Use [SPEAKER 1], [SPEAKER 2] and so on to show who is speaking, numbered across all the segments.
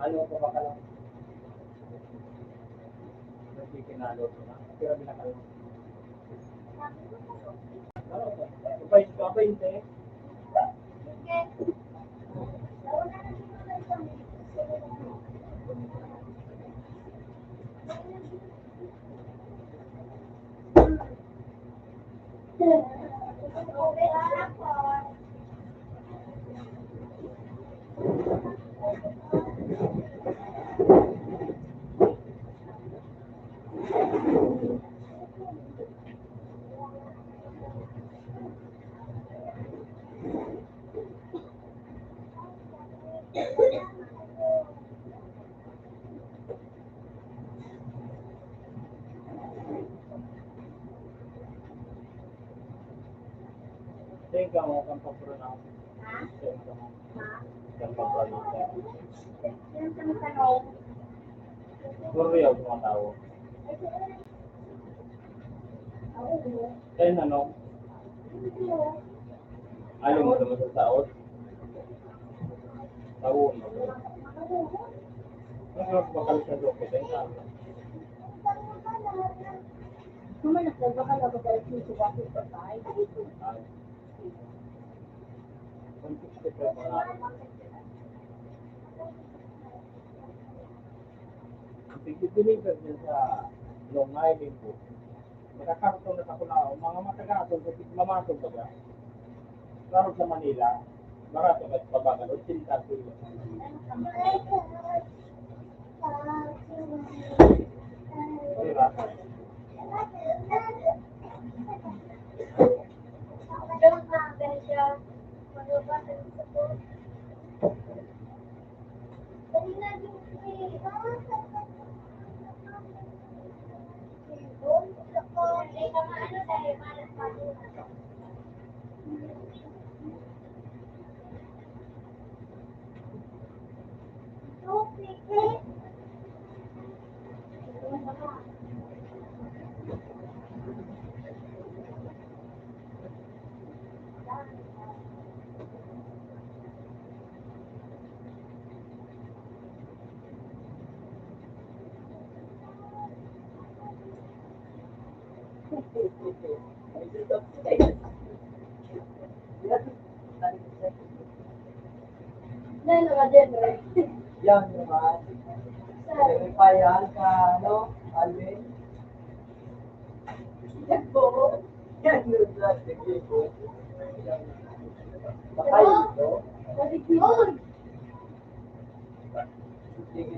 [SPEAKER 1] Ano ko ba ka lang? Nagkikinalo ko na. Pero binakal mo. Ano ko? Babay hindi. Teka mo kang pag-pronounce. Teka mo. Kang pag-pronounce. Korea ako tumatawag. Kaya ano? Ayaw mo naman sa taot? Tawon mo. Ang hirap bakal sa doke. Teka.
[SPEAKER 2] Kumanak na baka nabagalit yung suwakit sa tayo.
[SPEAKER 1] 165 mga. Deliver niya sa Long Island po. Nakakarton na sa Kulao. Mga matagatong sa mamatong ba ba? Klaro sa Manila. Barato ka sa babagan. 80 kilo. Diba? Yan naman. Nagpayan ka, no? Alvin? Yan po. Yan naman. Sige po. Bakay ito? Sige.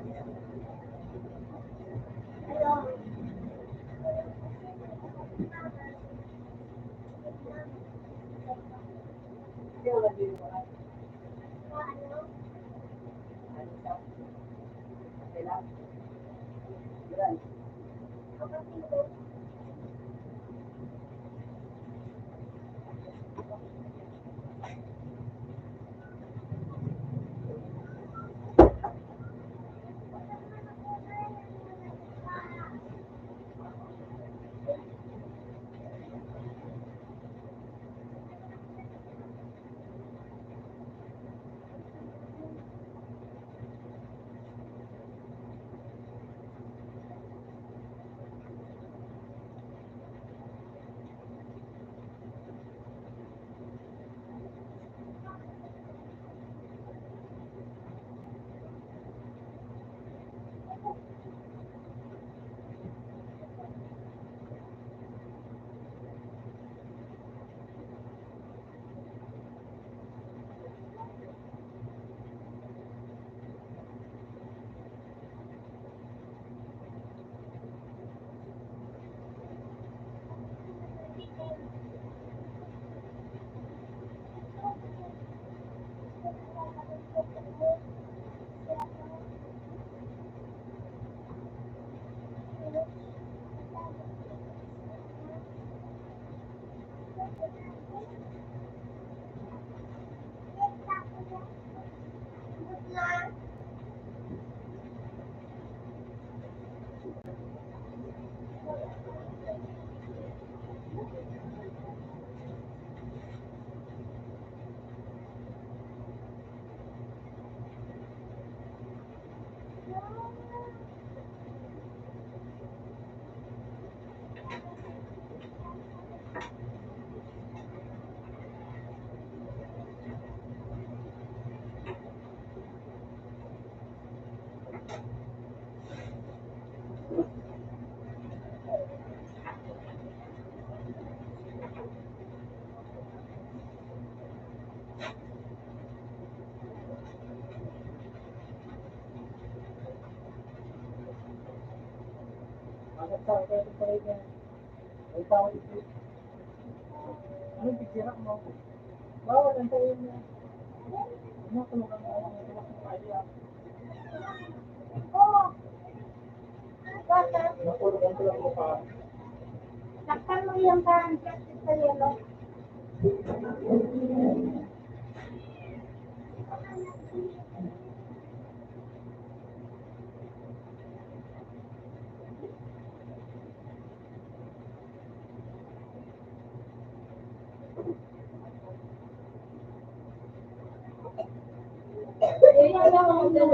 [SPEAKER 1] sa kaya sa kanya. Ay tao ito. Anong picture mo? Bawal ang tayo niya. Ano ko lang ang tulak ng kaya?
[SPEAKER 2] Oo. Bakit?
[SPEAKER 1] Nakulog ang tulak mo pa.
[SPEAKER 2] Takpan mo yung parang plastic sa yelo. Kaya lang ako dyan.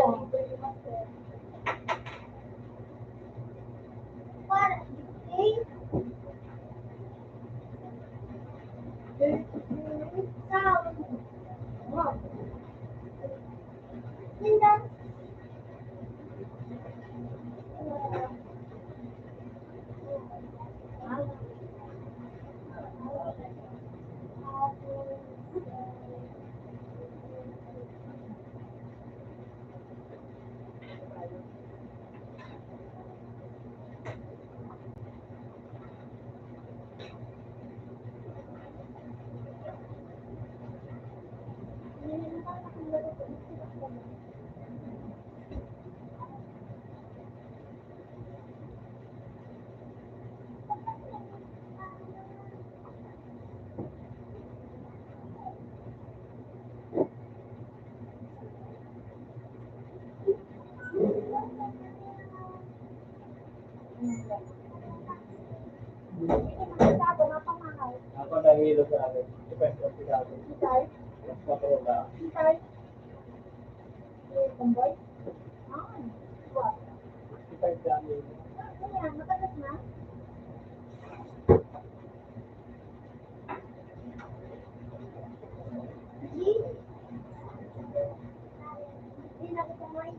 [SPEAKER 2] Para, eh? Wow. Linda.
[SPEAKER 1] Ako nahilo sa akin. Depende sa sigado.
[SPEAKER 2] Hintay.
[SPEAKER 1] Mas matulog.
[SPEAKER 2] Hintay. Tomboy. Ah. Wow.
[SPEAKER 1] Kita yung dami.
[SPEAKER 2] Ayan, matagas na. G. Hindi na kita mo ay!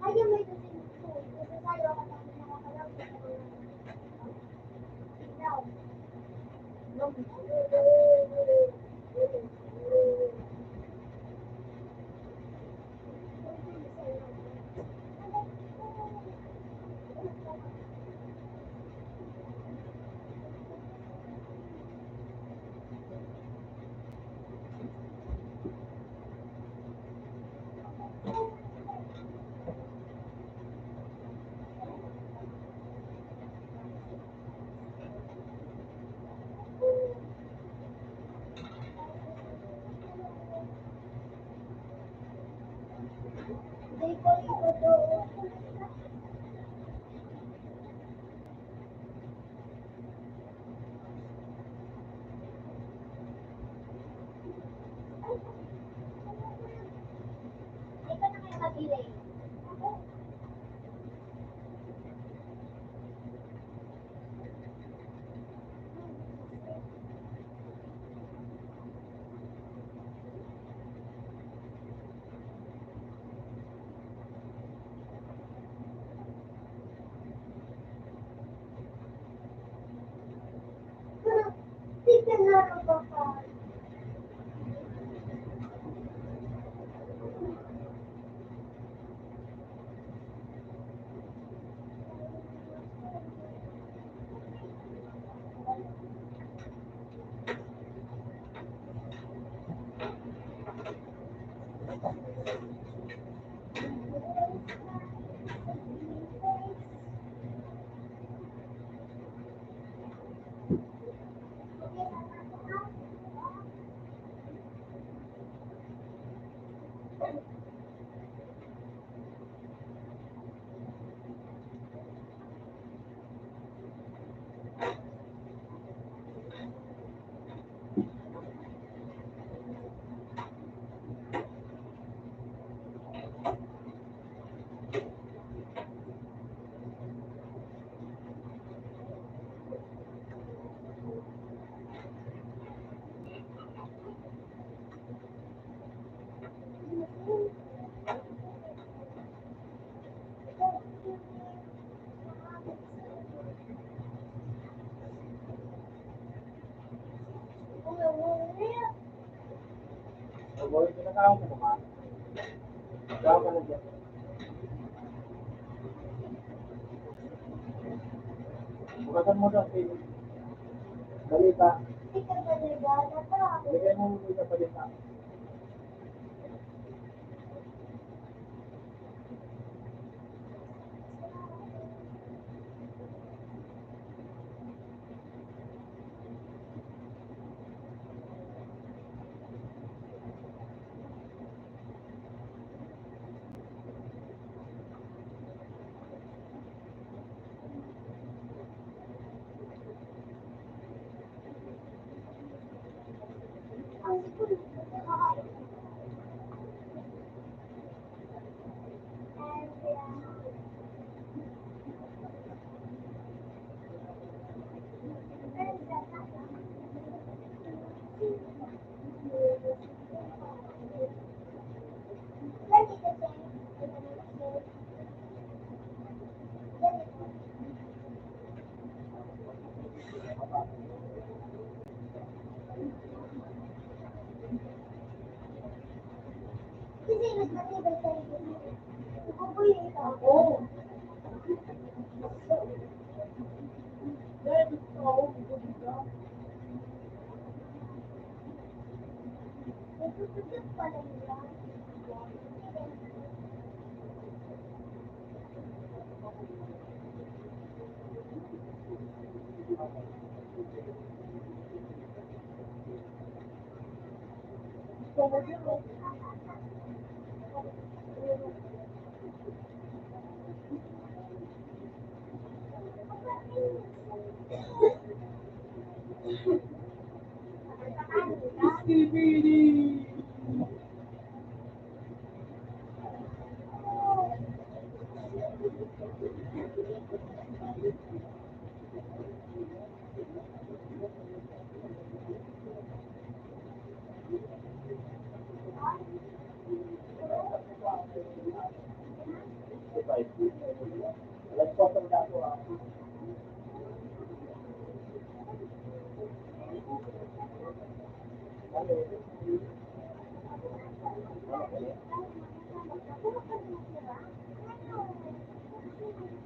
[SPEAKER 2] Ayaw may kasi
[SPEAKER 1] Boy, kinakaon ko naman. Gawa ka na dyan. Bukatan mo na, Phil. Balita. Bigay mo mo sa balita. Alas 4 na ako ah.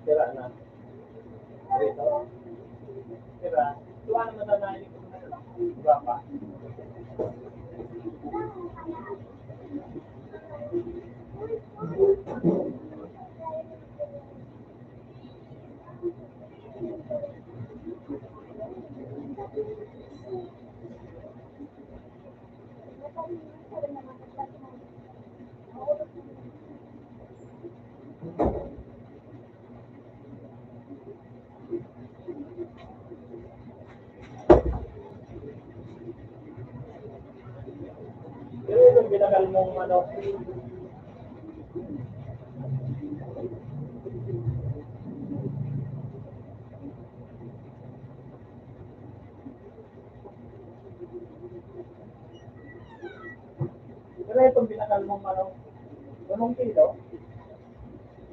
[SPEAKER 1] Sira na. Dito. Sira. Tuwa naman na nainig ko na. Diba pa? ano. Pero itong binakal mong ano, 2 kilo,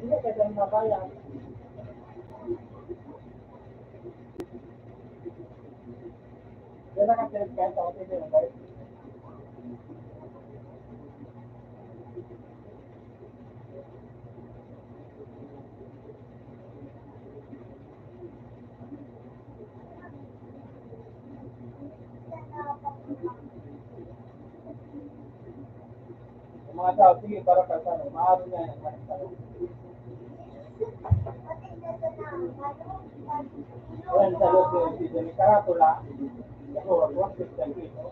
[SPEAKER 1] hindi ka dyan mabayan. Kaya nakasilip ka sa hotel yun, guys. Yung mga tao, sige, para ka sa ano, maaari na yan. Ayan, sa loob yung video ni Karatula, ako, 150 kilo.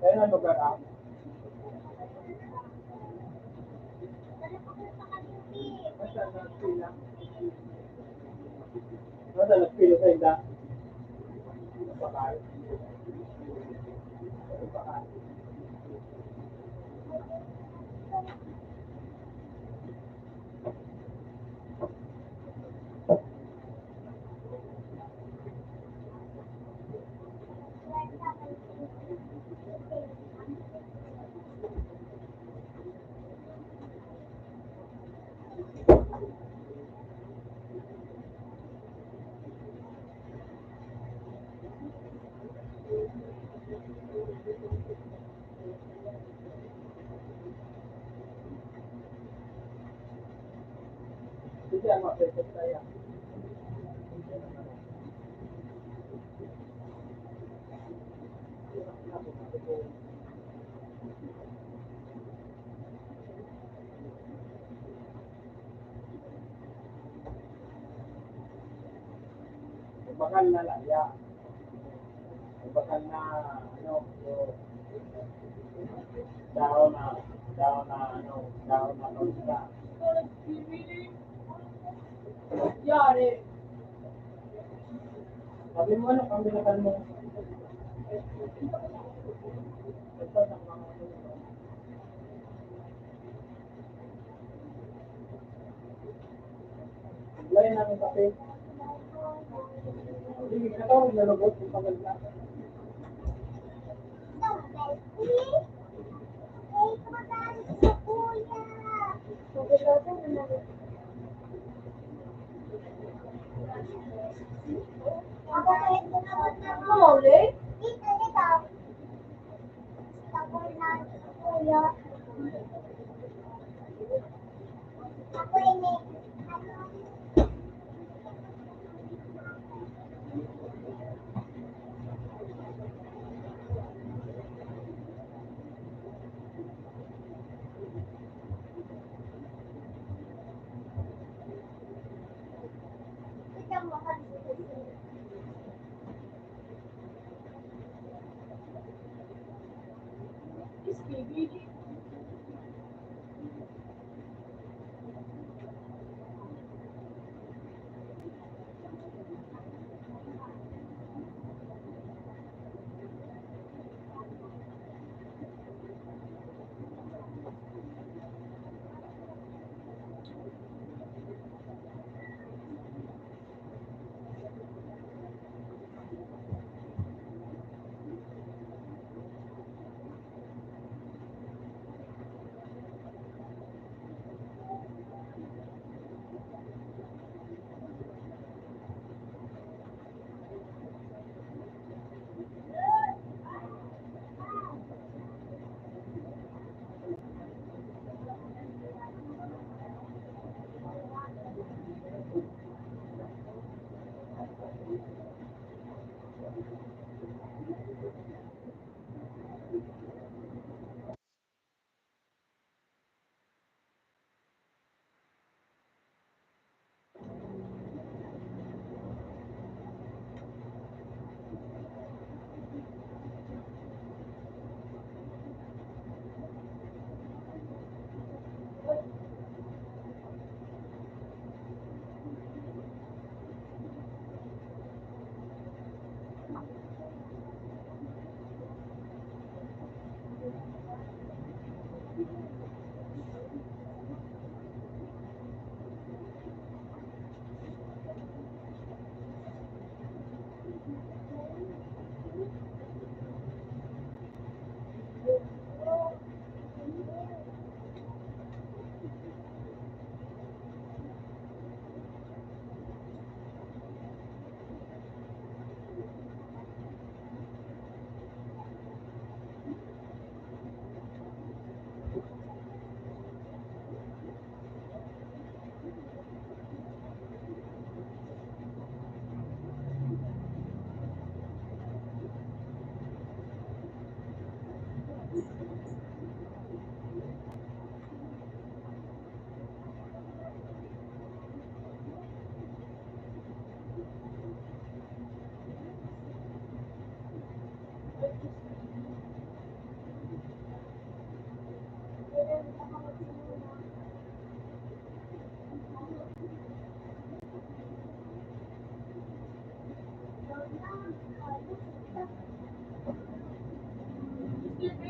[SPEAKER 1] Kaya na lugar ako. Nasa nagpilo sa inda. Bakal. Bakal. Hindi ang mapesok saya. Bakal na laya. Bakal na ano, daon na ano, daon na tonsa. Yari. Sabi mo ano, pang binakal mo. Ito ng mga Laya namin kape. Sige, katawag na lubot yung pagkagla.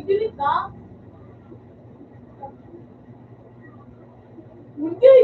[SPEAKER 2] Delete ka? Hindi!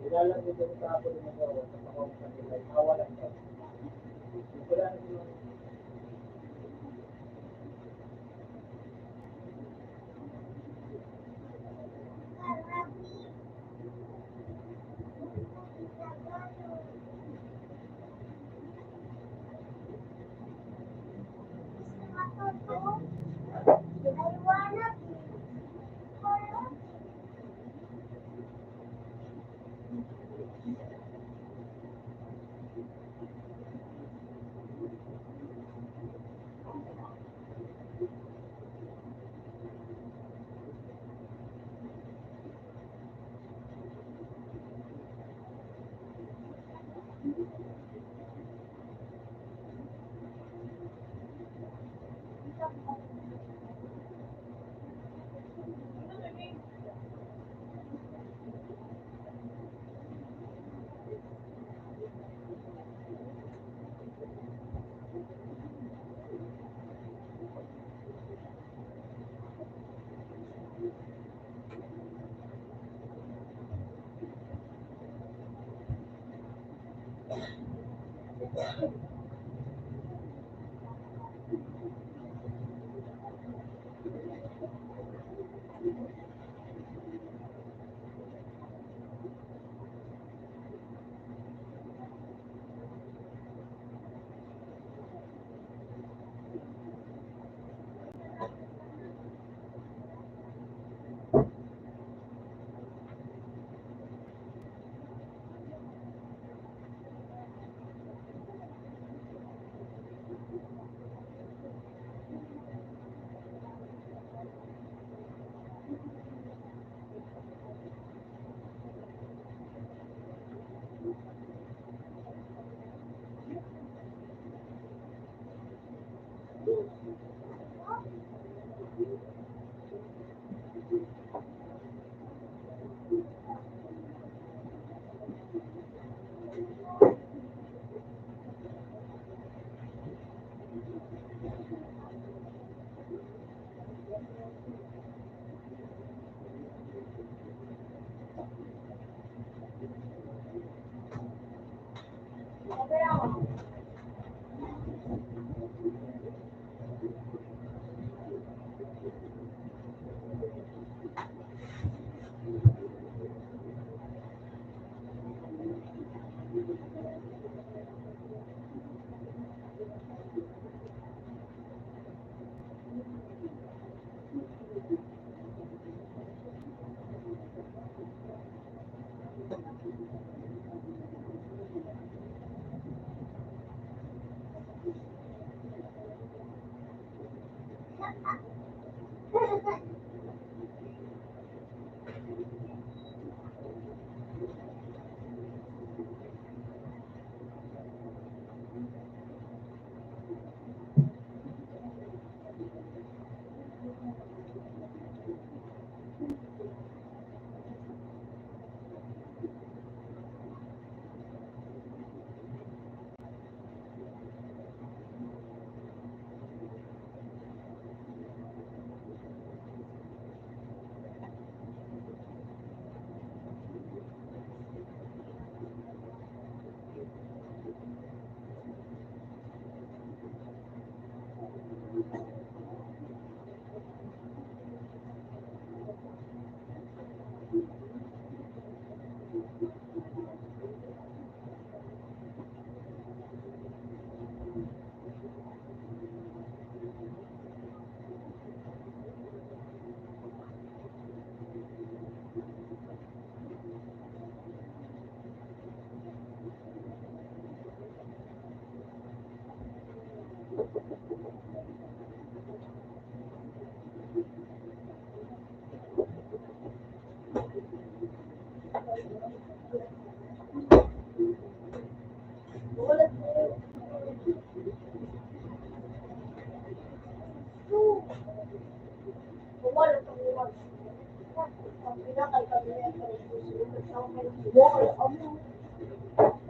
[SPEAKER 1] Ilalang dito sa ako din ako sa pakawasan nila. Mawalan ka. Wala na sila.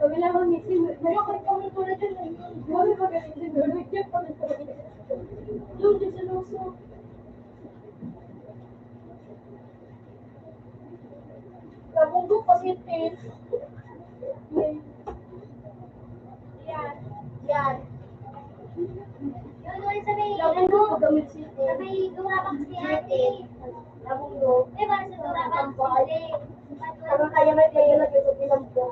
[SPEAKER 2] Kami lang ang meeting. Meron kayo kami tulad yun. Grabe ba ganito? Nag-check kami sa kanila. Yung di sa luso. Kabunggo kasi tin. Yan. Yan.
[SPEAKER 3] Yung doon sa may,
[SPEAKER 2] Kabunggo gamit si
[SPEAKER 3] sa
[SPEAKER 2] tin.
[SPEAKER 3] may Durabak si ate.
[SPEAKER 2] Kabunggo.
[SPEAKER 3] Eh, para sa Durabak si ate.
[SPEAKER 2] Pero kaya may kaya lagi sa pinampo.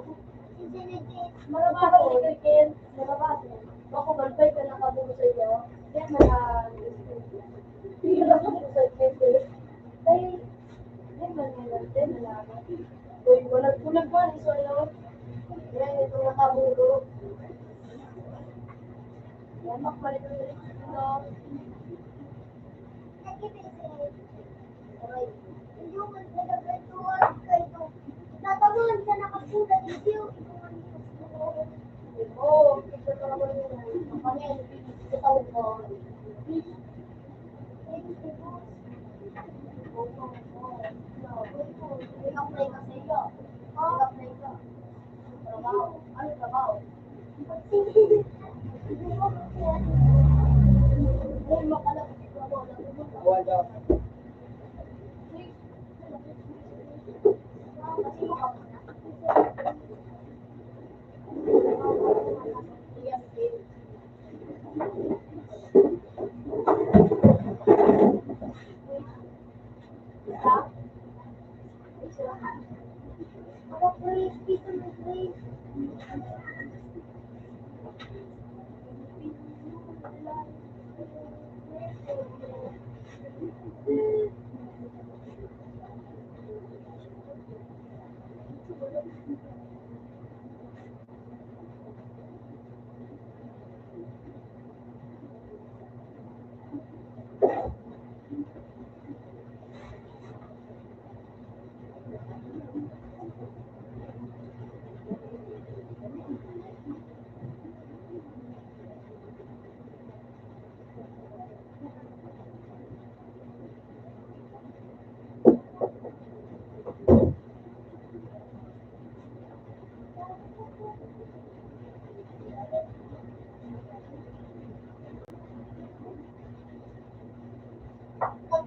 [SPEAKER 2] Malabas ko ni Ken. Malabas. Ako malbay ka nakabunggo sa iyo. Yan mala. Tingnan ako sa Ken. Ay, yan mala. Uy, walang ba ni Solo? Yan ito nakabunggo. Yan makmalit ang dito.
[SPEAKER 3] Tatamuan ka nakapulat dito.
[SPEAKER 2] Oo, ito naman yung pangin. Ito ko.
[SPEAKER 3] Ikaw-play ka sa iyo. Ikaw-play ka. Trabaho. Ano trabaho?
[SPEAKER 2] Ay, makalapit ko ako.
[SPEAKER 1] Wala.
[SPEAKER 3] Kasi mo ka muna.
[SPEAKER 2] Yan, Ken. Isa?
[SPEAKER 3] Ako please, dito na please.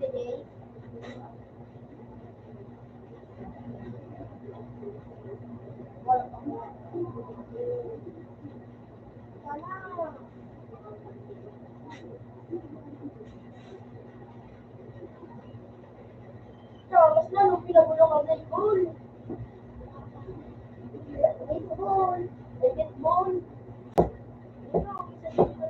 [SPEAKER 3] Today,
[SPEAKER 2] Wala pa mo.
[SPEAKER 3] wala.
[SPEAKER 2] So, mas lalong pinagulong ang baseball.
[SPEAKER 3] Baseball.
[SPEAKER 2] Basketball.
[SPEAKER 3] Ano, isa dito sa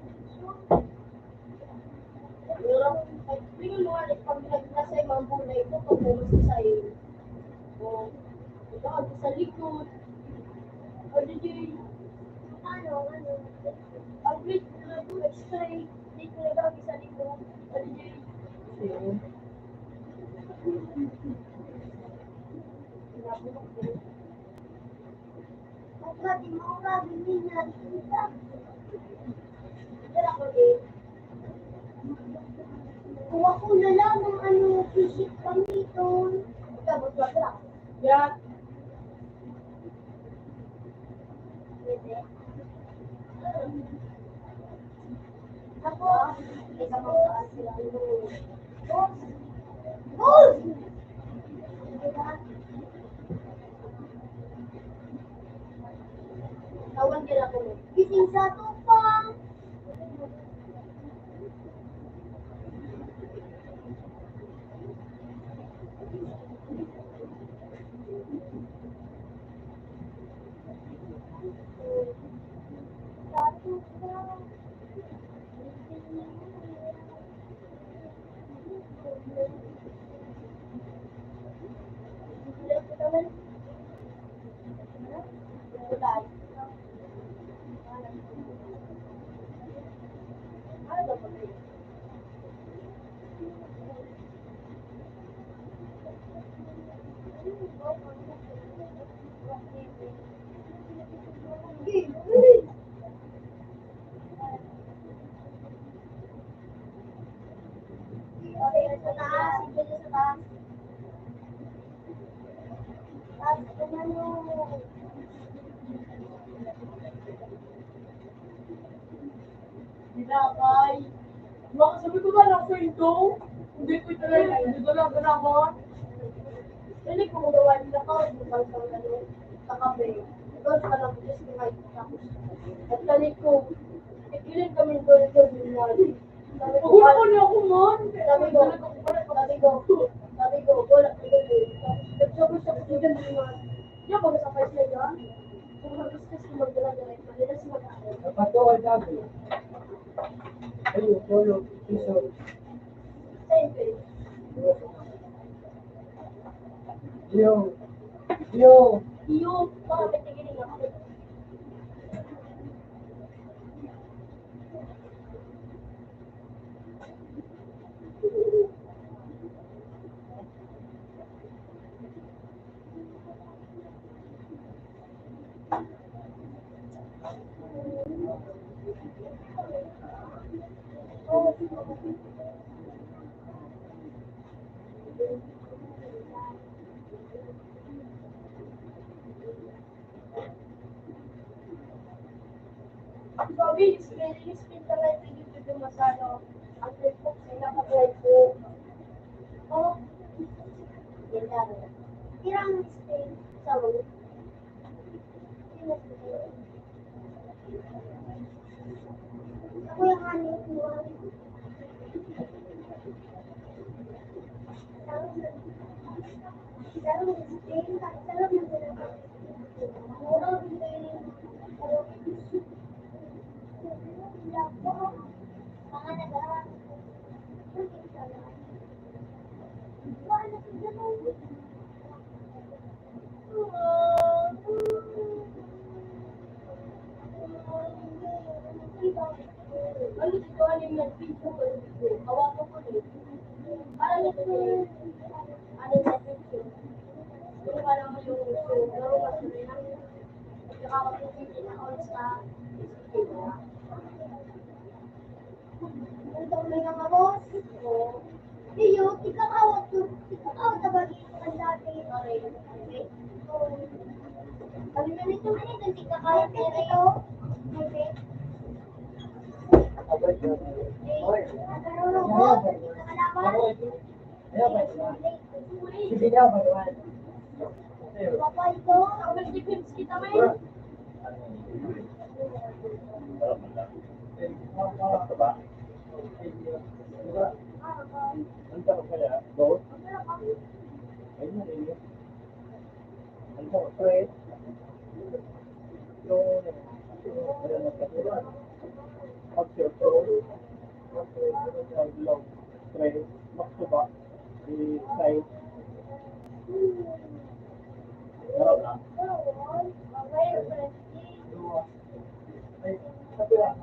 [SPEAKER 2] Pero, ay, tingin mo nga, pag nasa mga bulay ito, pag pumas sa iyo. O, ilakad ko sa likod. O, DJ,
[SPEAKER 3] ano.
[SPEAKER 2] ang great na ito, x-ray. Dito na lagi sa likod. O, DJ, pinabulok ko.
[SPEAKER 3] Grabe mo, grabe niya.
[SPEAKER 2] Pero ako din,
[SPEAKER 3] Kung ako na lang ng ano, visit kami ito.
[SPEAKER 2] ikabot ba ka? Yan.
[SPEAKER 3] Pwede.
[SPEAKER 2] Ako, isa mga taas sila.
[SPEAKER 3] Boss! Boss! Diba?
[SPEAKER 2] Tawan nila ko.
[SPEAKER 3] Gising sa tupang. Sa tupang.
[SPEAKER 2] Ulit ko naman. Ulit. Nakay. Baka sabi ko ba lang kwento? Hindi ko talaga, hindi ko lang ganahan. Hindi ko magawa nila ka, bukal sa ano, sa kape. Doon ka lang, just kumain tapos. At tali ko, ikilig kami doon yung wali. Pagula ko niya ako man. Sabi ko, wala ko doon. Nagsabi sa kusigan din man. Diyan ko masakay sila yan. Kung mag-discuss ko magdala-dala, manila si mag-aaral.
[SPEAKER 1] Napatuwa dati. Ayun, polo, piso.
[SPEAKER 2] Same.
[SPEAKER 1] Yo. Yo.
[SPEAKER 2] Yung mga pitigilin ako. Sabi, spin talaga yung YouTube yung masano. Ang Facebook, sila ka-drive ko. Oh, yan lang. Tirang spin sa road. Ako yung hanip mo. Sarap ng spin, sarap ng ginagawa. Mura ng spin. Mga nagawa. Ano ito? Aling nag-video ko yung hawakan ko rin. Parang ito yung aling nag-video. Kung parang mo yung gusto, pero mas rin ang nakakapagpili na all sa video. Ang dami ng abos. Iyo, tikakawat to. Tikakawat na ba dito ang dati? Okay. Kami na nito man ito, tikakawat na ito. Okay.
[SPEAKER 1] Abay ka. Oy.
[SPEAKER 2] Nagkaroon ko. Nakalaban.
[SPEAKER 1] Ayaw ba? Sige niya ba?
[SPEAKER 2] Papa ito. Ang nag-defense kita may.
[SPEAKER 1] Basta ba? Ang sarap kaya? Goat? Ayun na rin yun. Ang sarap straight. Yung nagkatulan. Pag circle, pag long, straight, back to back, side. Sarap na. Ay, sabi lang.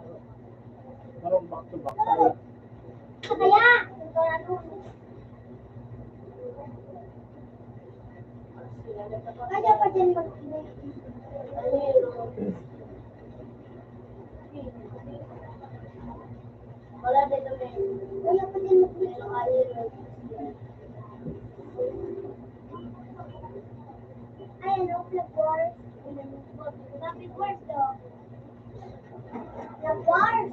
[SPEAKER 1] Sarap back to back, side.
[SPEAKER 2] Kaya! Kaya pa dyan mag-inay. Wala dito na yun. Kaya pa dyan mag-inay. Ay, ano, flag wars? Flag wars daw. Flag wars?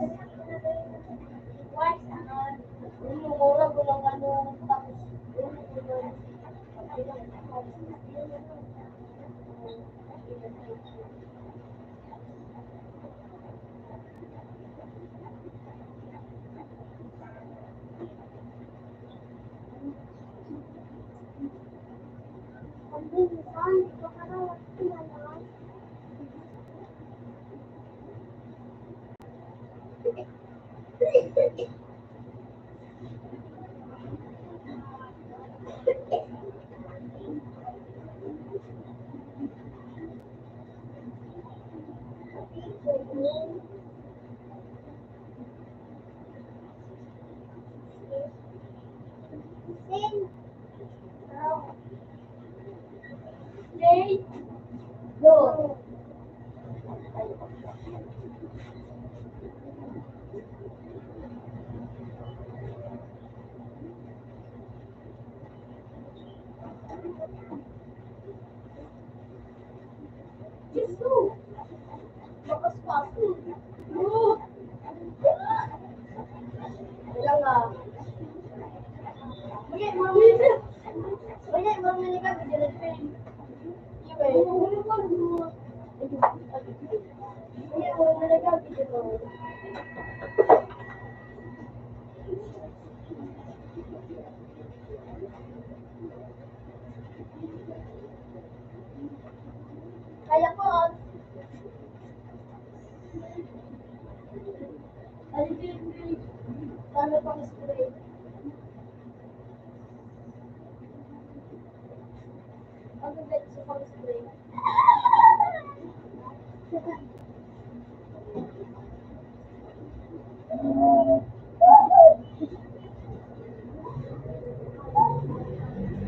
[SPEAKER 2] Wars, ano? Yung mura ko lang ano, tapos Stay. Go. Just go. Bakas pa. Go. talaga, video. Kaya ko, ano pang spray? Ang ganda sa pang spray.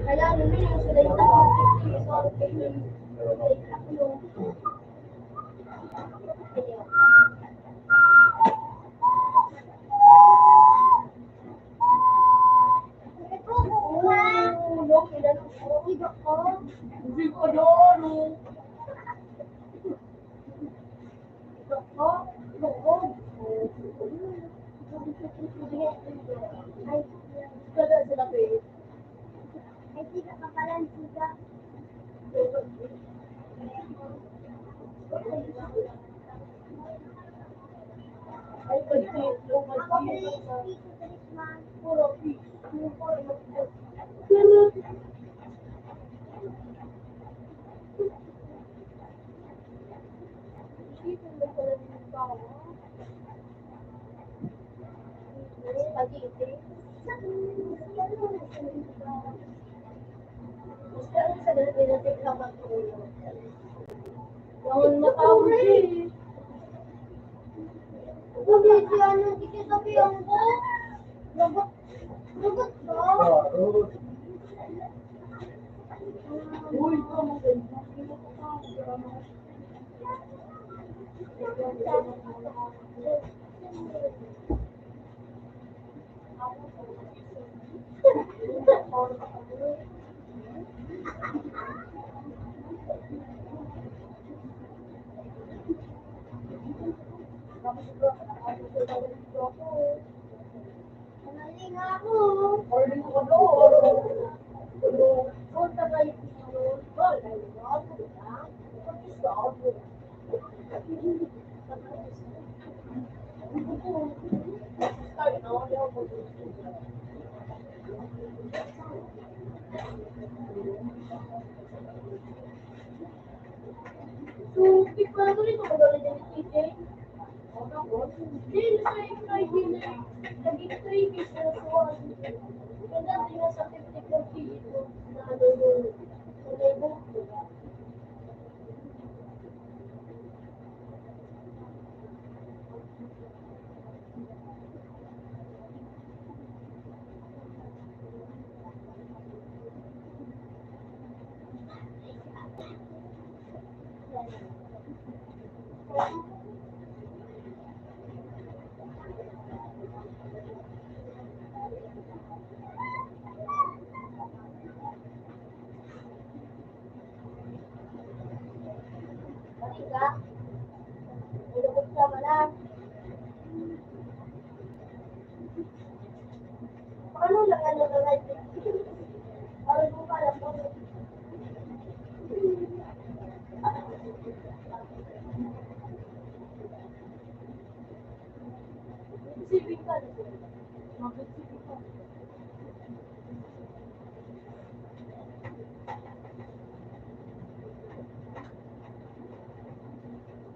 [SPEAKER 2] Kaya ano na yung sila yung Ay, Bawal matawag eh. Hindi, si ano, hindi sabihan ko. Lagot, lagot ba? Uy, ito maganda. Mali nga ako. Order ko doon. Punta kayo doon. So, pick ko na ito nito. Magaling din ni TJ. Hindi, sa dinner. Naging 3 pieces one. Kaya tingnan sa 50 ng kilo na ano yung label ko. Malika, ilabot ka mo lang. Paano lang ano na live? Parang mo pala po. Sipin ka na po. Mag-sipin ka.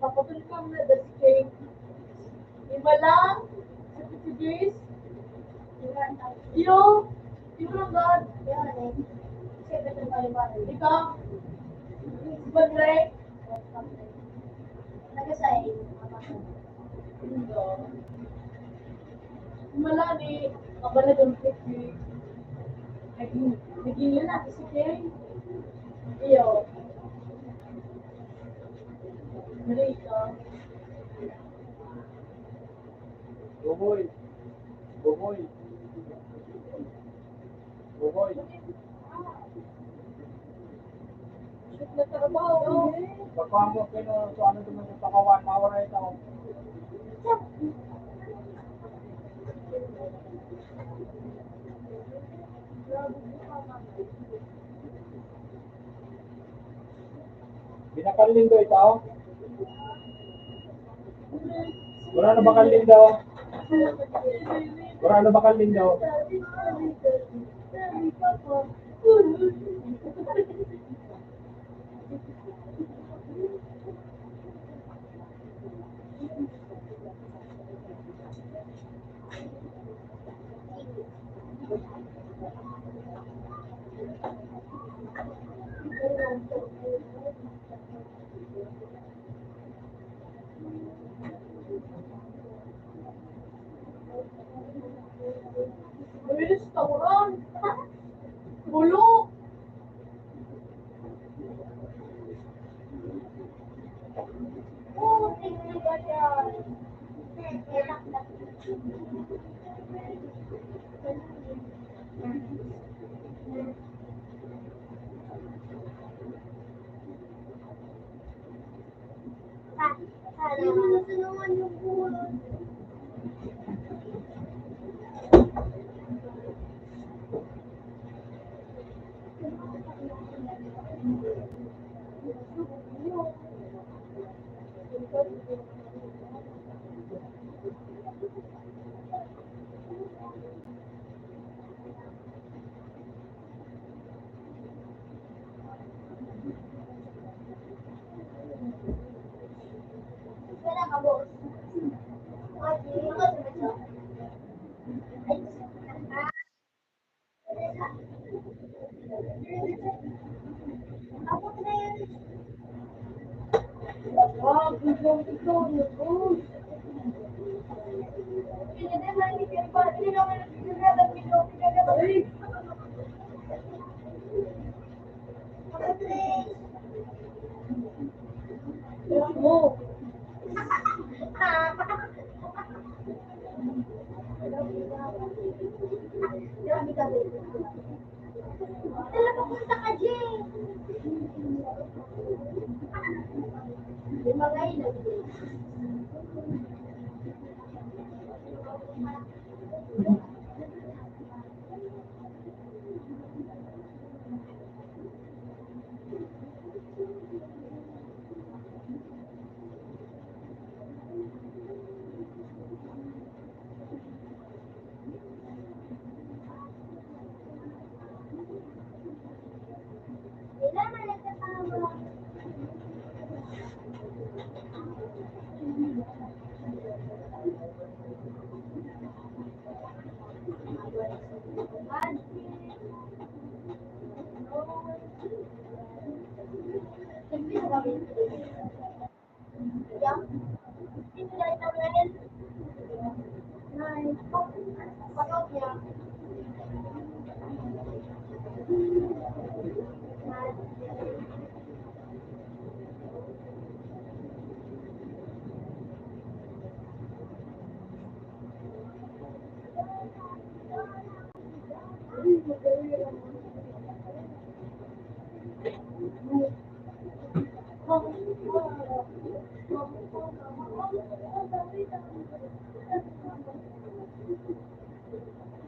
[SPEAKER 2] Papatuloy ka muna the cake. Iba lang. Sa 50 days. Yung lang God. Ikaw. Bandre.
[SPEAKER 3] Nagasay.
[SPEAKER 2] Malami. Kabala ng 50. Naging yun natin si Kay. Iyo. Marika.
[SPEAKER 1] Buboy. Buboy. Buboy.
[SPEAKER 2] Shoot na trabaho.
[SPEAKER 1] Pagpang mo kino so ano naman sa pakawan mawala ito. Binakaling do ito. Wala na bakal din daw. Wala na bakal din daw.
[SPEAKER 2] Restaurant. Bulok.
[SPEAKER 3] Oo, tingnan ba yan? Hindi mo natulungan yung buwan. Wala ka, boss. Ako na yan.
[SPEAKER 2] Ah, biglang ito. Boss.
[SPEAKER 3] Hindi naman hindi ka pa. Hindi naman nagsisigatan dito.
[SPEAKER 2] Ay, boss mo.
[SPEAKER 3] Grabe ka, babe. Talaga punta ka, Jay.
[SPEAKER 2] Yung mga ilan.
[SPEAKER 3] Kailangan nagkasama.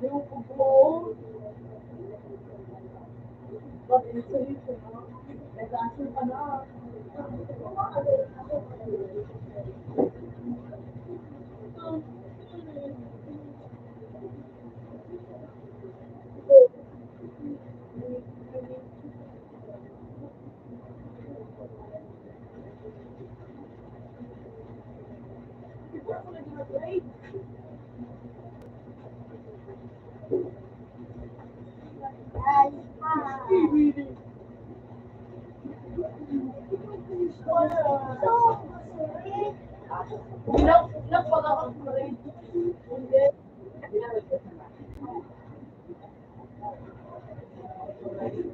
[SPEAKER 2] Yung kubo. Ba't ito dito na? Nag-asin pa na. Ilang pagkakakulit. Hindi.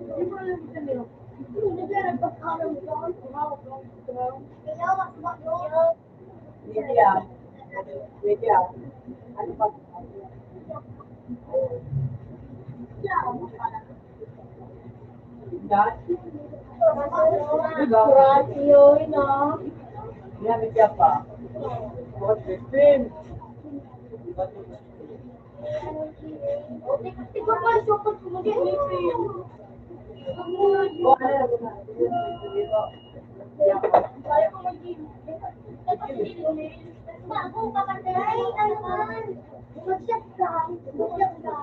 [SPEAKER 2] Hindi mo alam ito nila. Hindi ka nagpagkalang doon. Media. Media. Ano ba? Dad?
[SPEAKER 3] Ratio, no?
[SPEAKER 1] Yan, siya pa. What the film?
[SPEAKER 3] Ikaw pa, sukot mo din.
[SPEAKER 1] Oh, ano na ba?
[SPEAKER 3] Kaya ko mag-game. Bago pa kasi. Ay, ano man. Mag-shot ka. Mag-shot ka.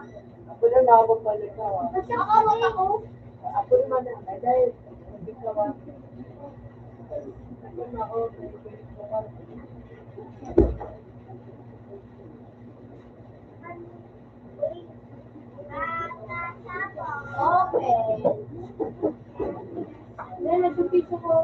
[SPEAKER 1] Ako na nakapagpalit ka.
[SPEAKER 3] Mag-shot ka mo ako.
[SPEAKER 1] Ako naman na, dahil hindi ka ba? Ako na ako,
[SPEAKER 3] Okay.
[SPEAKER 2] Dahil nagpipisa ko.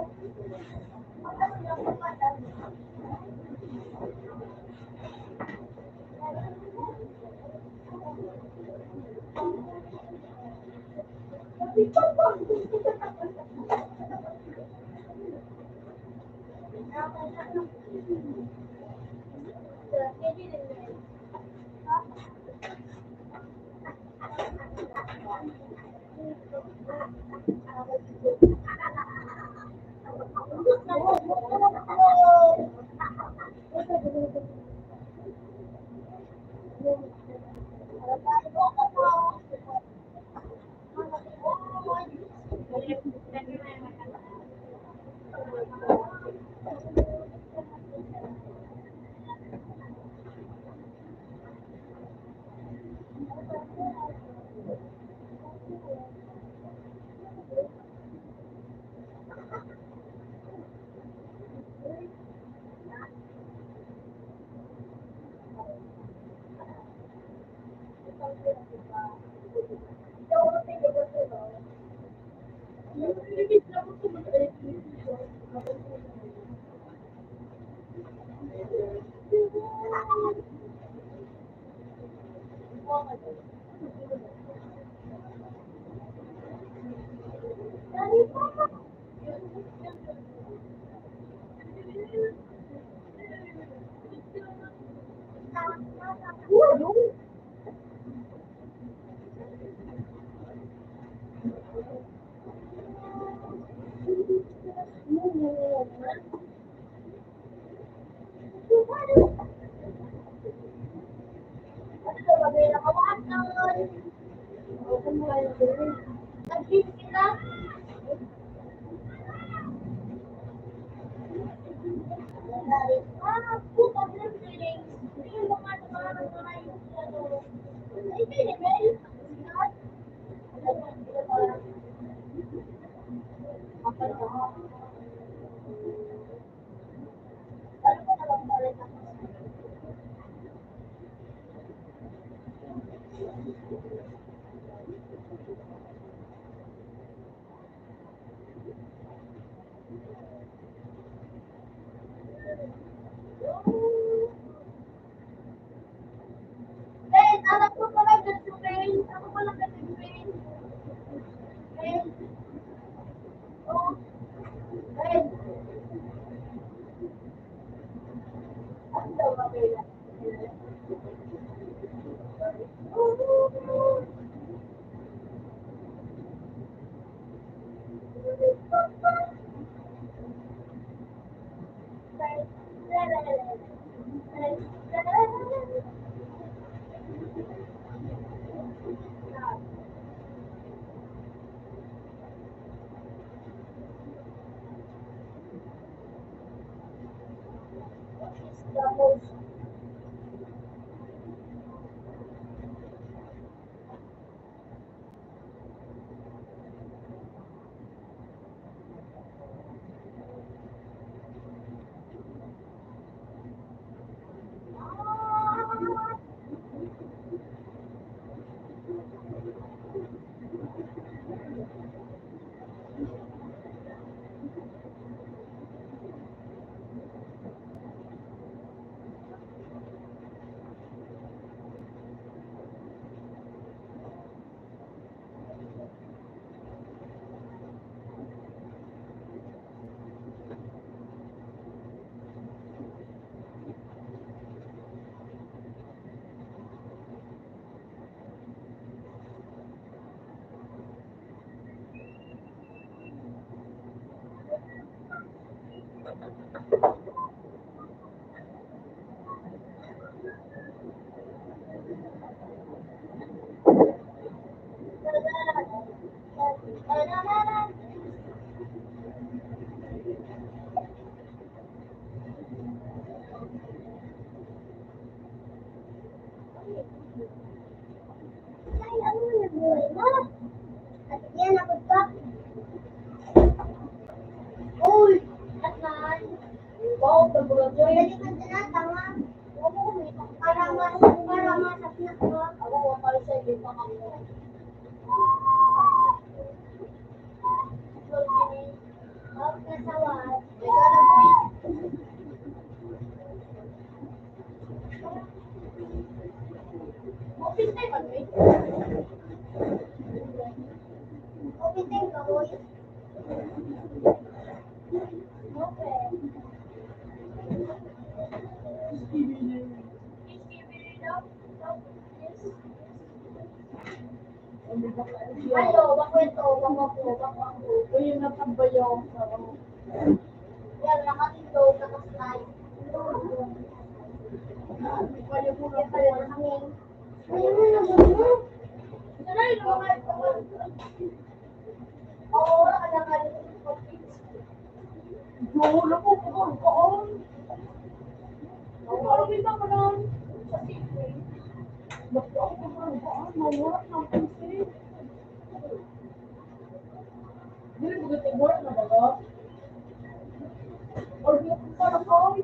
[SPEAKER 3] Ben, anak ko pala best friend. Ako pala best friend. Ben. Oh. Ben. Ano daw ba, Ben? tayo man, wait. Okay, tayo ka, boy. Okay. Ayo, bakwento, bakwaku.
[SPEAKER 2] Uy, yung natabayaw sa
[SPEAKER 3] Yan, nakatito, nakaslide.
[SPEAKER 2] Kaya mo na
[SPEAKER 3] Kaya na hangin. Kaya mo na mo. Sanay, lumakay ka ba? Oo, wala ka lang
[SPEAKER 2] Wala ko kumakaon. Parang kita ko lang.
[SPEAKER 3] sa secret.
[SPEAKER 2] Bakit ako kumakaon? Mawala ng pusi. Dili mo gati work na ba ba? Or di ko para ko?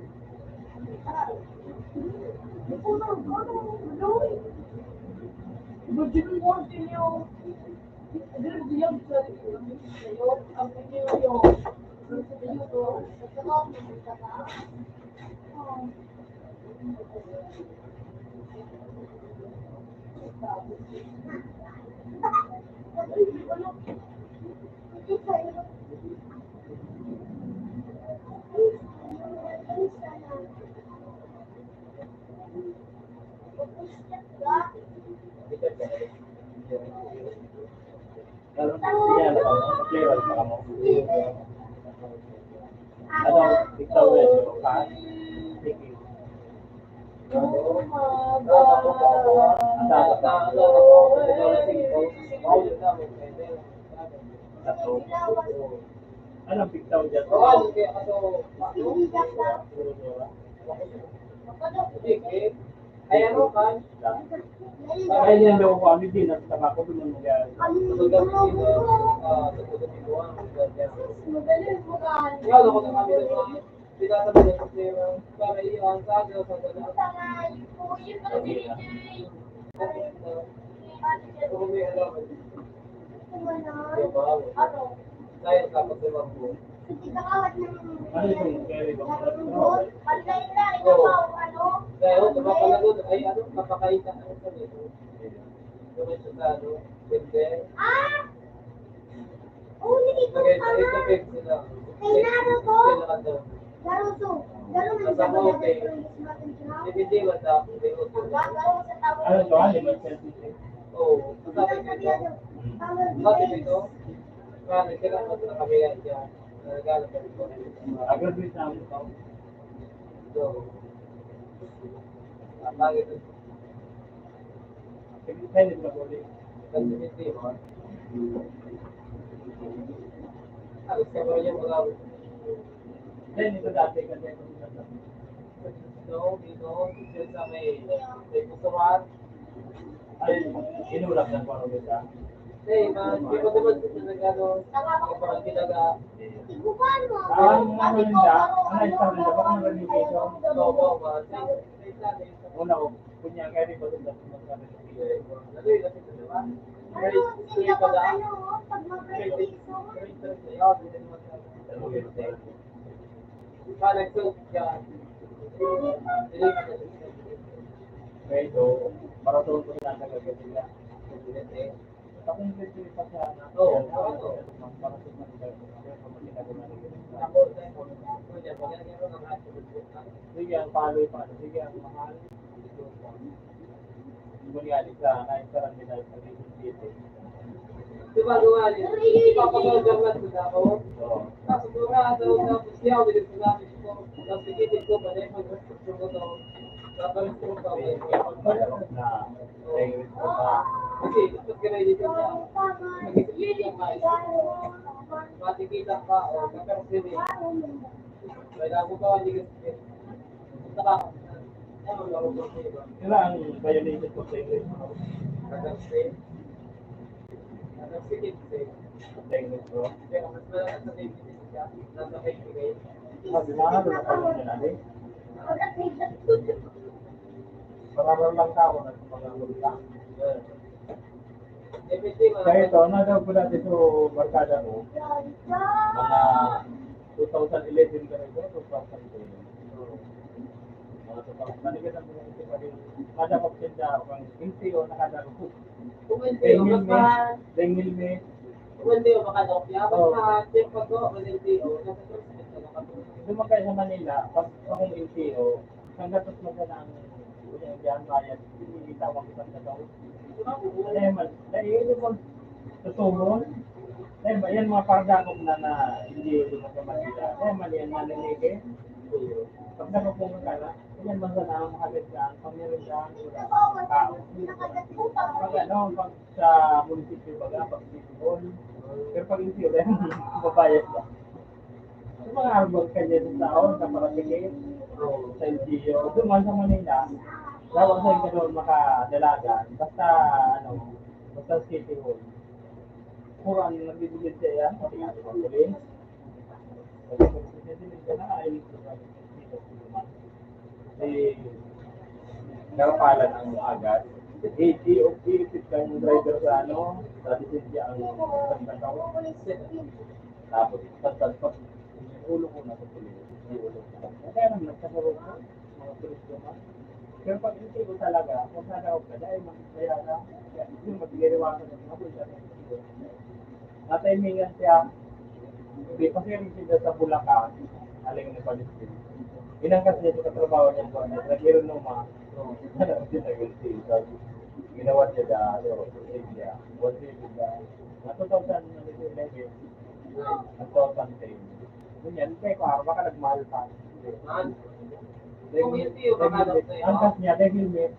[SPEAKER 2] Di ko na ano? Loy. But you don't want to know. Dili mo diyan sa iyo. Ang pinyo yung. Sa iyo to.
[SPEAKER 3] Gusto mo, pumunta ka?
[SPEAKER 1] Yan, clear pa mo. Ano, ikaw rin, ka? Sige.
[SPEAKER 2] Oh my
[SPEAKER 1] Anong pictaw dyan? Ay, yan daw kami din at tabako doon nangyari.
[SPEAKER 2] Magaling mo ka.
[SPEAKER 1] Ano yung carry ba? Ano to? Ano yung sensitive? Agad-agad namin ito. Pwede ba ulit? Then ito dati kasi ay inulak na parang kita.
[SPEAKER 3] Igupan mo.
[SPEAKER 1] Ang ano nila, ang isang nila, baka nag-renovation. Una ko, kunya kaya rin ba doon sa
[SPEAKER 3] Ano, sila pag ano, pag mag-renovation.
[SPEAKER 1] Medyo, para doon ko sila nagagawin. Kung hindi pa siya na, para sa mga sige, ang paloy pa. Sige, ang mahal. Bunyali sa naisaran nila sa dito. Kailan ang violated ko sa English? English bro. Sabi mahal na kami na natin. Parang lang tao na mga multa. Kaya ito, daw po natin sa barkada ko, mga 2011 ka rin, 2012. Mga totoo. Balikan ang mga ito pa rin. Kada pagsinda, kung LTO, nakadaro.
[SPEAKER 4] Kung hindi, baka,
[SPEAKER 1] Dahil helmet.
[SPEAKER 4] kung hindi, baka daw kaya, baka, check pag go, kung hindi, nasa transmit na nakatulog.
[SPEAKER 1] Doon kayo sa Manila, pag akong LTO, hanggang tapos mo na ang yung diyan bayad, hindi tawag isang tataw. Dahil man, dahil mo susumon, dahil ba yan mga parda ko na hindi mo sa Manila. Dahil man yan naninigay. Pag nakapunga ka na, yan man sana ang makagad ka, pag meron ka, tao. Pag ano, pag sa munisipyo baga, pag city hall, pero pag LTO, dahil mabayad ka. Yung mga arbor ka dyan sa taon, sa paratingin, sa LTO, duman sa Manila, dapat sa ka doon makadalagan, basta, ano, basta city hall. Puro ang nagbibigil siya yan, pati nga sa police. Pag nagbibigil ka na, ay nakapalan ang agad. I-isip ka yung driver sa ano, sa lisensya ang pagkakaw. Tapos, pag ulo ko na sa tuloy. Kaya naman, nagkakaroon ko, mga tulis ko na. Pero pag hindi ko talaga, kung nagawa ka, dahil kaya na, yung magbigariwasan ng mga pulsa ng ito. Natimingan siya, hindi kasi rin siya sa Bulacan, aling na Palestine. Inangkas niya sa katrabaho niya ko, nag-iron numa, ginawa niya na, India, what is it, na 2011, na 2010. Ganyan, kaya ko araw, baka nagmahal pa.
[SPEAKER 4] Kung hindi, baka daw sa'yo.
[SPEAKER 1] Angkas niya, dahil may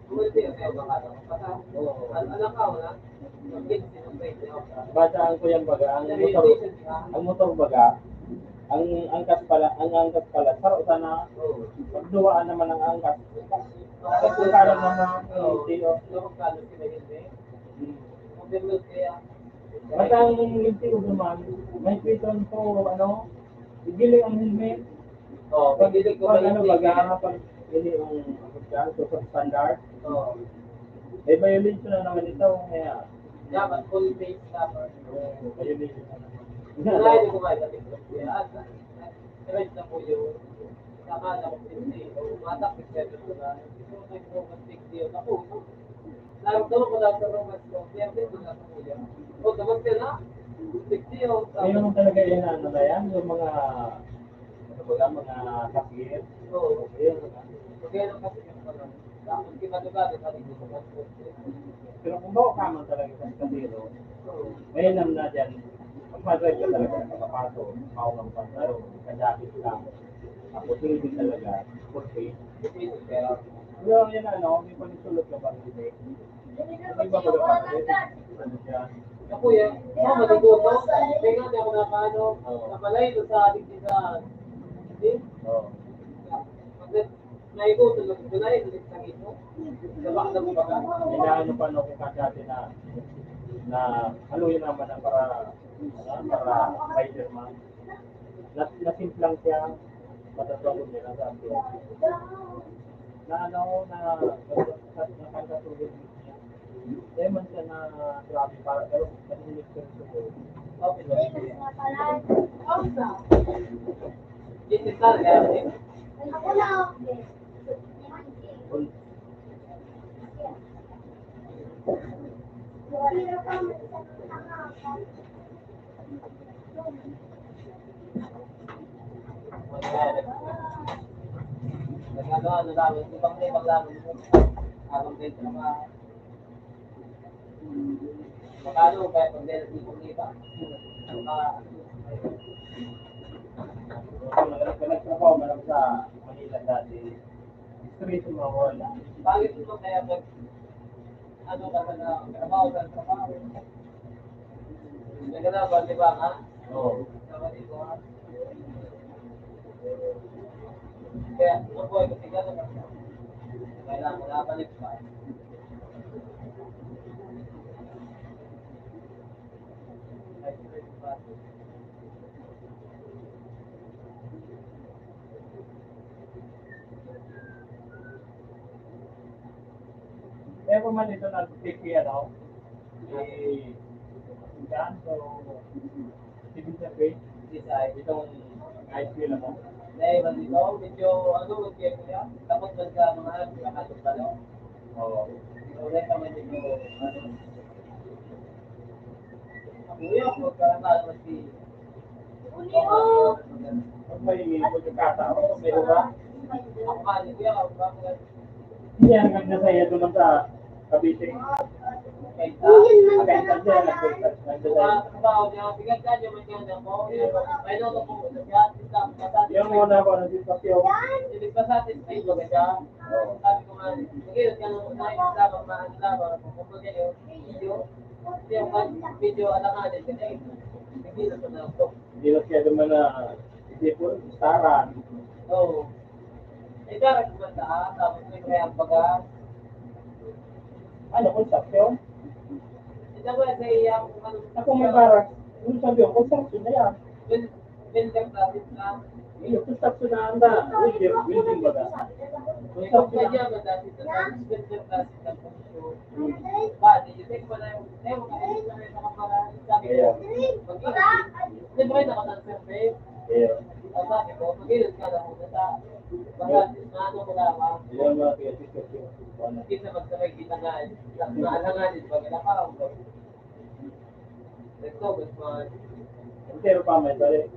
[SPEAKER 4] Kung hindi, baka daw. Baka, alam ka, wala? Mag-get sinupay niya.
[SPEAKER 1] basaan ko yan baga, ang motor baga, ang angkas pala, saro sana, pagduwaan naman ang angkas. Kung kano naman, LTO.
[SPEAKER 4] Kano sila hindi? Overload kaya.
[SPEAKER 1] Basta ang LTO naman, may piton po, ano, igili ang helmet.
[SPEAKER 4] Pag hindi ko
[SPEAKER 1] Pag ano baga, pag hindi yung sa standard, may violation na naman ito, kaya,
[SPEAKER 4] dapat full face dapat.
[SPEAKER 1] violation na naman.
[SPEAKER 4] Hindi ko kaya dati ko kaya right na po yung saka na ko hindi matak picture ko na ito ay romantic deal ako. Naramdaman ko lang sa romance ko kaya din ko na sa kuya. O dapat na big deal.
[SPEAKER 1] Ayun naman talaga yan, ano na yan, yung mga, ano ba mga kapir.
[SPEAKER 4] Oo.
[SPEAKER 1] Ayun,
[SPEAKER 4] Kaya lang kasi yung pala. Tapos kinatugan sa dito sa passport.
[SPEAKER 1] pero kung bawa ka man talaga sa kasiro, may alam na dyan, pag madrive ka talaga, nakapasok, maungang pantalon, kadapit lang, tapos hindi talaga, okay.
[SPEAKER 4] Kaya
[SPEAKER 1] Pero yan ano, may panisulot ka ba hindi? May ba ba ano siya?
[SPEAKER 4] ako yan, maligo to. Kaya nga di ako nakano, napalay doon sa ating isa. Hindi?
[SPEAKER 1] Oo.
[SPEAKER 4] Naigo to lang, pinay doon sa ito. Sabak na mga ka.
[SPEAKER 1] Inaano pa no kung dati na haluin naman ang para Spider-Man. Nasimplang siya, matatawag nila sa atin. Na ano, nakakatulog niya. Kaya man siya na grabe para, pero kanilig ko rin ko. Okay,
[SPEAKER 4] This is not everything.
[SPEAKER 2] Ako na.
[SPEAKER 4] Nagagawa na namin, ibang na ibang namin mo. Habang din sa mga makano, kaya pag dahil ibang iba.
[SPEAKER 1] nagtrabaho man sa Manila dati. Straight to mga wala.
[SPEAKER 4] Bakit mo kaya pag ano ka na trabaho ka trabaho? Nagagawa ba, di ba nga?
[SPEAKER 1] Oo.
[SPEAKER 4] Kapatid ko ha? Kaya, ang buhay ko tignan naman. Kailangan mo nabalik pa.
[SPEAKER 1] Kaya kung man ito nag-take ano, yan, so, civil service, itong high school ako,
[SPEAKER 4] Dahil ba dito, medyo ano, medyo kuya, tapos ba sa mga kakatong talo?
[SPEAKER 1] Oo.
[SPEAKER 4] So, dahil naman medyo, ano, kuya, kung kakatalo si,
[SPEAKER 1] Pag may pagkakataon, pag may oras,
[SPEAKER 4] ako ka, kuya, bakit?
[SPEAKER 1] hindi yan nagsasaya naman sa Cavite.
[SPEAKER 4] Kahit
[SPEAKER 1] Kahit sa siya, nagsasaya.
[SPEAKER 4] trabaho niya, bigat ka niya, man yan ako, may noto po,
[SPEAKER 1] Yung muna ako ng sitwasyon.
[SPEAKER 4] hindi pa satisfied ba ka siya? Sabi ko nga, mag-iwas ka nung unahin sa labang maano labang, kung kumbaga yung video, hindi yung video alanganin ka na hindi na ito na ito.
[SPEAKER 1] Hindi na siya naman na isipon, staran.
[SPEAKER 4] So, eh, darang naman tapos may kaya baga,
[SPEAKER 1] Ano, konstruksyon?
[SPEAKER 4] ito ba sa iyang,
[SPEAKER 1] Ako may barak. Yung sabi ko, konstruksyon na yan.
[SPEAKER 4] builder classes na,
[SPEAKER 1] Yung konstruksyon na anda. Building ba ka?
[SPEAKER 4] may kung
[SPEAKER 1] Konstruksyon
[SPEAKER 4] kaya
[SPEAKER 1] na.
[SPEAKER 4] ba dati sa builder classes na po, ba, di yun, take mo na yung, eh, mga kalis na rin ako para, sabi ko, mag-iwas, libre na ako ng survey,
[SPEAKER 1] Kaya,
[SPEAKER 4] ang sabi ko, mag-iwas ka na muna sa, baka, na ano mo lamang,
[SPEAKER 1] hindi naman mga kaya sitwasyon. Ano?
[SPEAKER 4] kita magsabay kita nga, naalanganin pag nakaw ko. Ito, mas mga,
[SPEAKER 1] Pero pa may balik.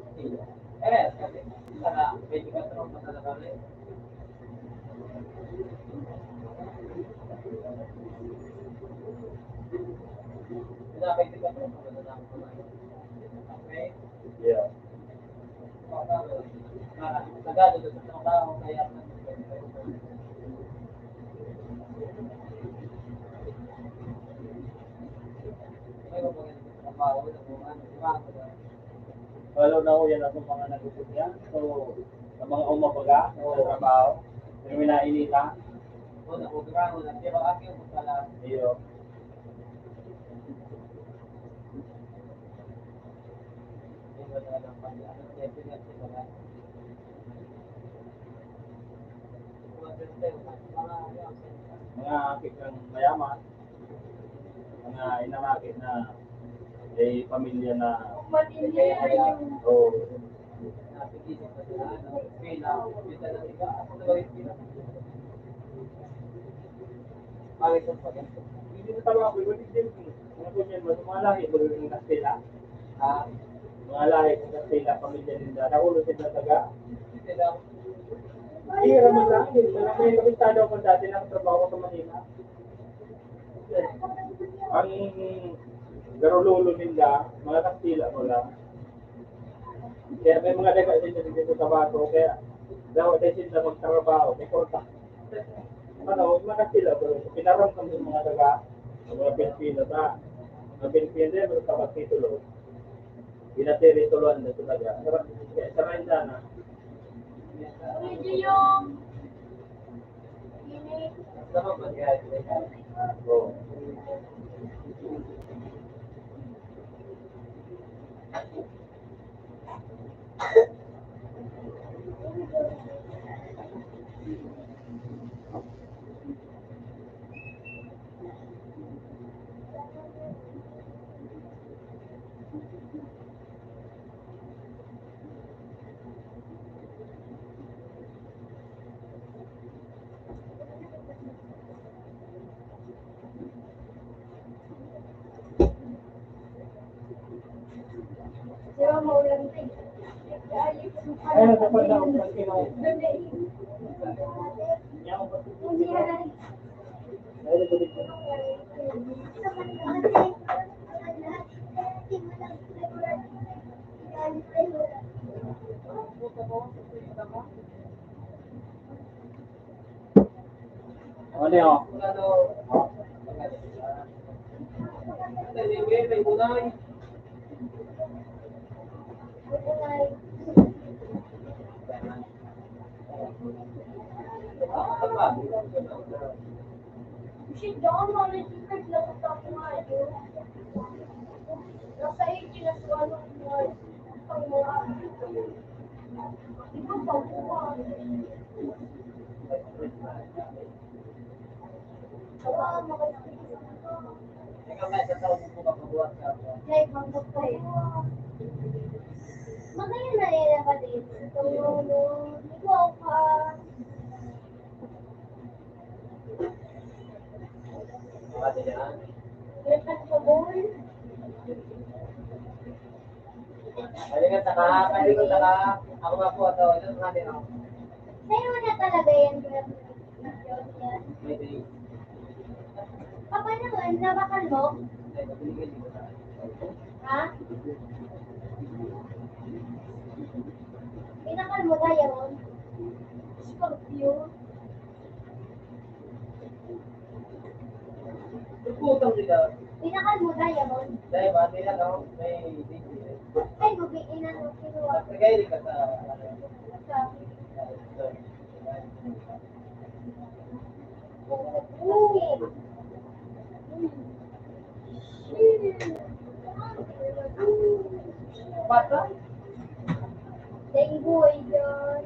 [SPEAKER 4] kasi, saka, medyo ka tropa talaga kami. Pinapay ka tropa, madadami ko na. Okay?
[SPEAKER 1] Yeah.
[SPEAKER 4] Sagado doon sa trabaho, kaya may mga trabaho, ano,
[SPEAKER 1] Lalo na ko yan akong mga nagusot yan. So, sa mga umabaga, sa trabaho, yung minainita,
[SPEAKER 4] o nakugraho na, pero aking pala,
[SPEAKER 1] iyo.
[SPEAKER 4] yung wala ng pag-ano, kaya pinag-sila na.
[SPEAKER 1] Mga akit ng mayaman, mga inamakit na may pamilya na o hindi na tama ako, ibig din mga kunyan mo, mga lahi mo yung Kastila, mga lahi ng Kastila, pamilya nila, nakulo sila taga, hindi naman lang, hindi na lang may nakitado ako dati ng trabaho ko sa Manila. Ang garululo nila, mga Kastila mo lang. Kaya may mga daga din dito sa bato, kaya daw din sila magtrabaho, may kontak. Ano, mga Kastila, pinaram kami ng mga daga, mga Pilipino sa mga Pilipino din, mga kapag-titulo. Pinatiri-tuluan na talaga. Sarayin sana.
[SPEAKER 2] Medyo yung
[SPEAKER 1] Oo.
[SPEAKER 2] di ba maulan din.
[SPEAKER 1] Ayun, dapat na ako ng kinaw.
[SPEAKER 2] Hindi yan.
[SPEAKER 1] Ayun, balik ko. Ano yun?
[SPEAKER 2] Si John, mga secret na sa mga yun. Nasa 18 na sa ano mo. Ang mga ito pa buwan. Like, magpapay. Magayon na nila pa din. Ikaw ka.
[SPEAKER 4] Mga yan.
[SPEAKER 2] Ganyan ka boy.
[SPEAKER 4] Halika ka, halika ka. Ako nga po ito. Ito nga din ako.
[SPEAKER 2] Sa'yo na talaga yan. Yan.
[SPEAKER 4] May drink.
[SPEAKER 2] Papa naman, nabakal mo?
[SPEAKER 4] Ay, binigay dito sa akin.
[SPEAKER 2] Ha? Pinakal mo na yun? Scorpio?
[SPEAKER 4] Tututang nila.
[SPEAKER 2] Pinakal mo na yun?
[SPEAKER 4] Dahil ba, nila no? May drink.
[SPEAKER 2] Ay, gubiin na nung kinuha.
[SPEAKER 4] Nagkakaili ka sa...
[SPEAKER 2] Sa...
[SPEAKER 4] Bata?
[SPEAKER 2] Denggoy dyan.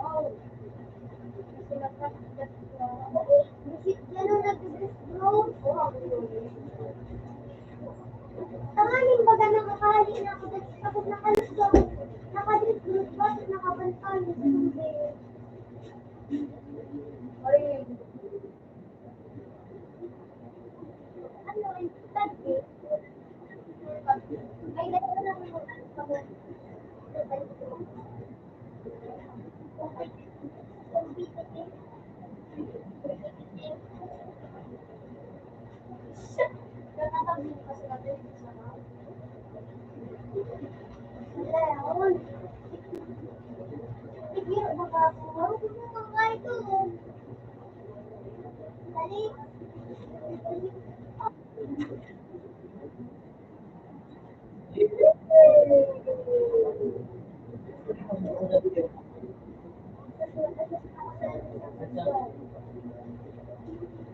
[SPEAKER 2] Oh. Gano'n nag-dress bro? Tangaling baga nakakali na ako dahil kapag nakalis ko, nakadress bro ba? Nakabantal sa tubig. Ay. Ano rin? Tagi. Ay, dahil na ako.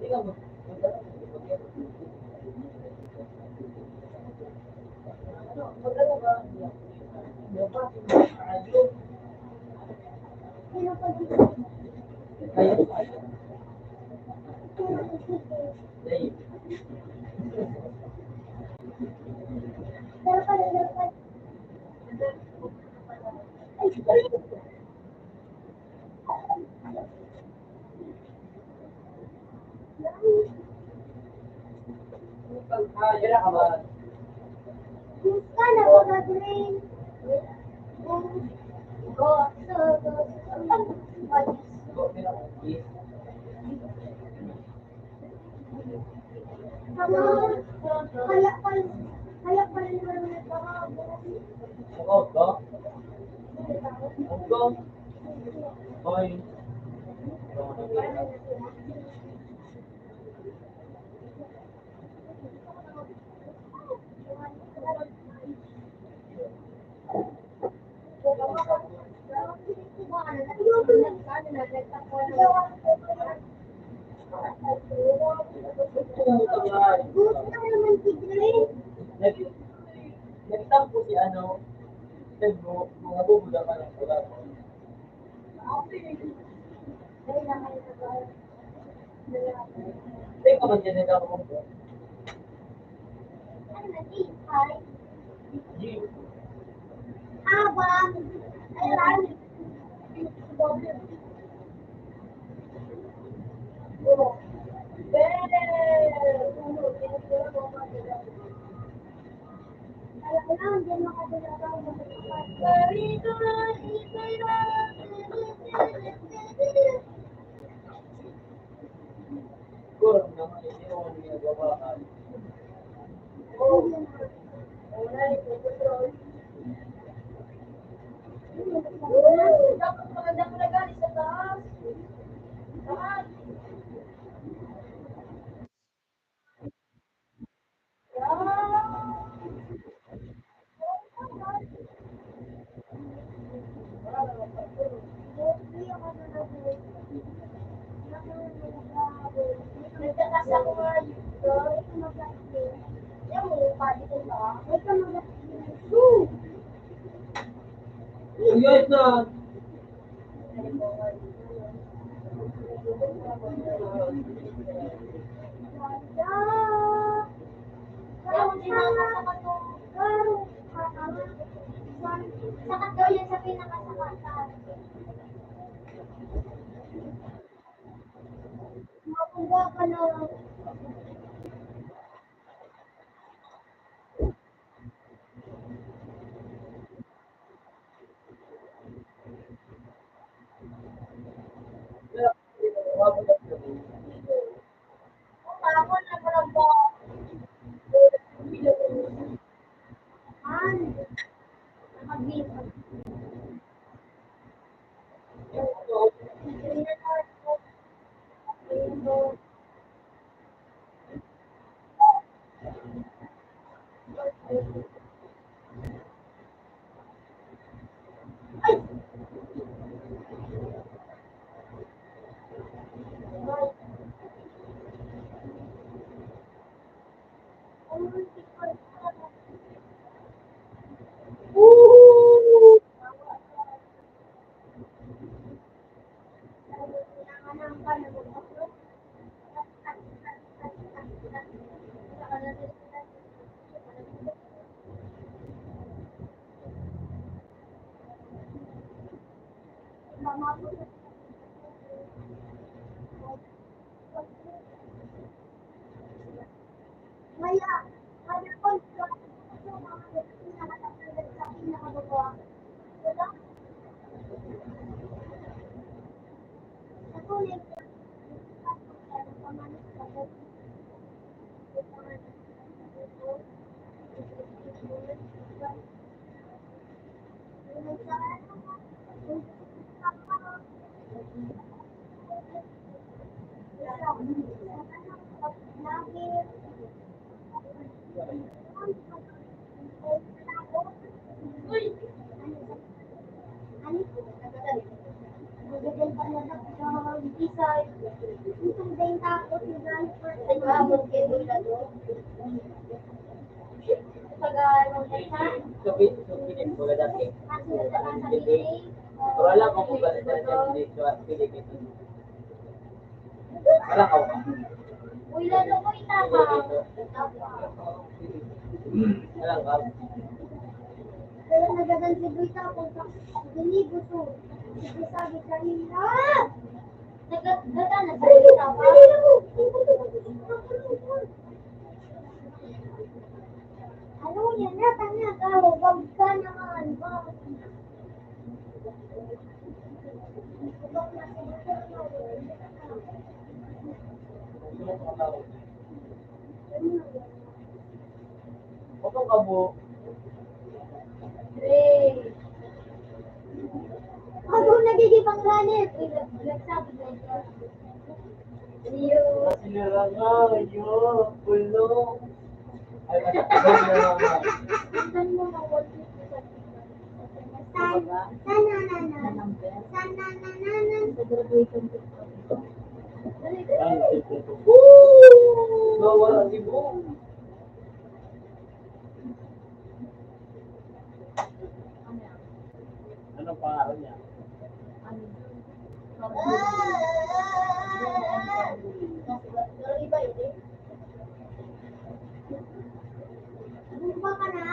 [SPEAKER 4] Ikaw mo. Kayo? Dave. Yun ang kabahan.
[SPEAKER 2] Gusto na mag-drink. Go.
[SPEAKER 4] Go, yun ako. Yes.
[SPEAKER 2] Kaya pala naman nagpapabo.
[SPEAKER 4] Ako, go. Go. Hoy.
[SPEAKER 2] Gusto naman si Grace.
[SPEAKER 4] Nagtampo si ano, mga bubula ka ng bulat. Teka ba dyan nila ako?
[SPEAKER 2] Ano na, Hi.
[SPEAKER 4] G.
[SPEAKER 2] Abang. Ayan.
[SPEAKER 4] Siguro naman, hindi mo ginagawa ka.
[SPEAKER 2] Dapat maganda mo na galing sa taas. Taas. Nagtatas ako nga dito. Ito mag-asin. Yan mo, pati ko ba? Ito mag-asin.
[SPEAKER 4] Yes na!
[SPEAKER 2] Kaya mo din ako sa
[SPEAKER 3] Sakat daw yan sa pinakasakatan. Mapunga ka na. Tapon na parang ba? Nakabito. Maya, maya ko,
[SPEAKER 4] Pero alam ko kung bakit sila dito at pinigit. Wala ka ba?
[SPEAKER 3] Uy, lalo ko itapang.
[SPEAKER 4] Wala ka.
[SPEAKER 3] Pero nagagan si Buita kung dinigo to. Sige sabi kanina. Nagagan na si Buita pa. Ano yan na, tanya ka. Huwag ka naman.
[SPEAKER 4] Huwag ka po.
[SPEAKER 3] Ako nagiging pangganit. Nagsabi ko. Iyo.
[SPEAKER 4] Sinira nga, yun, pulong. Ay, matapos na lang.
[SPEAKER 3] Saan mo mawag sa graduation ko.
[SPEAKER 4] So, wala si Bo.
[SPEAKER 1] Anong pangalan niya?
[SPEAKER 3] Bumba ka na.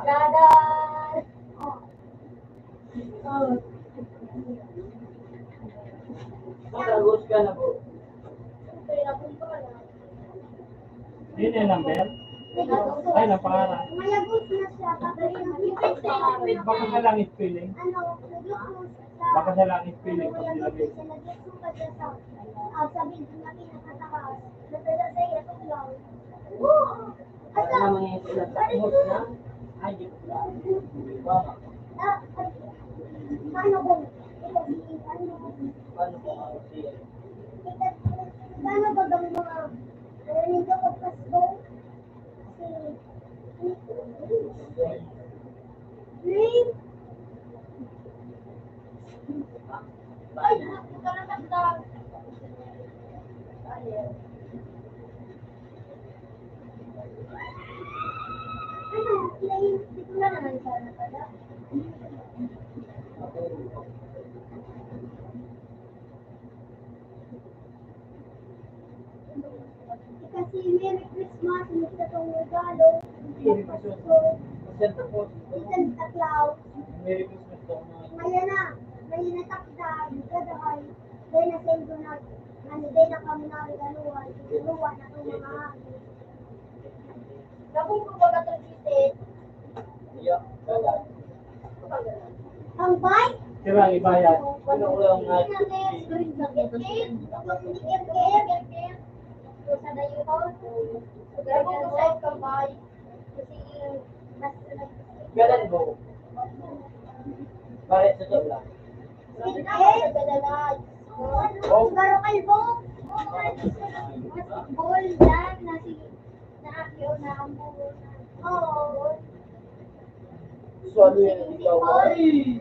[SPEAKER 3] Dadan.
[SPEAKER 4] Matagos ka na po.
[SPEAKER 1] Yun yung number? Ay, ng pangalan.
[SPEAKER 3] Mayabot na siya.
[SPEAKER 1] Baka sa lang spelling.
[SPEAKER 3] Ano, nag-look
[SPEAKER 1] Baka sa lang spelling. Pag nilagay.
[SPEAKER 3] sabi ko na pinakatakas. Nagdala sa iyo, ito lang.
[SPEAKER 4] Para naman yung sinatakot na. Ay, di ko lang. Baka.
[SPEAKER 3] Paano ko?
[SPEAKER 4] Paano ko ako siya?
[SPEAKER 3] Paano ba daw mga narinig ako pasto? Dream? Ay, ito na tagdag. Ano, play? Hindi ko na naman sana pala. Kasi Merry Christmas, hindi ka itong regalo.
[SPEAKER 4] Merry Christmas. Santa po.
[SPEAKER 3] Santa Claus.
[SPEAKER 1] Merry Christmas
[SPEAKER 3] Maya na. Maya na takda. Gadahay. Dahil na sendo na. Dahil na kami na regaluhan. Luwa na itong mga hangin.
[SPEAKER 2] Gabong ko ba ito chisit?
[SPEAKER 4] Iya, wala.
[SPEAKER 3] Ang bike.
[SPEAKER 1] Sira ang iba yan.
[SPEAKER 4] Ano ko lang nga.
[SPEAKER 2] Gabong ko sa ikambay. Kasi mas
[SPEAKER 4] Galan mo. Bakit sa to lang?
[SPEAKER 3] Baro kalbo. Basketball yan. Naakyo na amo. Oo.
[SPEAKER 4] So, ano yan? Ikaw? Ay!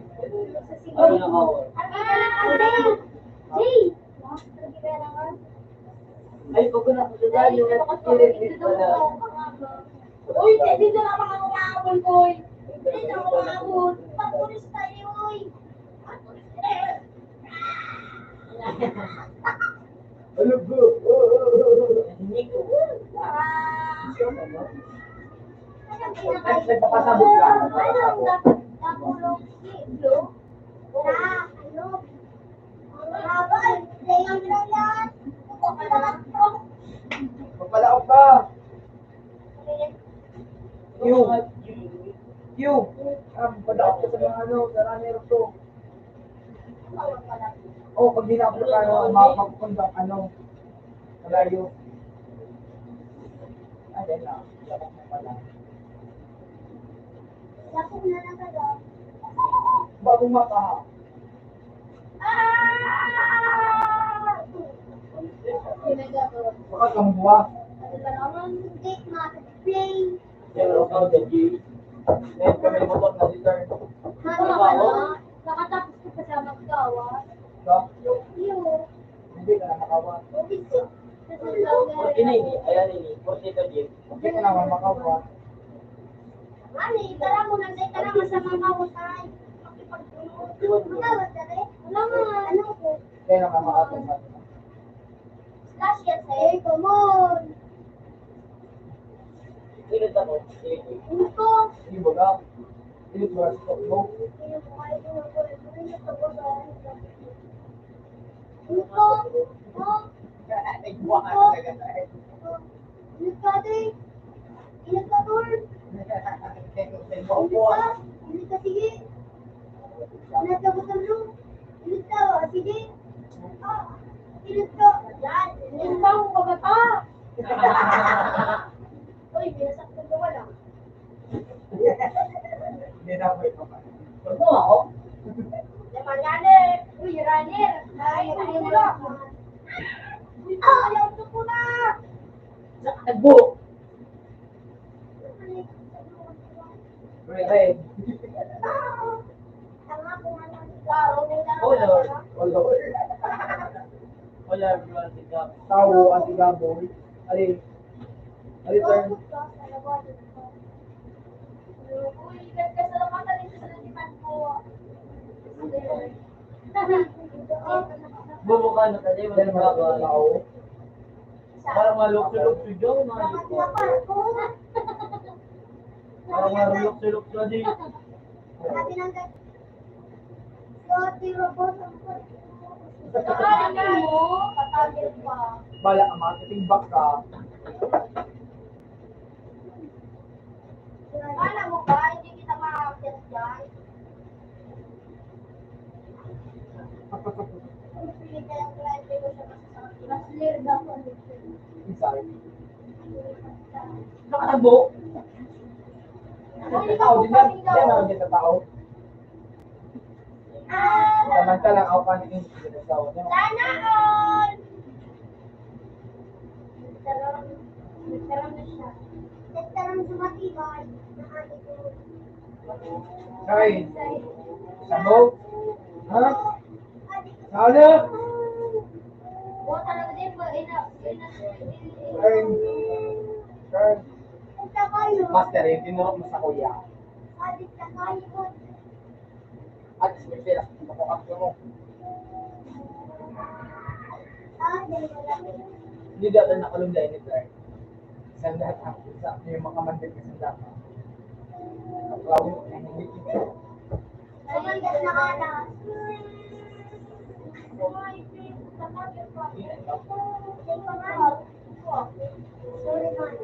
[SPEAKER 4] Ano na ako? Ay, pag na ako sa yung nag-irit pala.
[SPEAKER 2] Uy, dito na mga umahabol, boy. Dito na umahabol. Pag-ulis tayo, uy.
[SPEAKER 4] Ano ba? Hindi ko.
[SPEAKER 3] Nagpapasabog ka. Anong dapat kapulong silo? Ano? Habang, layang layan.
[SPEAKER 4] Magpalaok ka! Yung! Yung! Padaok ka sa mga ano, sa runner to. Oh, pag di na ako ka, magpapundang ano, malayo. Ayan na, labak na pala.
[SPEAKER 3] Lapog na lang ka daw.
[SPEAKER 4] Bagong mata ha. Baka kang buwa.
[SPEAKER 3] Hindi, play.
[SPEAKER 4] Yan ang account ng G. Ngayon kami ng motor na si Sir.
[SPEAKER 2] Nakatapos ko pa sa maggawa.
[SPEAKER 4] No?
[SPEAKER 3] Yung,
[SPEAKER 4] Hindi ka na makawa.
[SPEAKER 3] bisik.
[SPEAKER 4] Ini, ayan ini, 42 G. Hindi ka naman makawa.
[SPEAKER 3] Ano, itara mo na dahil tara masama mawasay. Magawat ka rin? Wala nga. Ano ko?
[SPEAKER 4] Kaya naman makawa.
[SPEAKER 3] Slash yan sa'yo. Come on.
[SPEAKER 4] Sinit ako.
[SPEAKER 3] Ano ko?
[SPEAKER 4] Hindi mo na. Sinit mo na stop mo.
[SPEAKER 3] Ano ko? Oh? Ingat ka din. Ingat ka, Tor. Ingat ka. Ingat ka, sige. Ingat ka, Butalo. Ingat ka, sige. Ingat ka. Yan.
[SPEAKER 2] Yung bang pagkata. Uy, binasaktan ko wala.
[SPEAKER 4] Hindi na ako ito pa. Ano ako?
[SPEAKER 2] Naman runner. Uy, runner. Ay, ano nila? Uy, ayaw ko na.
[SPEAKER 4] Nagbo! Red.
[SPEAKER 3] Tama ko nga lang.
[SPEAKER 2] Klaro, may lang.
[SPEAKER 4] Oh Lord. Oh Lord. Wala, bro. Tao, anti-gaboy. Ali. Ali, turn.
[SPEAKER 2] Uy, kasalamat dito sa lalipan ko.
[SPEAKER 4] Bumukha na tayo. Wala naman ako. Parang malukso-lukso dyan.
[SPEAKER 3] Bakit na pa ako?
[SPEAKER 4] Parang malukso-lukso dyan.
[SPEAKER 3] Sabi ng gag... Sorry, robot.
[SPEAKER 2] Kakain mo, katagil pa.
[SPEAKER 4] Bala ka, marketing back ka.
[SPEAKER 2] Alam mo ba, hindi kita makakit dyan.
[SPEAKER 3] Pili ka yung kliyente ko sa masasakit.
[SPEAKER 2] Mas clear na po.
[SPEAKER 4] Inside. Nakatabo.
[SPEAKER 2] Uy,
[SPEAKER 4] Tao din yan. Yan naman din sa tao. Samantalang ako kanina yung sinasawa niya.
[SPEAKER 2] Sana all!
[SPEAKER 3] Nagtarang na siya. Nagtarang sumatibay. Nakali ko.
[SPEAKER 4] Kay, sabog? Ha? Sana?
[SPEAKER 2] Oo, talaga din ba?
[SPEAKER 4] Kay, kay,
[SPEAKER 3] Punta kayo.
[SPEAKER 4] master, yung tinurok mo sa kuya.
[SPEAKER 3] Adik na kayo.
[SPEAKER 4] At special, makukas mo.
[SPEAKER 3] Dahil wala.
[SPEAKER 4] Hindi datan nakalunday ni Clark. Isang lahat ako sa yung mga mandit na sanda ka. Kaplawin, hindi kita.
[SPEAKER 3] Sumandat na alas. Sorry, man.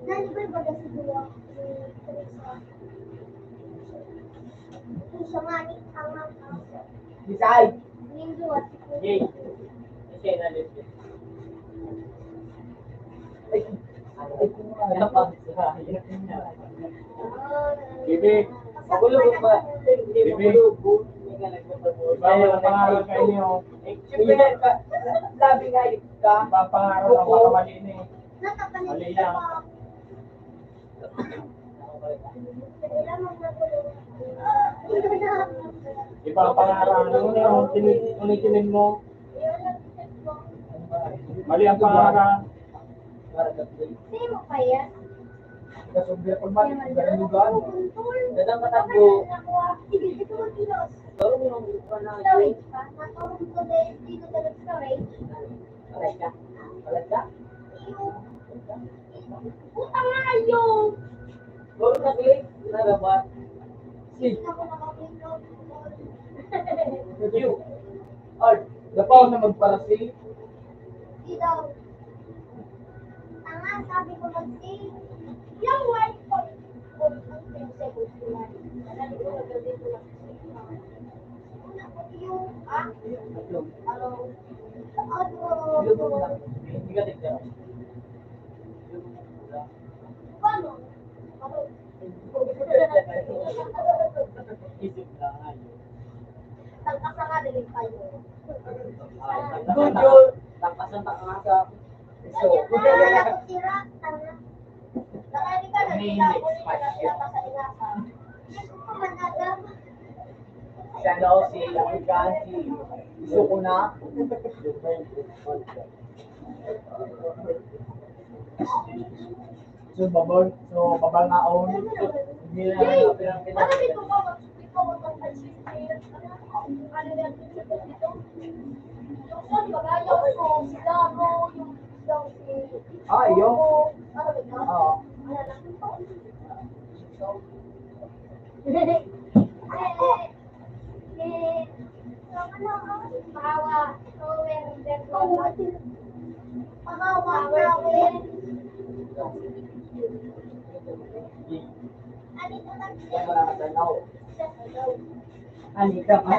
[SPEAKER 3] Nalibay ba kasi dua? Isa nga ni ang
[SPEAKER 4] Decide.
[SPEAKER 3] Lindo at
[SPEAKER 4] Yay. Kasi nalit. Ay, ano pa?
[SPEAKER 1] Bibi,
[SPEAKER 4] Pagulog ba? Hindi pagulog. Hindi ka nagpapagulog.
[SPEAKER 1] iba mo ang pangaral sa inyo.
[SPEAKER 4] Siyempre, labi nga ka.
[SPEAKER 1] Iba ang pangaral ng baka mali na eh.
[SPEAKER 3] natapanin
[SPEAKER 1] Mali
[SPEAKER 3] kita
[SPEAKER 1] yan.
[SPEAKER 3] pa. Kailan mo natulog?
[SPEAKER 1] Iba ang pangaral. Ano yung tinitin mo? Mali ang pangaral.
[SPEAKER 3] Sino mo pa yan?
[SPEAKER 4] Dadang matagbo.
[SPEAKER 3] Hindi ko mag-ilos.
[SPEAKER 4] Pero mo nung upan na.
[SPEAKER 3] Storage pa? Natawag ko dahil dito sa storage.
[SPEAKER 4] Alat ka? Alat ka?
[SPEAKER 3] Utang nga yun!
[SPEAKER 4] Pero na-click. Nagabat.
[SPEAKER 3] Hindi ako nakapindot.
[SPEAKER 4] You. Art. Dapaw na magparasi.
[SPEAKER 3] Hindi daw. Tanga, sabi ko mag-save. Yung white point. Kung ang 10 seconds ko lang. Nalali ko nagagawin ko lang. Una ko yung, ano?
[SPEAKER 4] Bilog mo lang. Hindi ka tignan.
[SPEAKER 3] Paano? Ano?
[SPEAKER 4] Isip na nga yun.
[SPEAKER 3] Tangkas na nga din tayo.
[SPEAKER 4] Good yun. Tangkas ang takangasa. So,
[SPEAKER 3] Kaya ako sira, tanga. Nakali ka na, sila ako nila na sila sa inasa. Hindi ko pa manadam.
[SPEAKER 4] siya daw si Afrikansi. Gusto ko na. So, babal na on. Hindi na
[SPEAKER 3] Jay!
[SPEAKER 4] pirang
[SPEAKER 3] Ano dito ba? Dito ba itong touchscreen? Ano yan dito? Yung son, magayaw ko, sila ako, yung si...
[SPEAKER 4] Ah, yung?
[SPEAKER 3] Ano dito?
[SPEAKER 4] Oo.
[SPEAKER 3] Ano lang ito? Pahawa, Owen, Pahawa, Owen. Alito lang
[SPEAKER 4] Kaya wala ka tanaw.
[SPEAKER 3] siya.
[SPEAKER 4] Halika pa.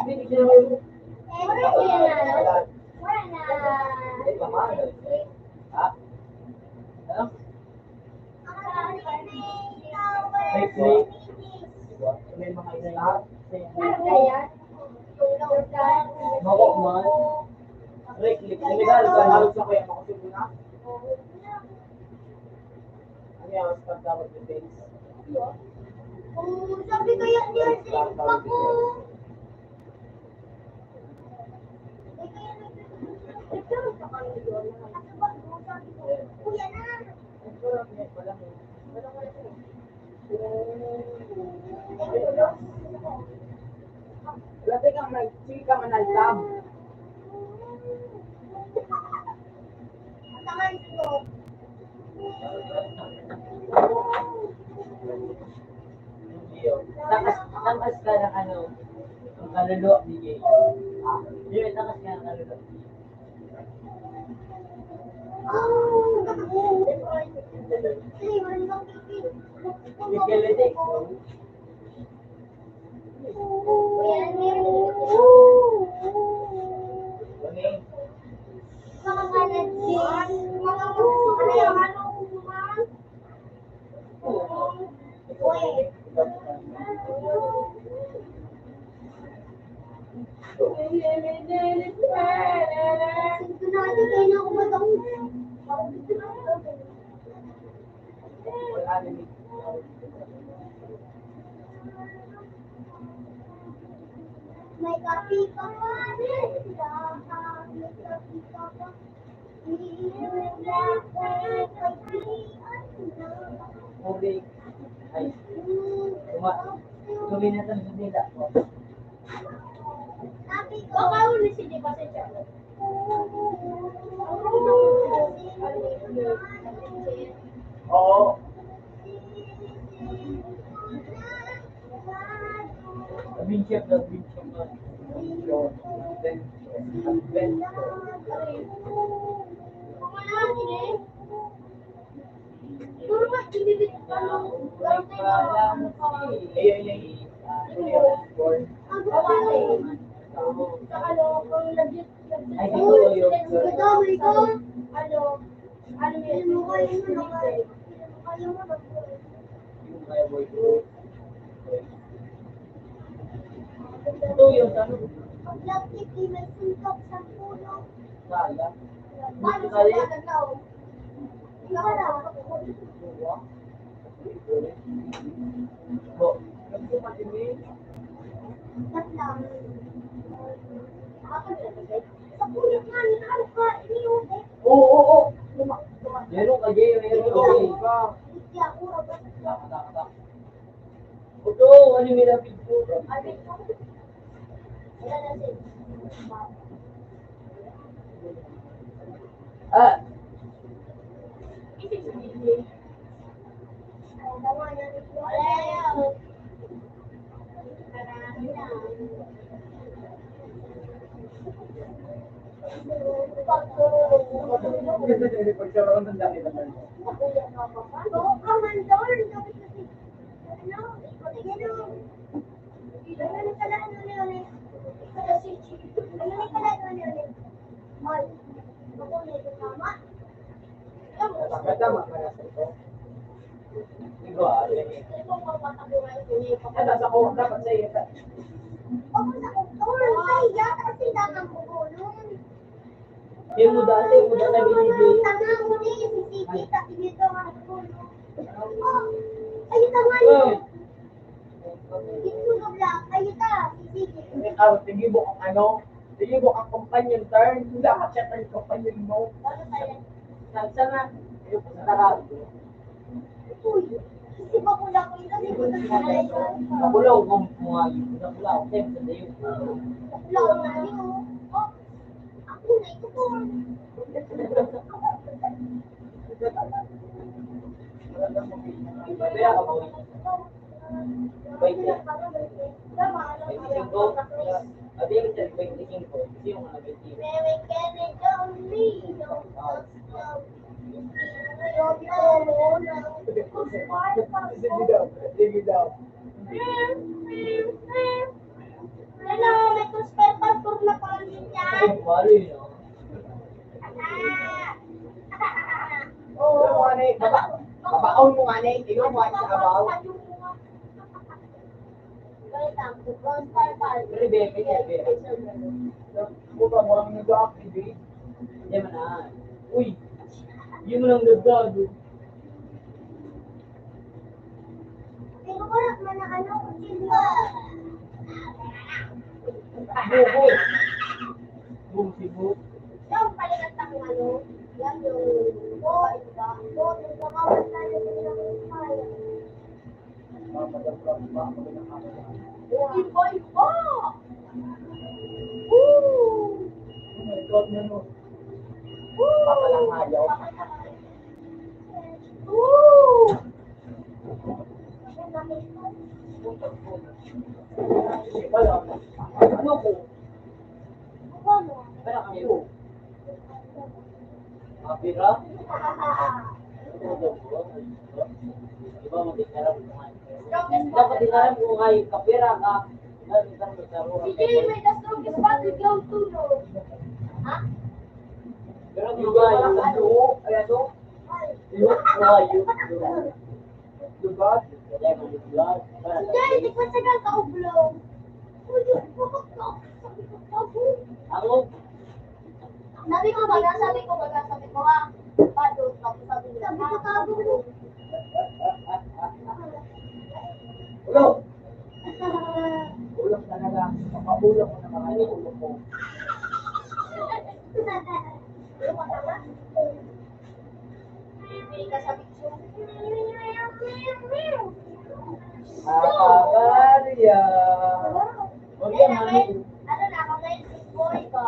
[SPEAKER 4] Hindi siya may- Ha? Ano? May mga lahat. Mawak man. Legal, halos ako yung makasubo na. Ano yung start dapat ng base?
[SPEAKER 3] Sabi ko yan yun, ako. Nagkaroon pa kami doon. Ano ba? Sabi ko, kuya na.
[SPEAKER 4] Dati kang nag-chill ka man tab.
[SPEAKER 3] Tangan ko.
[SPEAKER 4] Takas ka ng ano, ang kaluluwa ni Jay. Yun, takas ka ng kaluluwa. Ikalit eh. Kuning. Wala na ni.
[SPEAKER 3] May kapi ka pa rin. May kapi ka pa.
[SPEAKER 4] Movie. Ay, tuminatan sa dila.
[SPEAKER 3] Sabi ko, baka uli si Di ba si Charlotte?
[SPEAKER 1] Oo. Adventure na, adventure na. Ito yung ano, sala. Bo, ito matinig. Oo, oo, oo. Meron ka, Jay. Meron ka. Ito, ano yung nilapit ko? Ah, pagkaroon ng dami naman. Tama ka na sa ito. Diba, nasa ko, dapat sa iyo. Yung muda na binibig. Sige mo ang ano, sige mo ang companion turn. Dapat siya turn companion mo. Nagsa na. Yung sarap. Nakulaw mo mga yun. Nakulaw. Tempo na yun. Kaya ka mo. Wait lang. 25. Abi yung 25. Kasi yung mga 25. Sige daw.
[SPEAKER 3] Hello, may spare passport na pala dyan.
[SPEAKER 1] Mali no.
[SPEAKER 3] Oo.
[SPEAKER 1] Babaon mo nga na. Ikaw mo sa abaw. Rebebe. Ako ba mo ang nag-activate? Hindi man na. Uy. Yun mo lang nagdado.
[SPEAKER 3] Tinurot mo na ano, silba.
[SPEAKER 1] Bubol. Bumsibo.
[SPEAKER 3] Yung palikat ng ano, yan yung iba. Yung makawan tayo ng kaya. Iba! Woo!
[SPEAKER 1] Papalang ayaw.
[SPEAKER 3] Woo!
[SPEAKER 1] Wala. Ano ko?
[SPEAKER 3] Ano?
[SPEAKER 1] Kaya kayo. Mapira? Diba magkikaram mo nga? Dapat dinaram mo nga yung kapira ka.
[SPEAKER 3] Hindi, may the strongest battleground too, no? Ha?
[SPEAKER 1] Pero yung ba yung ano? Ayan o? Yung diba? Kaya mo yung blood.
[SPEAKER 3] Hindi, hindi ko sagal ka ublong.
[SPEAKER 1] Ano?
[SPEAKER 3] Sabi ko ha. Paano? Tapos sabi ko, tago mo.
[SPEAKER 1] Ulo! Ulo talaga. Papabulok mo na mga ulo mo.
[SPEAKER 3] Bibili ka sa picture.
[SPEAKER 1] Maria! Huwag yan, mami.
[SPEAKER 3] Ano na, kamay boy ka.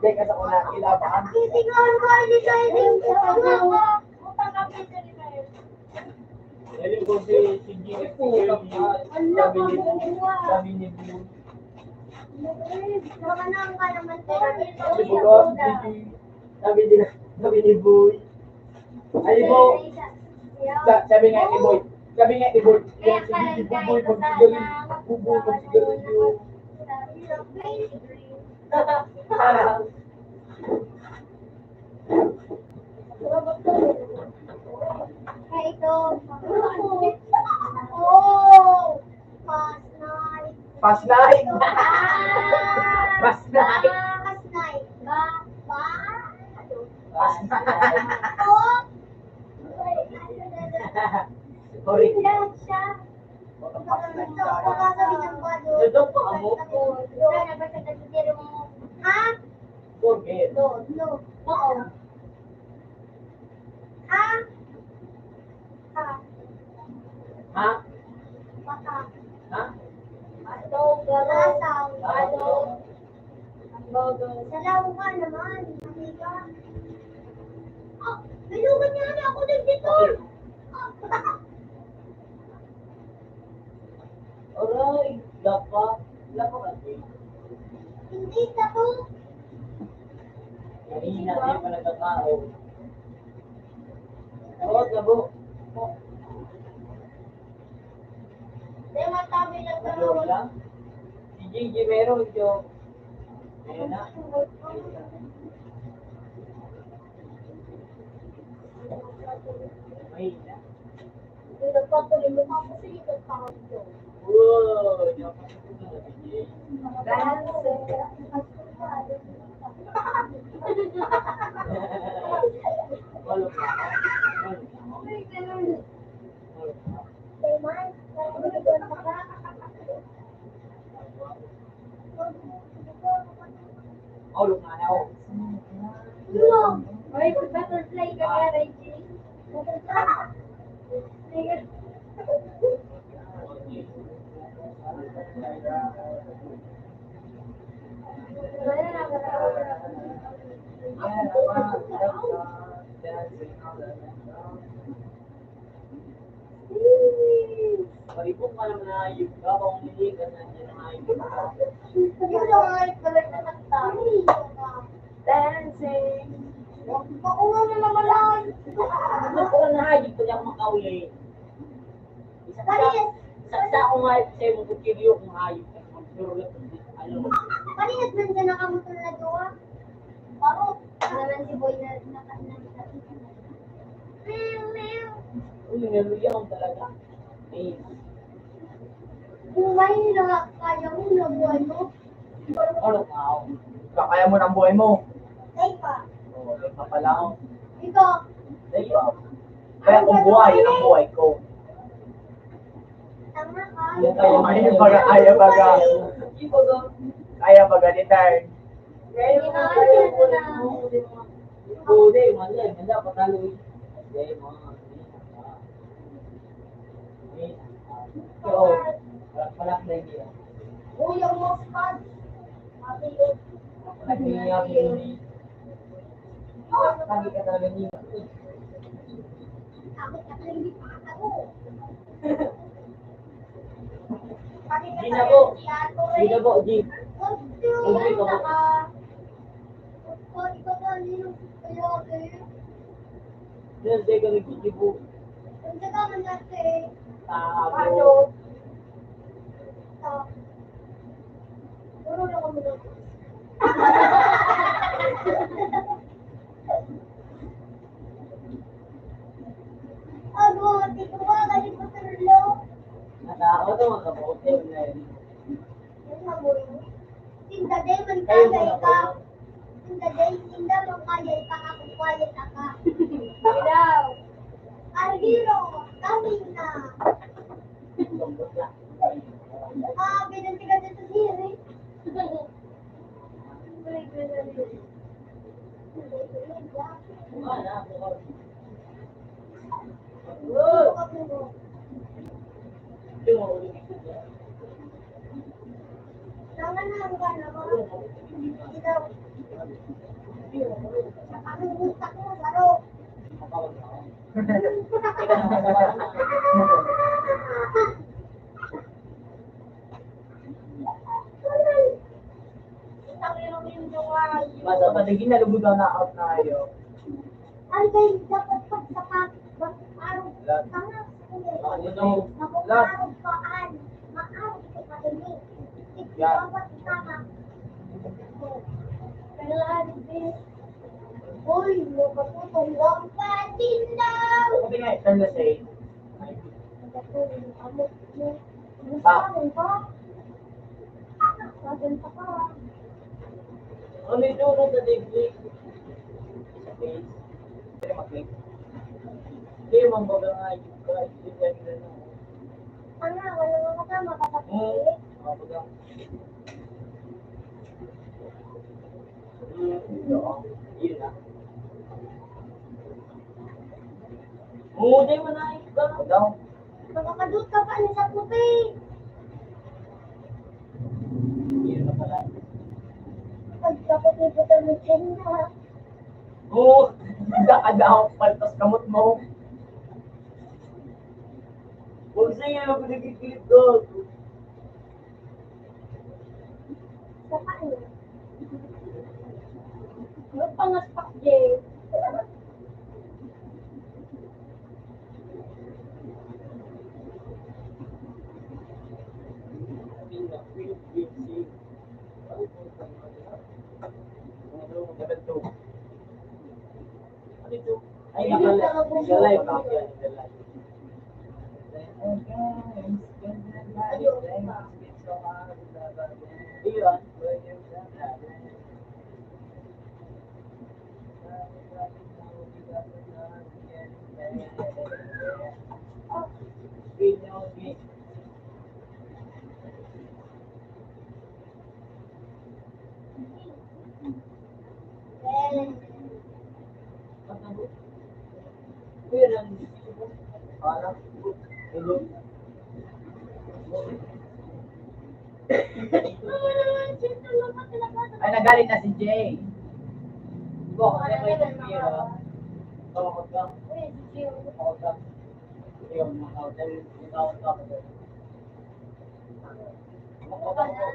[SPEAKER 4] birthday ka sa una, kilaban.
[SPEAKER 3] Titingan ko, hindi kayo din ko. Utang kami sa rin.
[SPEAKER 1] Dahil ko si Jimmy sabi ni Blue.
[SPEAKER 3] Makanang ka naman po.
[SPEAKER 4] Sabi ni Boy. Ay, Bo. Sabi nga ni Boy. Yan si Boy, magsigarilyo.
[SPEAKER 3] Kaya ito. Oh! Fast night.
[SPEAKER 4] Fast night. Fast night.
[SPEAKER 3] Fast night. Ba?
[SPEAKER 4] Fast night.
[SPEAKER 3] Oh!
[SPEAKER 4] Sorry.
[SPEAKER 3] Lang siya. Baka sabi ng bado.
[SPEAKER 4] Ito po, amo ko.
[SPEAKER 3] Ha?
[SPEAKER 4] Forget.
[SPEAKER 3] No. Oo. Ha? Ha?
[SPEAKER 4] Ha?
[SPEAKER 3] Baka.
[SPEAKER 4] Ha?
[SPEAKER 3] Lasaw.
[SPEAKER 4] Bago.
[SPEAKER 3] Salaw ka naman. Amiga. Ah, bilugan niya na ako din dito.
[SPEAKER 4] Aray, lapa kasi.
[SPEAKER 3] Hindi ka to.
[SPEAKER 4] Kanina, hindi pa nagkatao. Oo, labo.
[SPEAKER 3] Hindi matabi lang sa
[SPEAKER 4] Ano lang? Si Gigi meron, Jo. Ayan na. May na.
[SPEAKER 3] Hindi nagpatuloy mo pa kasi nagpakaw.
[SPEAKER 4] Wow, yung kapatid na Gigi. Walo ka. Walo ka na ako.
[SPEAKER 3] Ay, butterfly ka kaya, Reggie.
[SPEAKER 4] Maripok ka naman na ayun ka, kung hindi ka na dyan na ayun ka.
[SPEAKER 3] Yun lang ay balik na nagtami.
[SPEAKER 4] Dancing!
[SPEAKER 3] Makuha na naman lang.
[SPEAKER 4] Ako na ayun ko niya makauli. Isa ako nga sa'yo mo kukiliyo kung ayun ka. Magsurulat ko dito. Alam mo.
[SPEAKER 3] Palingat man dyan nakamutol na doon. Paro. Naman si Boy na nakasinabi.
[SPEAKER 4] Uy, naluyaw talaga. Eh,
[SPEAKER 3] Kung may kaya mo na buhay mo.
[SPEAKER 4] ano ka ako? Kakaya mo ng buhay mo.
[SPEAKER 3] Ay pa.
[SPEAKER 4] Oo, oh, pala ako.
[SPEAKER 3] Ikaw.
[SPEAKER 4] Diba? Kaya kung buhay, yun ang buhay ko.
[SPEAKER 3] Tama ka.
[SPEAKER 4] Kaya baga. Kaya baga ni Tarn. Hindi, mali. Manda, patalo. Hindi, mga. Oo. Palak na yun.
[SPEAKER 3] Uy, ang mustard. Mabilis.
[SPEAKER 4] Nagniyak yun. Sabi ka talaga niya.
[SPEAKER 3] Ako hindi pa ako.
[SPEAKER 4] Di na po. Di na po, Di.
[SPEAKER 3] Hindi ka ba? Ikaw ka nino kaya
[SPEAKER 4] Diyan tayo ka nagkikibo.
[SPEAKER 3] Hindi ka man natin.
[SPEAKER 4] Tago.
[SPEAKER 3] Puro na kami na. Ako, tiko ba? Galing ko sa relo.
[SPEAKER 4] Natao to mga kapote.
[SPEAKER 3] Yung mabuhay mo. Tinda day, man
[SPEAKER 4] Kayo
[SPEAKER 3] kaya
[SPEAKER 4] mga
[SPEAKER 3] ka.
[SPEAKER 4] kapote.
[SPEAKER 3] Tinda day, tinda man kaya ka. Ako kaya ka. Ilaw. Argiro, kami na. Ah, binantigan dito sa siri. Nanganang ka na mga. Ilaw.
[SPEAKER 4] Ika naman naman. Masa patigin na lubog na out na kayo.
[SPEAKER 3] Ay, guys, dapat pagsapat. Araw
[SPEAKER 4] Lahat.
[SPEAKER 3] tanga.
[SPEAKER 4] Ano?
[SPEAKER 3] Ako
[SPEAKER 4] Lahat.
[SPEAKER 3] araw paan. Maaraw ito pa din.
[SPEAKER 4] Yan.
[SPEAKER 3] Dapat tama. Kailangan din. Uy, nakaputong lang pa din daw.
[SPEAKER 4] Sabi nga, turn the say.
[SPEAKER 3] Nakaputong amok mo.
[SPEAKER 4] Pa.
[SPEAKER 3] Sabi pa ka.
[SPEAKER 4] Ano yung doon sa digdig? Okay. Hindi mag-click. Hindi, mambaga nga yung guys. Hindi yan na.
[SPEAKER 3] Tanga, wala mga kasama kapatid.
[SPEAKER 4] Mambaga. Yun na. Umuday mo na ka. Daw.
[SPEAKER 3] Makakadut ka pa ni sa puti.
[SPEAKER 4] Yun na pala.
[SPEAKER 3] Pagkapot ni puto ng tenda.
[SPEAKER 4] Oo. Nakadaw. Paltas kamot mo. Huwag sa'yo na pinagkikilip ko.
[SPEAKER 3] Sa paano? Ano pangaspak, Jay?
[SPEAKER 4] Ay, nakalay pa ako yan. Ay, nagaling na si Jay. Diba, kung ano yung pira, tawakot ka. Tawakot ka. Ikaw, makakot. Dahil itawag ka pa.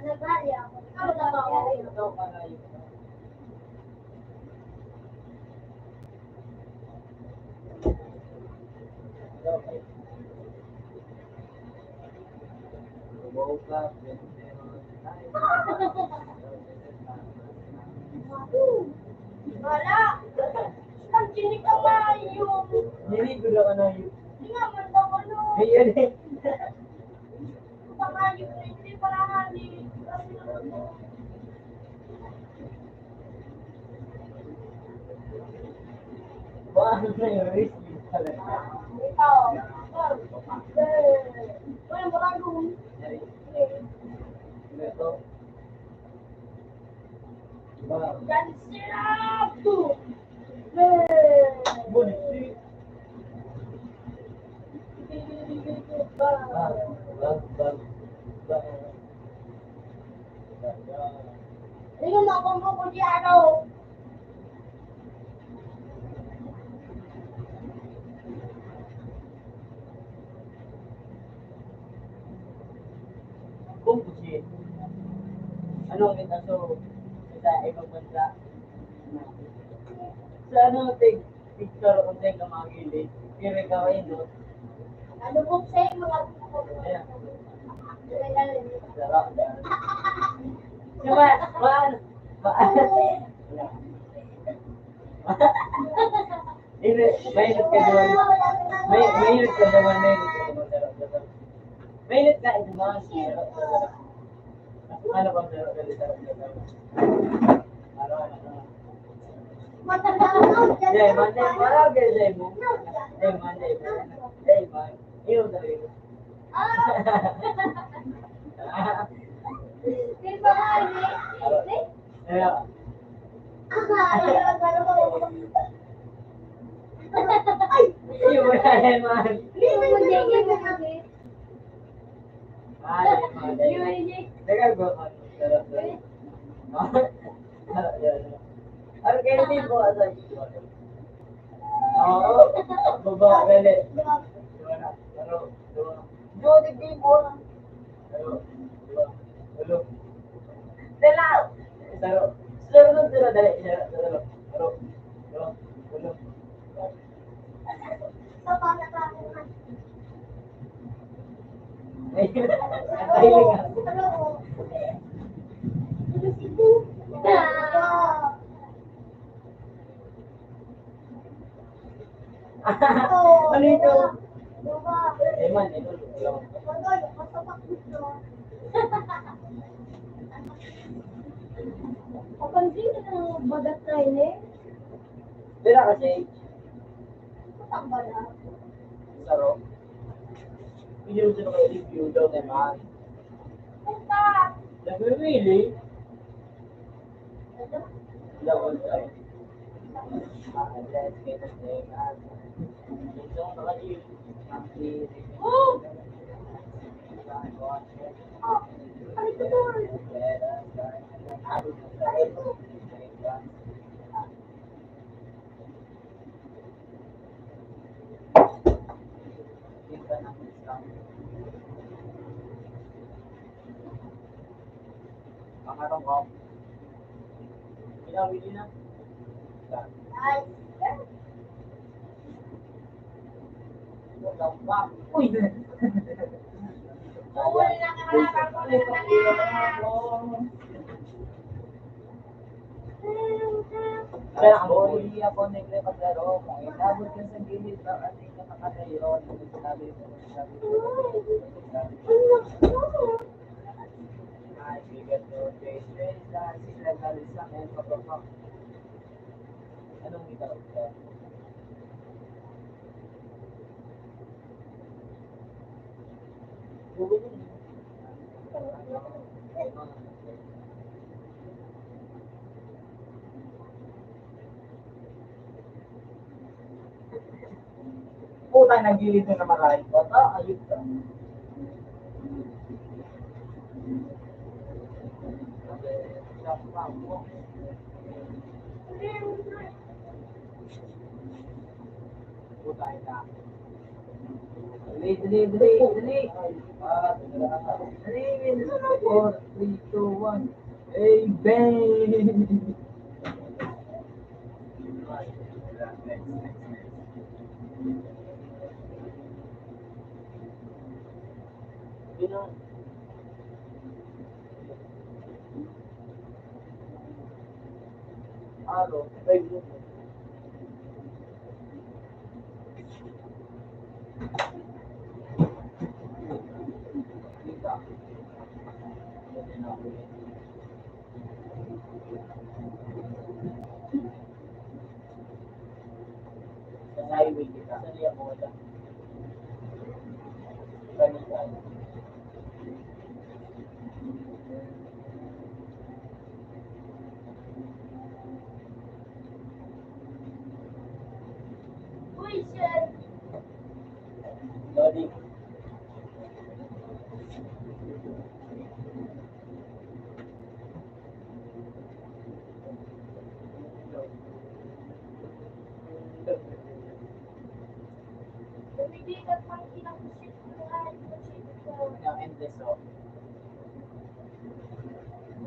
[SPEAKER 3] Nagari ako.
[SPEAKER 4] Ikaw ka na yun. Okay. Woke up in the middle of the night.
[SPEAKER 3] Wala! Ang chinik ka ba yung...
[SPEAKER 4] Niligo na ka na yun.
[SPEAKER 3] Hindi nga, manda ko no.
[SPEAKER 4] Ayun eh.
[SPEAKER 3] Baka yung hindi parahan eh.
[SPEAKER 4] Paano na yun? Risky talaga.
[SPEAKER 3] Ikaw. Wala mo lang doon.
[SPEAKER 4] Ito. Diba?
[SPEAKER 3] Yan sila!
[SPEAKER 4] Bullshit.
[SPEAKER 3] Hindi ka makumpo ko di ano.
[SPEAKER 4] Kung bullshit. Anong itaso sa ibang bansa? Sa ano, take picture kung tayo kamagilid. Kira ka kayo, no?
[SPEAKER 3] Ano po sa mga...
[SPEAKER 4] Ayan. Sarap. Diba? Maan. Mainit ka naman. Mainit ka naman. Mainit ka naman. Ano ba meron ka dito? Ano? Jay, Monday, parang Jay mo. Jay, Monday. Jay, Monday. Iyo na rin.
[SPEAKER 3] Hindi ba nga ini?
[SPEAKER 4] Kaya, iyo mo na yan, man. Teka, go on. Ano kayo din po asa? Oo. Baba, gali.
[SPEAKER 3] Drop.
[SPEAKER 4] Laro. Johnny Bimon. Laro. Laro. Dala. Laro. Laro. Dali. Laro. Laro.
[SPEAKER 3] Papa, nakakuha.
[SPEAKER 4] Ay, ang tahiling nga. Ano ito? Eman, ito.
[SPEAKER 2] Kapansin ka ng bagat na ini?
[SPEAKER 4] Dila kasi,
[SPEAKER 2] Ang bagat.
[SPEAKER 4] laro. Hindi mo sila kayo review daw naman. Nag-really? Double time. Let's get the thing out. Ito ang nakaliw. Pangarang ko. Pinawili na. Uy! Kaya ang huli ako nagrepaglaro, kung inabot ka sa gilid ng ating nakakatayo, sabi ko. Ay, bigat yung face dahil sila galing sa akin, papapak. Anong ikaw? Putang nagilid na maraming bata, ayun ka. Putang na. Dali. Dali, 4, 3, 2, 1. Hey, bang! Araw, 5 minutes. Sa highway kita. Sali ako wala. Balikan. Lodi. Yung endless, oh.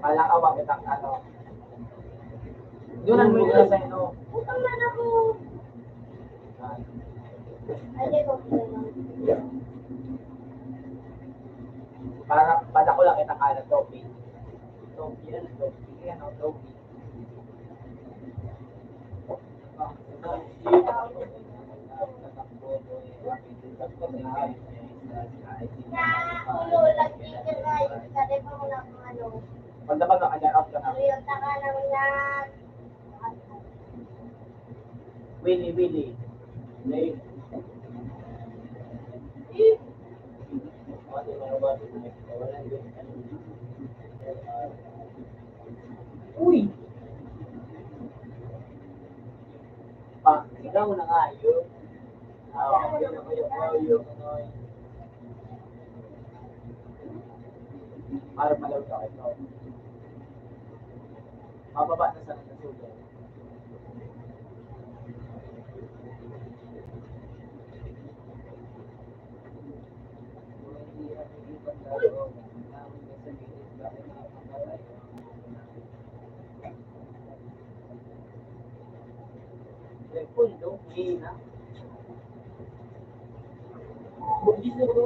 [SPEAKER 4] Kala ka makitang ano. Doon ang mo yung sa ino.
[SPEAKER 3] Utang man ako. Ay, ko.
[SPEAKER 4] Para ko lang kita kala, Topi. Topi, ano, Topi. Ano, Topi.
[SPEAKER 3] Ulo, lagi ka guys. Kaya pa mo lang kung ano.
[SPEAKER 4] Pagdaman ka kanya, out ka na.
[SPEAKER 3] Yung taka lang yan.
[SPEAKER 4] Willy. Dave. Uy! Ikaw na nga, yun. Para malaw ka ito. Mababa na sa nasusunod. Pundo, hina. Bugis na bro.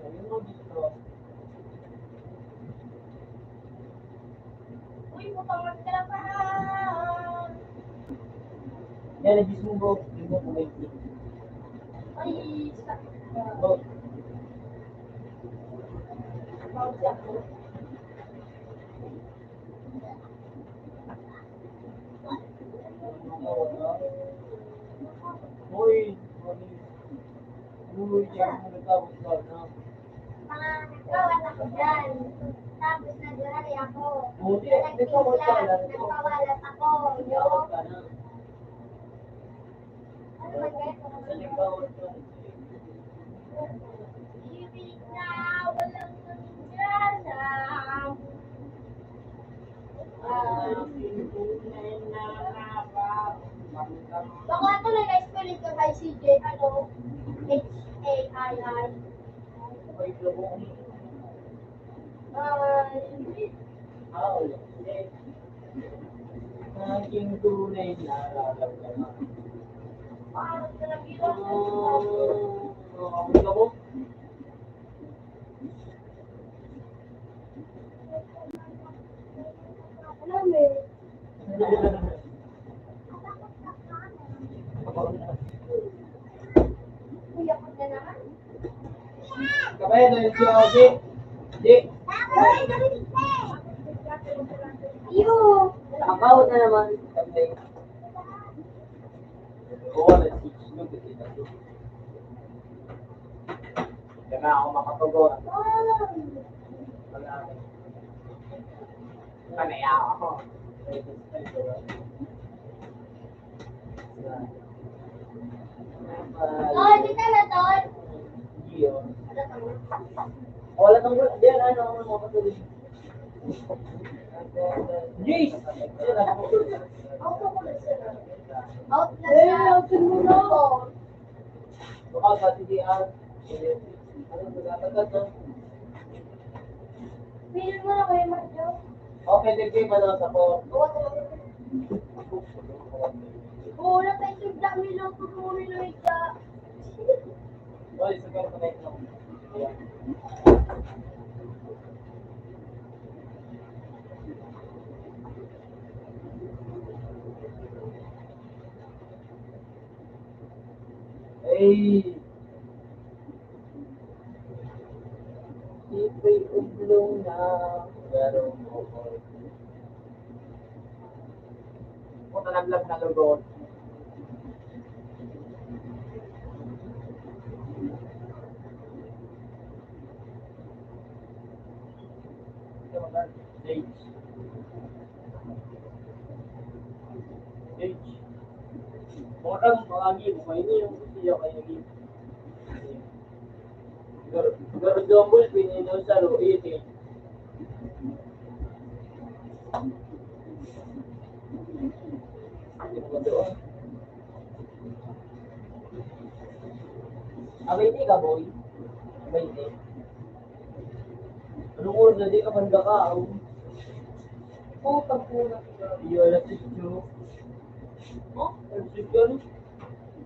[SPEAKER 4] Ayun mo dito.
[SPEAKER 2] Uy, putang ka na pa!
[SPEAKER 4] Yan, nagis mo bro. Hindi mo kumay.
[SPEAKER 2] Ay, sakit ka.
[SPEAKER 4] Bro,
[SPEAKER 2] Bawal siya po.
[SPEAKER 4] Uy, uy, yan mo natapos ka na.
[SPEAKER 3] Mga nagkawan ako dyan. Tapos nag-rally ako.
[SPEAKER 4] Buti,
[SPEAKER 3] Nagpawalat ako.
[SPEAKER 4] Natapos ka na.
[SPEAKER 3] Ano ba yan?
[SPEAKER 4] Sa nagkawal ka.
[SPEAKER 3] Ibig na walang nandiyan. Baka ito na na-spelling ko kay CJ, ano, H-A-I-I.
[SPEAKER 4] Ay, labo.
[SPEAKER 3] Hindi.
[SPEAKER 4] Hindi. Naging tunay na nararamdaman.
[SPEAKER 3] Parang talagang
[SPEAKER 4] Ang labo.
[SPEAKER 3] alam eh. Kuya ko na naman.
[SPEAKER 4] Kabay, dahil si Ogie. Di.
[SPEAKER 3] Iyo.
[SPEAKER 4] Nakakawat na naman. Kabay. Oo, nag-teach mo. Kaya na ako makapagawa. Wala. Kanaya ako.
[SPEAKER 3] Tol, kita na, Tol.
[SPEAKER 4] Iyo. Wala nang wala. Diyan, ano ang mga patuloy. Jeez!
[SPEAKER 3] Out na ko na sila. Out na siya.
[SPEAKER 2] Out mo na.
[SPEAKER 4] Baka sa TDR. Ano magkakagat no?
[SPEAKER 3] Pili mo na kayo, Marjo.
[SPEAKER 4] Okay, tigay pa lang sa ko.
[SPEAKER 3] Oo, na tayo sugda, Milo. Puto Milo, ika.
[SPEAKER 4] Oy, siguro pa na ito. Ayan. Ay! Ito'y ublong na merong okol. Kung nalaglag na lugot. Stage. Stage. Mga kang pangagi mo, may ini yung siya kayo naging. Garudomol, pininaw sa luit eh. Hindi mo doon. Abay ni ka, boy. Abay ni. Anong oras na di ka banda ka? Oo, pagpuna. Iyo, alas 6. Oh, alas 6 yun.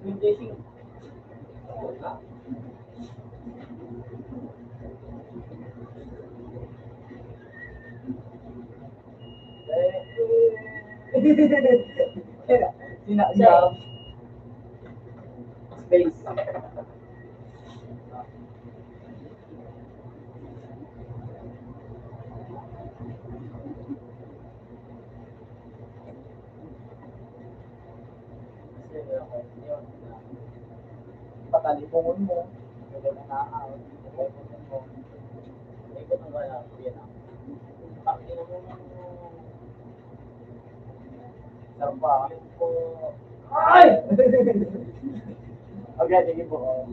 [SPEAKER 4] 26. Wala. Sinakjam. Space. Patalipungon mo. Pwede na nakakawin. Patalipungon mo. Ikot ang gala. Yan ang. Pakina mo sarpa. Po. Ay! Okay, sige po.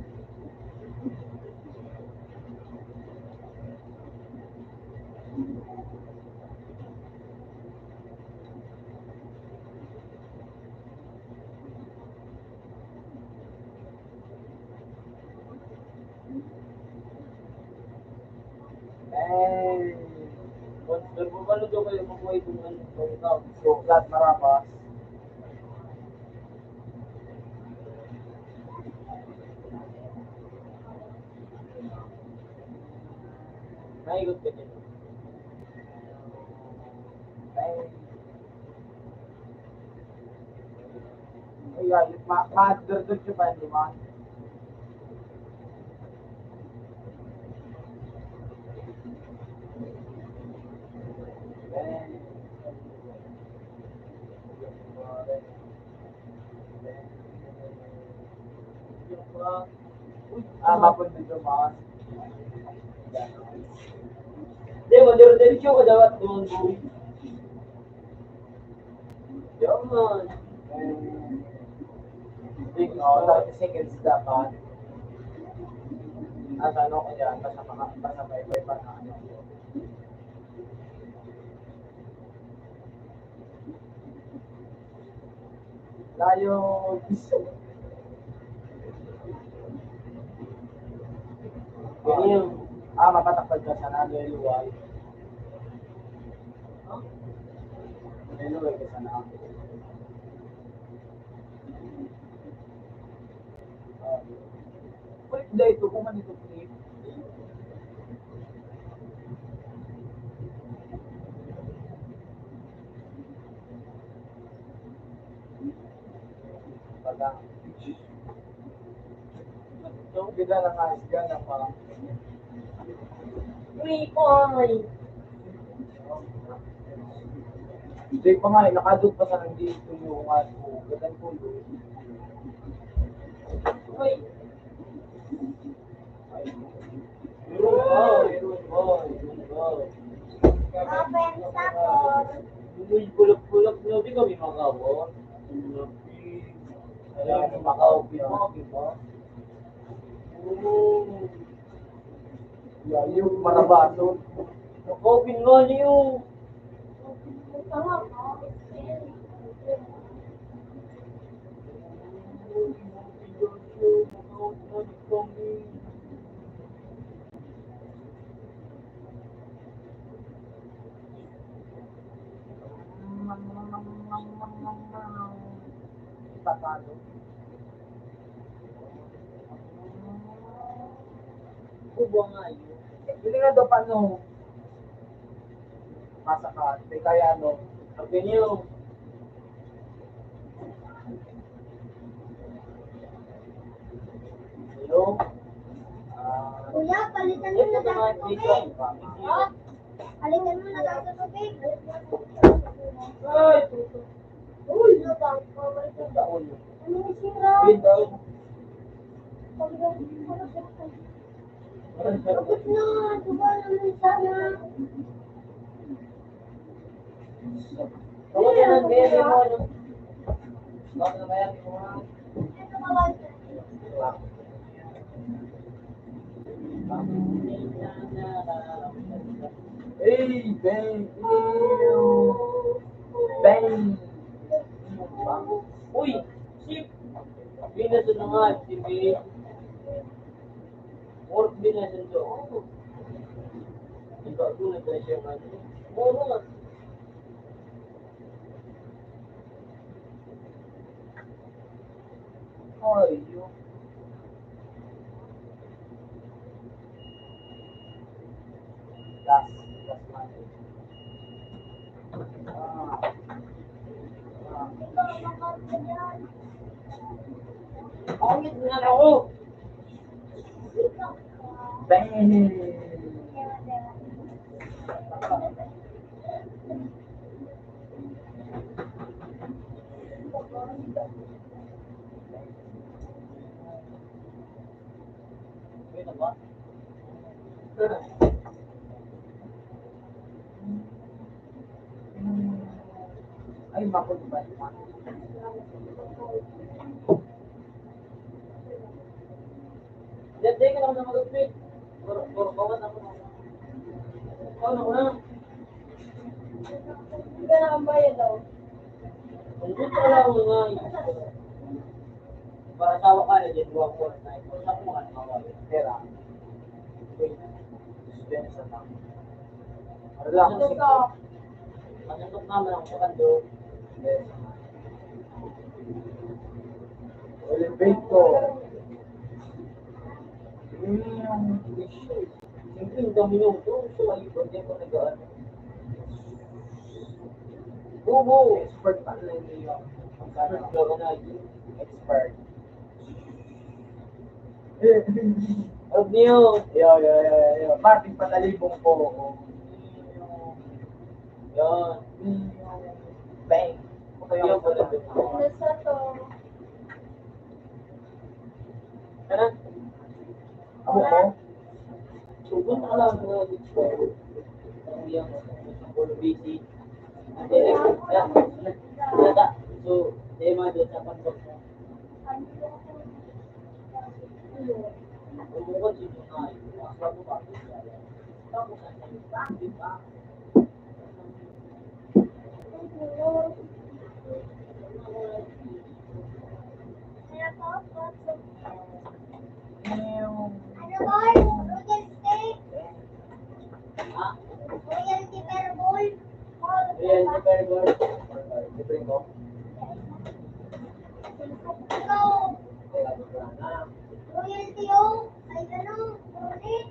[SPEAKER 4] Hey! Sponsor mo, paano daw kayo makuha itong ano, itong tao?
[SPEAKER 1] So, lahat marapas.
[SPEAKER 4] Naikot ka dyan.
[SPEAKER 1] Ayan, ma-derdod siya pa, di ba? Mapun dito ba?
[SPEAKER 4] Hindi, madiro-diretso ka dapat doon. Yaman.
[SPEAKER 1] No, 30 seconds dapat. At ano ko dyan, basta pa iba na ano. Layo,
[SPEAKER 4] Ganyan.
[SPEAKER 1] mapatakpad ka sana, leluway. Leluway ka sana. Ulit dahil ito, kung manito clip. Pagka, bigla lang ayos yan, ang parang, hindi pa nga, nakadog pa sa hindi yung ano, gatan ko yun.
[SPEAKER 4] Uy. Meron ba? Meron ba? Meron ba?
[SPEAKER 3] Open tapos.
[SPEAKER 4] Uy, pulap-pulap na, di kami makawa. Alam mo, makaupi mo, di ba? Oo.
[SPEAKER 1] Yung marabaso.
[SPEAKER 4] Makaupi nga niyo.
[SPEAKER 2] Tama.
[SPEAKER 1] Tatalo.
[SPEAKER 4] Kubo nga yun.
[SPEAKER 1] Hindi nga daw paano. Masakat. Kaya ano.
[SPEAKER 4] Sabi niyo, hello?
[SPEAKER 3] Kuya, palitan mo na daw sa tubig.
[SPEAKER 4] Ay,
[SPEAKER 3] Palitan mo na daw sa tubig.
[SPEAKER 4] uy,
[SPEAKER 3] Ano daw?
[SPEAKER 4] taon.
[SPEAKER 3] Ano yung sira?
[SPEAKER 4] Wait daw.
[SPEAKER 3] Tapos na, diba naman sana.
[SPEAKER 4] Tawag ka ng baby mo, ano? Tawag na kaya mo, ha?
[SPEAKER 3] Ito kawal.
[SPEAKER 1] Hey, bang! Ew! Bang!
[SPEAKER 4] Uy, si binasan na nga, si B. Or binasan to. Oh. Ikaw, tulad na siya nga. Oo nga.
[SPEAKER 1] Ay, yung... Last month.
[SPEAKER 4] Pangit nga ako.
[SPEAKER 1] Bang!
[SPEAKER 4] Wait, ba?
[SPEAKER 1] Ay, makot ba naman?
[SPEAKER 4] Dati ka lang na mag-update. Puro kawan ako. Kawan ako na.
[SPEAKER 2] Hindi ka nakambaya daw.
[SPEAKER 4] Kung gusto ko lang nga. Para tawa ka na dyan, huwag ko na. Kung sa mga nakawal.
[SPEAKER 1] Pera. Ben sa lang.
[SPEAKER 4] Relax.
[SPEAKER 2] Ito.
[SPEAKER 4] Panuntok naman ang pakando.
[SPEAKER 1] Elevate ko.
[SPEAKER 4] Siyempre, yung dami yung ito. So, alipod din ko nag-ano. Bubo!
[SPEAKER 1] Expert pa na yung
[SPEAKER 4] Expert ka na yun.
[SPEAKER 1] expert.
[SPEAKER 4] Huwag niyo!
[SPEAKER 1] Yo. Bakit patalibong ko?
[SPEAKER 4] Yan.
[SPEAKER 1] Bang.
[SPEAKER 4] Yung pala.
[SPEAKER 2] Nasa to.
[SPEAKER 4] Ano?
[SPEAKER 1] Ako ko?
[SPEAKER 4] Sugon ka lang sa Discord. Ang yung puro busy. Yan. So, di mo doon sa pagkak mo. Bumukod si Junay. Bago ba? Tapos ang di ba?
[SPEAKER 3] Ano boy? Royal steak?
[SPEAKER 4] Ha?
[SPEAKER 3] Royalty per bowl?
[SPEAKER 4] Real si Pergor.
[SPEAKER 1] Libre mo?
[SPEAKER 3] Ikaw, royalty oh? Ay ano? Ulit?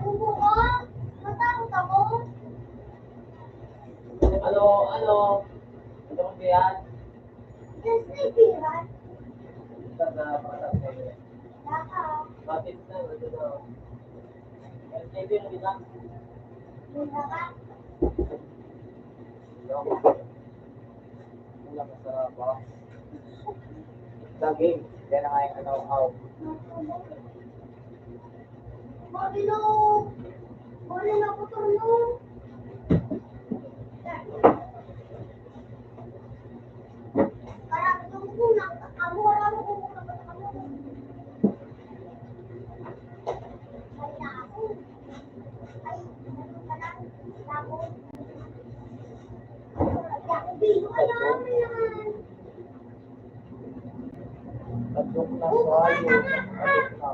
[SPEAKER 3] Ubo ka? Matakot ako?
[SPEAKER 4] Ano? Ano kung yan?
[SPEAKER 3] Just like pirat?
[SPEAKER 4] Sa patas na yun.
[SPEAKER 3] Laka.
[SPEAKER 4] Bakit na? Ano na? LTV na kita.
[SPEAKER 3] Laka.
[SPEAKER 1] Ulang sa box. Daging. Yan na nga yung ano-out.
[SPEAKER 3] Mabilo. Wala na ko turno. Parang yung unang kamu, wala mo kung muna ba kamu. Ay na ako. Ay, ano ka lang? Ako. Ay, ako bilo. Ay, amin naman.
[SPEAKER 1] Tatlong na
[SPEAKER 3] Ubo ka,
[SPEAKER 1] sayo.
[SPEAKER 3] tanga ka.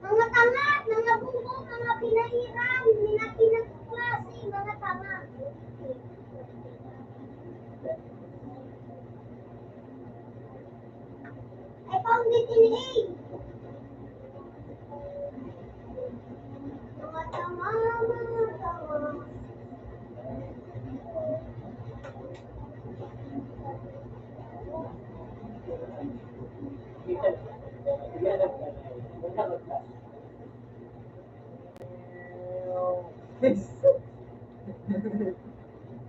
[SPEAKER 3] Mga tanga, mga bubo, mga pinahiran, mga pinagklase, mga tanga. I found it in A. Mga tanga, mga tanga.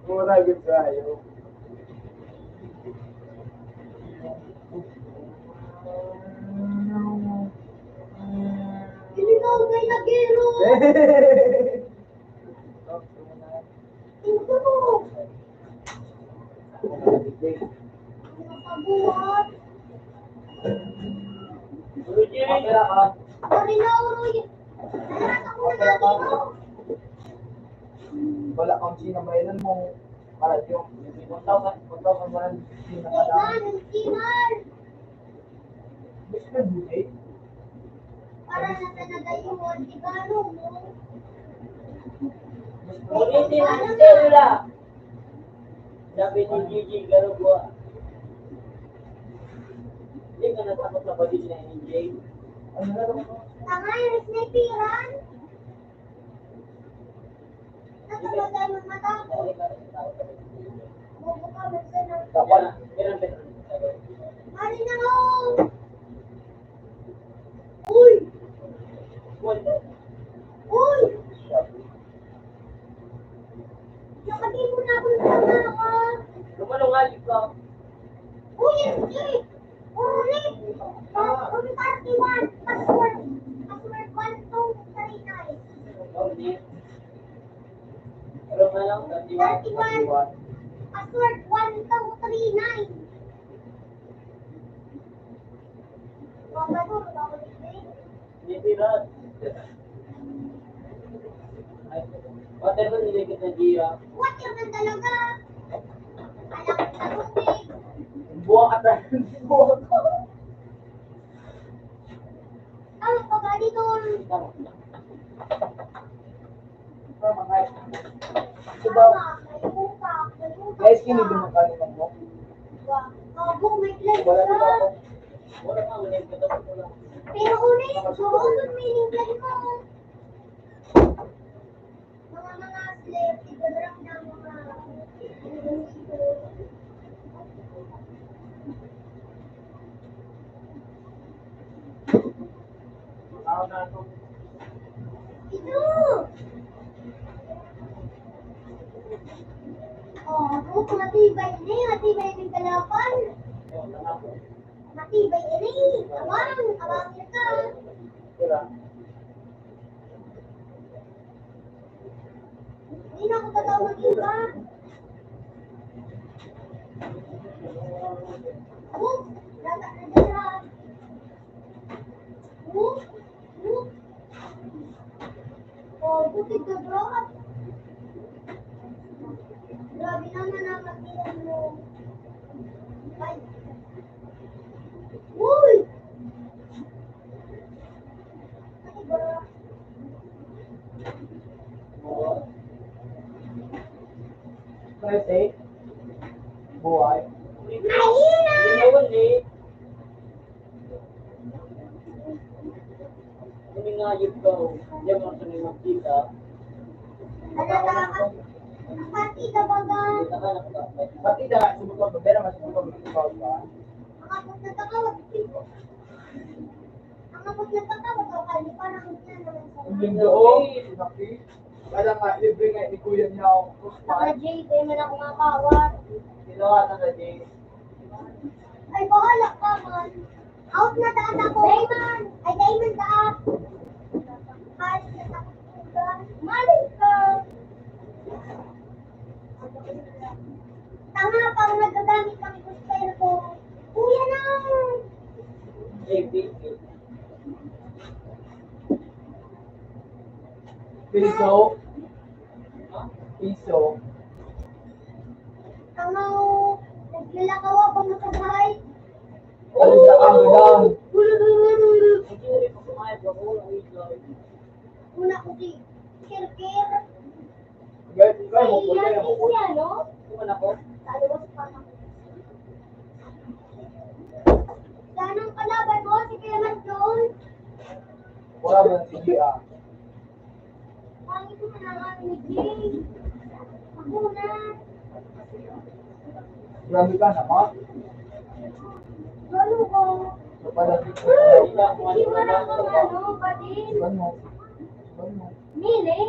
[SPEAKER 1] Mura good sayo.
[SPEAKER 3] Iligaw kay Nagero. Tingko mo. Nakabuhat. Marinaw, Roy. Lahat ako nagagawa.
[SPEAKER 1] Wala kang sinamailan mo. Para yung 1,100
[SPEAKER 3] Kailan, Kimal.
[SPEAKER 1] Gusto buhay?
[SPEAKER 3] Para na sa nagayuan, igano mo.
[SPEAKER 4] Ulitin ang selula. Sabi ni Gigi, gano'n po. Hindi ka natakot na ba din na NJ?
[SPEAKER 1] Ano na lang?
[SPEAKER 3] Tanga, yung snipiran. Nakamagay mo matakot.
[SPEAKER 4] Hindi ka natakot na ba din.
[SPEAKER 3] Bobo ka, basta na.
[SPEAKER 1] Dapat.
[SPEAKER 4] Meron ba?
[SPEAKER 3] Marinaw. Uy! Uy! Nakatipo na ako ng tanga ka.
[SPEAKER 4] Lumalungalig ka.
[SPEAKER 3] Uy, hindi! Ulit! Ulit 31. Password. Password 1239.
[SPEAKER 4] na lang, 31.
[SPEAKER 3] 31. Password 1239. Mama ko, ako din.
[SPEAKER 4] Hindi rat. Whatever niligit na Gia.
[SPEAKER 3] What yun man talaga? Alam sa tubig.
[SPEAKER 1] Buwak ka tayo. Buwak ka.
[SPEAKER 3] Ano pa ba dito?
[SPEAKER 1] Tama, guys. Ito daw.
[SPEAKER 3] May utak, may utak.
[SPEAKER 1] Guys, kinig yung magkano mo.
[SPEAKER 3] Abo, may class
[SPEAKER 1] Wala
[SPEAKER 3] ka.
[SPEAKER 1] dito ako.
[SPEAKER 4] Wala ka, wala yung katapos ko lang.
[SPEAKER 3] Pero ulit, suot may linggan mo. Mga slave, ibadarang ng mga
[SPEAKER 1] Ako na ito.
[SPEAKER 3] ito. Oh, ako matibay ni, matibay ng kalapan. Matibay ini, abang ka.
[SPEAKER 1] Wala.
[SPEAKER 3] Hindi na ako tataw mag-iba. Oh, lata na dyan. Oh. Oh, bukid ka, bro. Grabe naman ang mag-iwan mo. Ay. Uy! Ay, bro.
[SPEAKER 1] Kasi, buhay.
[SPEAKER 3] Mahina!
[SPEAKER 4] Hindi mo ulit. Hindi nga yun ko. Hindi mo sa mga magkita.
[SPEAKER 3] Alala ka. Pati ka ba ba?
[SPEAKER 4] Kita ka nakatapos.
[SPEAKER 1] Pati na, sumukot mo. Pero mas sumukot mo ikaw pa.
[SPEAKER 3] Ang abot na takawat. Ang abot na takawat. O kali parang yan naman sa
[SPEAKER 1] Ang lindo, oh. Laki. Kaya nga, libre nga ni Kuya niya ako.
[SPEAKER 3] Saka Jay, tayo man ako makawat.
[SPEAKER 4] Ginawa na na Jay.
[SPEAKER 3] Ay, bahala ka man. Out na taas ako. Diamond! Ay, diamond taas. Halit na taas. Malit ka. Tanga pang nagagamit ang booster ko. Kuya na!
[SPEAKER 4] JP.
[SPEAKER 1] Piso.
[SPEAKER 4] Ha?
[SPEAKER 1] Piso.
[SPEAKER 3] Tanga naglalakaw ako nakasahay.
[SPEAKER 1] Alis na ka, madam.
[SPEAKER 4] Hindi rin pa kumayad ako. Ang ikaw.
[SPEAKER 3] Una ko si Kirkir.
[SPEAKER 1] Guys, ikaw mo,
[SPEAKER 3] Ay,
[SPEAKER 1] Kuya
[SPEAKER 3] yan,
[SPEAKER 1] mo.
[SPEAKER 3] siya, no?
[SPEAKER 4] Kuman ako.
[SPEAKER 3] Sa luwas pa na. Saan ang kalaban mo? Si Clement John?
[SPEAKER 1] Wala ba si Gia?
[SPEAKER 3] Pangit mo na lang ni Jay. Ako na.
[SPEAKER 1] Grabe ka naman.
[SPEAKER 3] Galo ko.
[SPEAKER 1] So, pala dito.
[SPEAKER 3] Hindi mo na kang ano, badin.
[SPEAKER 1] Iban mo. Iban mo.
[SPEAKER 3] Mili.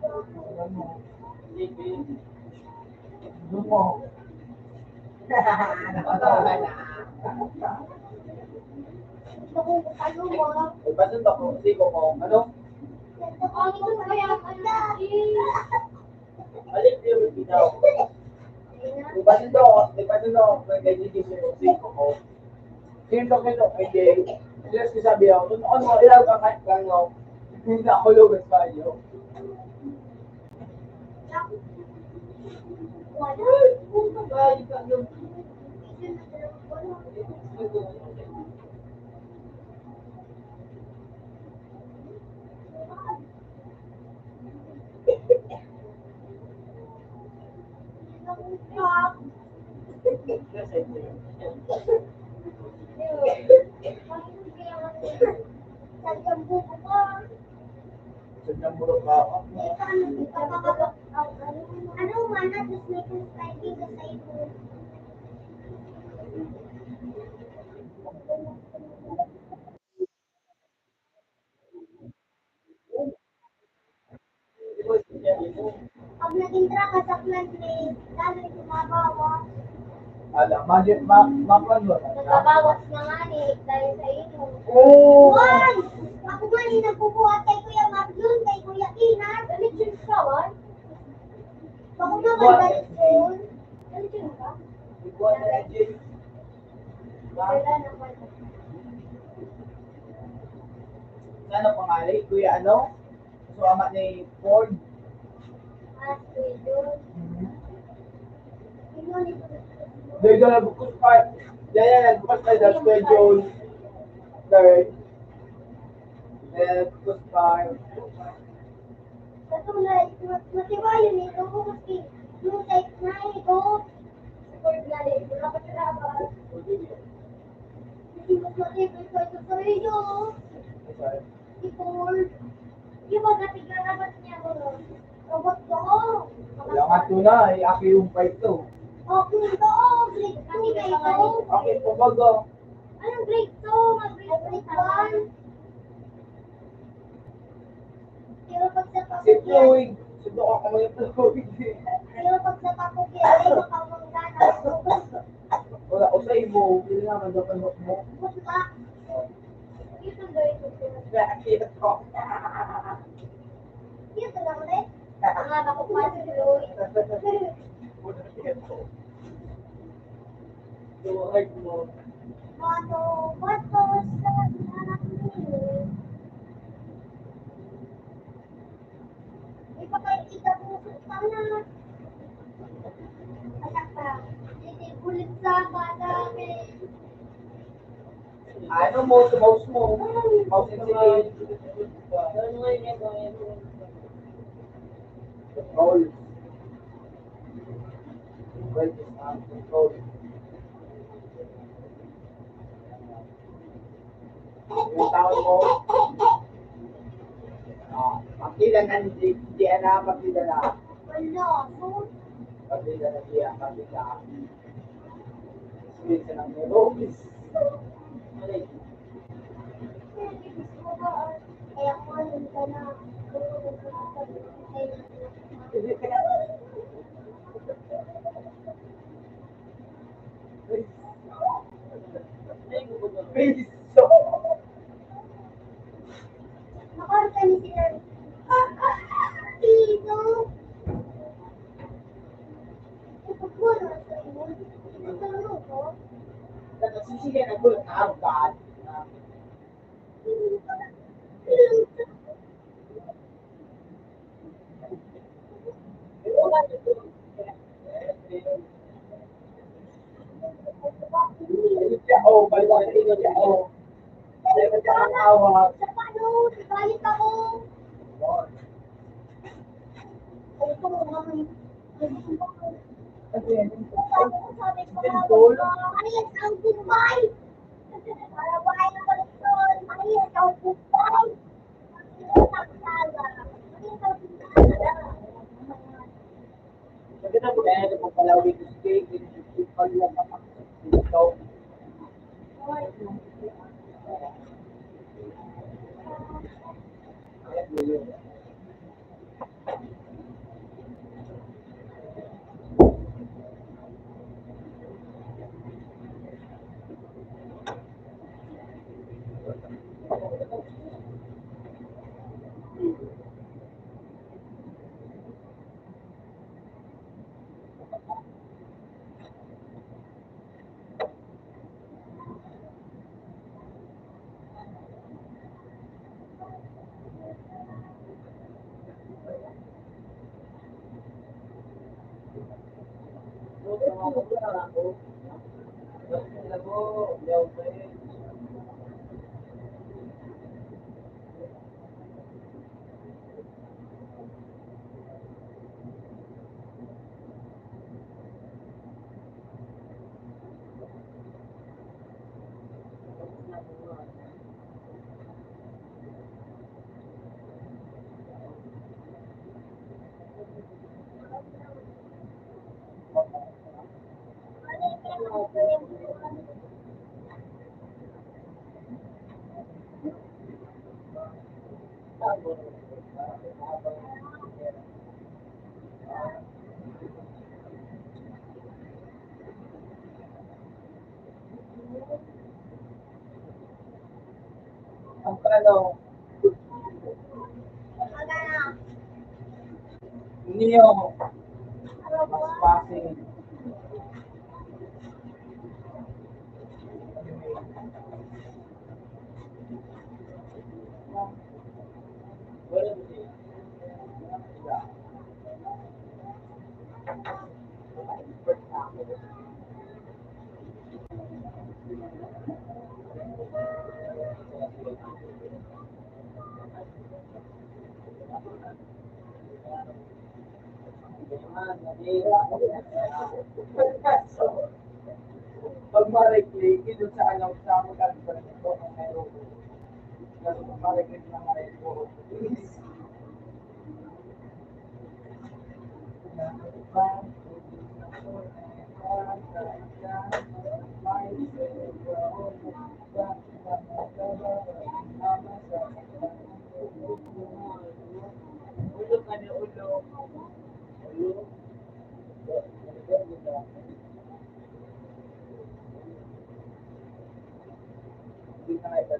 [SPEAKER 1] Iban mo.
[SPEAKER 4] JP.
[SPEAKER 1] Iban mo. Nakatawa na.
[SPEAKER 3] Gusto kong kaluwa.
[SPEAKER 1] Ay, basun ako. Hindi ko ko. Ano?
[SPEAKER 3] Pangit mo kaya ang Jay.
[SPEAKER 4] Alik yung bitaw.
[SPEAKER 1] Di basun daw. Di basun daw. Nag-edit yung siko ko. Sino kito? Hindi. Just sabi ako. Ano mo? Ilaw ka kahit kano. Hindi na ako lugas pa iyo.
[SPEAKER 4] Ay, ka yung.
[SPEAKER 3] Sadyang buko ka.
[SPEAKER 1] Sadyang bulok ka ako.
[SPEAKER 3] Ano man, at least may conspiring ka sa ito. Pag naging ka sa plant-based, lalo yung sumabawa.
[SPEAKER 1] Alam, makwan mo.
[SPEAKER 3] Nagbabawas na nga ni dahil sa inyo.
[SPEAKER 1] Oo!
[SPEAKER 3] Juan! Ako nga ni nagbubuhat kay Kuya Mark yun, kay Kuya Inar. Galit yun ka, Juan? maganda school. Ano yun ba?
[SPEAKER 4] Iguan na Jay.
[SPEAKER 3] Wala naman.
[SPEAKER 4] Ano pangalan? Kuya ano? So, ama ni Ford.
[SPEAKER 3] Schedule. Sino nito?
[SPEAKER 4] They're gonna book part. Yeah, book by the schedule. Third. Then, book part.
[SPEAKER 3] Katulad, matiwayo nito kasi yung type na ito, support na rin. Wala pa sila ba? Hindi mas matibay sa ito sa iyo. Support. Yung mga tigarabat niya ko. Robot ko.
[SPEAKER 4] Wala nga ito na. Aki yung part to.
[SPEAKER 3] Okay, ito. Grade 2 na ito.
[SPEAKER 4] Okay, pabago.
[SPEAKER 3] Anong grade 2? Mag-grade 1? Pero pag sa
[SPEAKER 4] Si
[SPEAKER 3] papugyan,
[SPEAKER 4] Floyd. Sundo ka kamay ng Floyd.
[SPEAKER 3] pero pag sa papugyan, ay makamangganas.
[SPEAKER 4] Wala ko sa imo. Hindi naman daw kanok mo.
[SPEAKER 3] Butla. Dito gawin ko sila.
[SPEAKER 4] Nakakita ko.
[SPEAKER 3] Dito lang ulit. Ang haba ko pa si Lloyd.
[SPEAKER 4] Tuwag mo.
[SPEAKER 3] Bato sa namin. Ipakikita mo sa sana. Anak ka. Hindi bulit sa madami.
[SPEAKER 4] Ano mo? Mouse mo. Mouse sensitive.
[SPEAKER 2] Ano nga yung gagawin mo?
[SPEAKER 4] Control. Right is control. Yung tawag mo. Pakila na hindi na pakila na.
[SPEAKER 3] Wala.
[SPEAKER 4] Pakila na siya. Pakila. Sige sa nang nerobis.
[SPEAKER 3] Kaya ko alam ka na.
[SPEAKER 4] Piso.
[SPEAKER 3] Nakarta ni sila. Pino. Ipagpuro sa iyo. Ipagpuro ko.
[SPEAKER 4] Nagsisigan na gulat na arugad. Oh, balik na siya. Oh. Balik na siya ang awat.
[SPEAKER 3] Sa paano? Balik ako. Ay, ito mo naman.
[SPEAKER 4] Kasi,
[SPEAKER 3] Sabi ko, ayos ang goodbye. Para ba ay nakoleksyon? Ayos ang goodbye. Ayos ang sala. Ayos ang sala.
[SPEAKER 4] maganda po kaya kung palawin ko steak, hindi ko lang ito. Ang ano,
[SPEAKER 3] Magana.
[SPEAKER 4] niyo,
[SPEAKER 3] Ano
[SPEAKER 4] Mas passing. Wala ba siya? Pag ma-reclick, doon sa ano, sa magkano pa rin ito, ang meron. Kasi pag ma-reclick na nga ito, ulo ka niya, ulo. Ulo. Hindi ka na ito.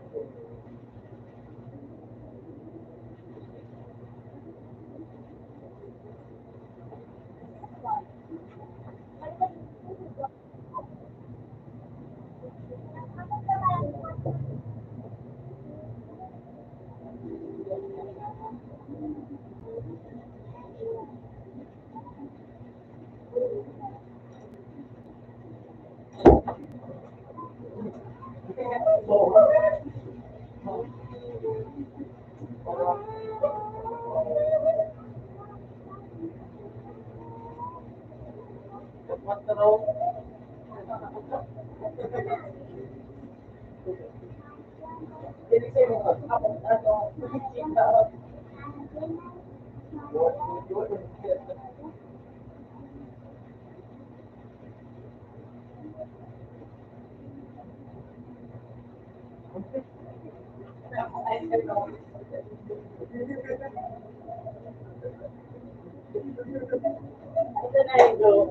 [SPEAKER 4] Ito na yung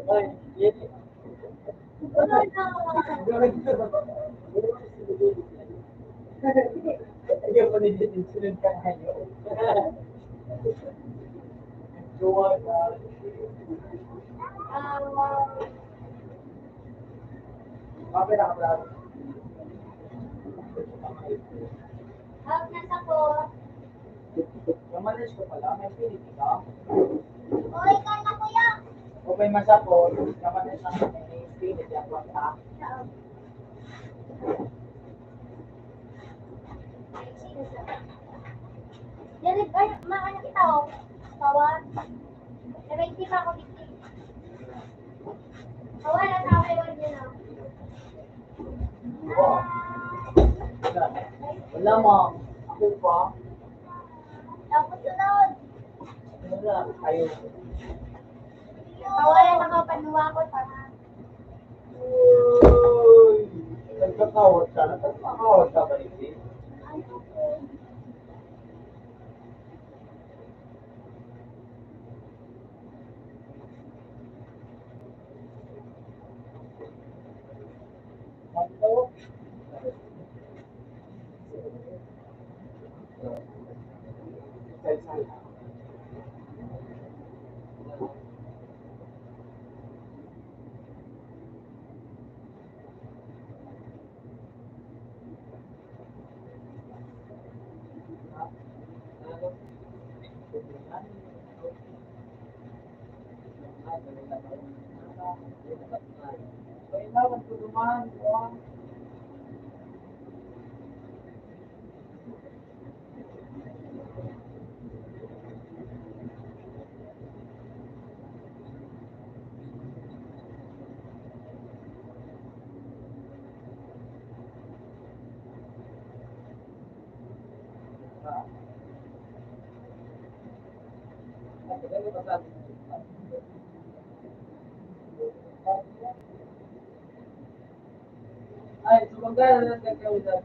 [SPEAKER 4] ay, yes. Ayaw ko nito insulin ka ngayon. Gawa na. Bakit ako lang?
[SPEAKER 3] Nasa ko.
[SPEAKER 4] Namalis ko pala, may pilit ka.
[SPEAKER 3] Oy, ka na kuya.
[SPEAKER 4] O may masapot, namalis na may pilit yan pa ka.
[SPEAKER 3] Diyan, ay, maano kita oh. Tawad. Hindi pa ako dito. Tawad na tao kayo dyan oh.
[SPEAKER 4] Wala mo. Ako pa.
[SPEAKER 3] Tapos sunod.
[SPEAKER 4] Wala. Ayaw.
[SPEAKER 3] Tawalan na ako panuwa ko para.
[SPEAKER 4] Uy! Nagkakawat ka. Nagkakawat ka ba rin?
[SPEAKER 3] Ano po?
[SPEAKER 4] Ano? Kailangan ko naman. Ay, sumagana na gagawin na.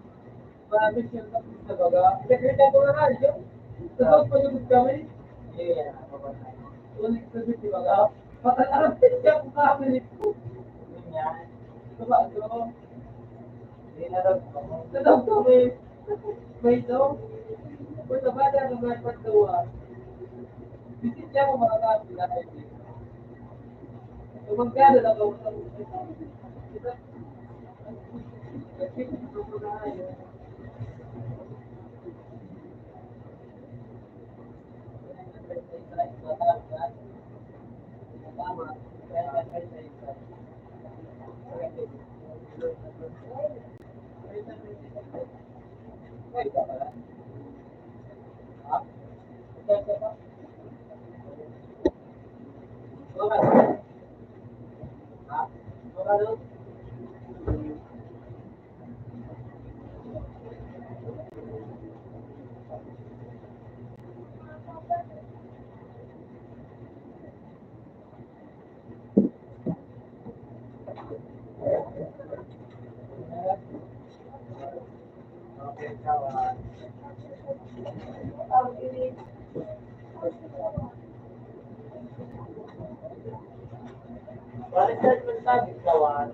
[SPEAKER 4] Marami siya sa baga. Nakita ko na nga, yun. Tapos pa yung kami. Yeah, ulit sa si baga. Patalarap siya kung kami ko. Ganyan. Tumago. Hindi na daw. Tadaw kami. May daw. Kung sa bata ka may pagdawa. Bisit siya mo mga kami na hindi. Magkano na ba? Okay, kawan. Balik naman tayo, kawan.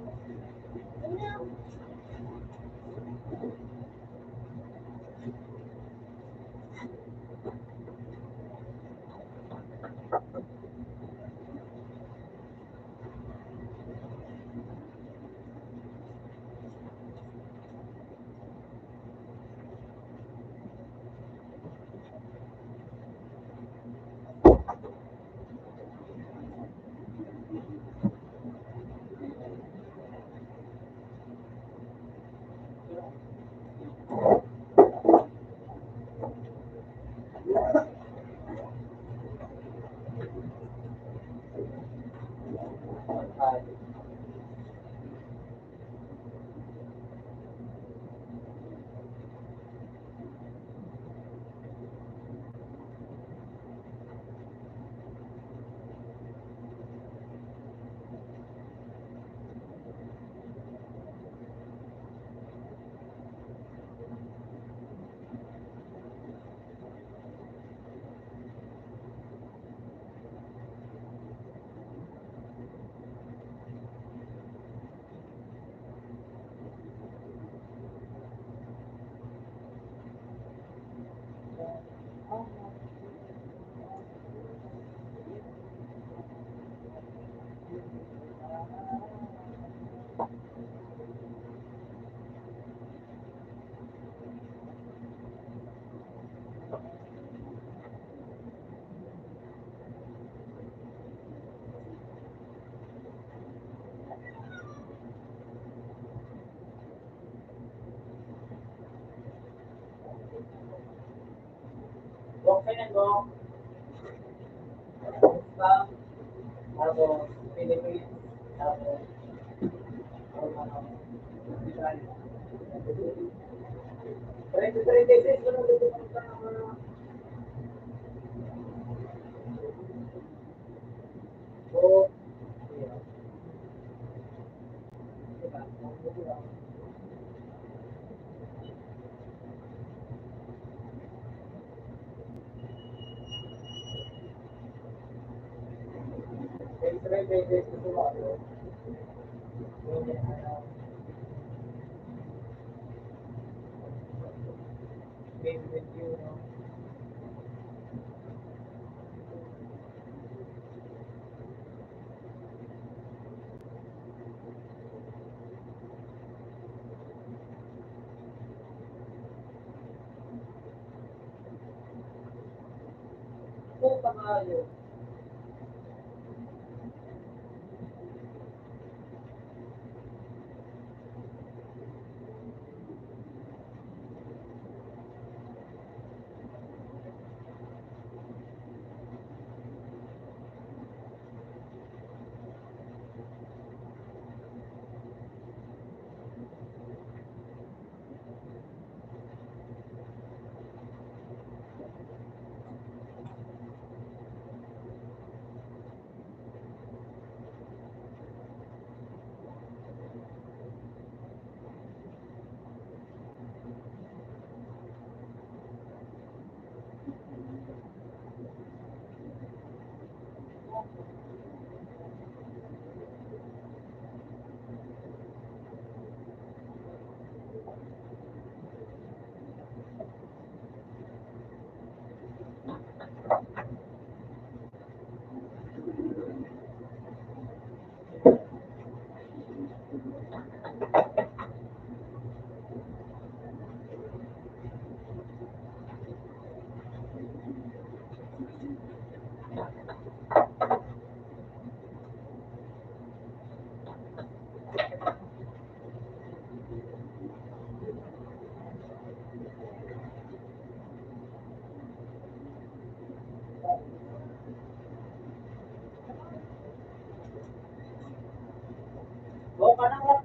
[SPEAKER 4] Okay na go. Stop. Tapos, Philippines. Tapos, Three days ko nung dito sa Oh, three days ko sumalo. Game with you, no? Puta kayo.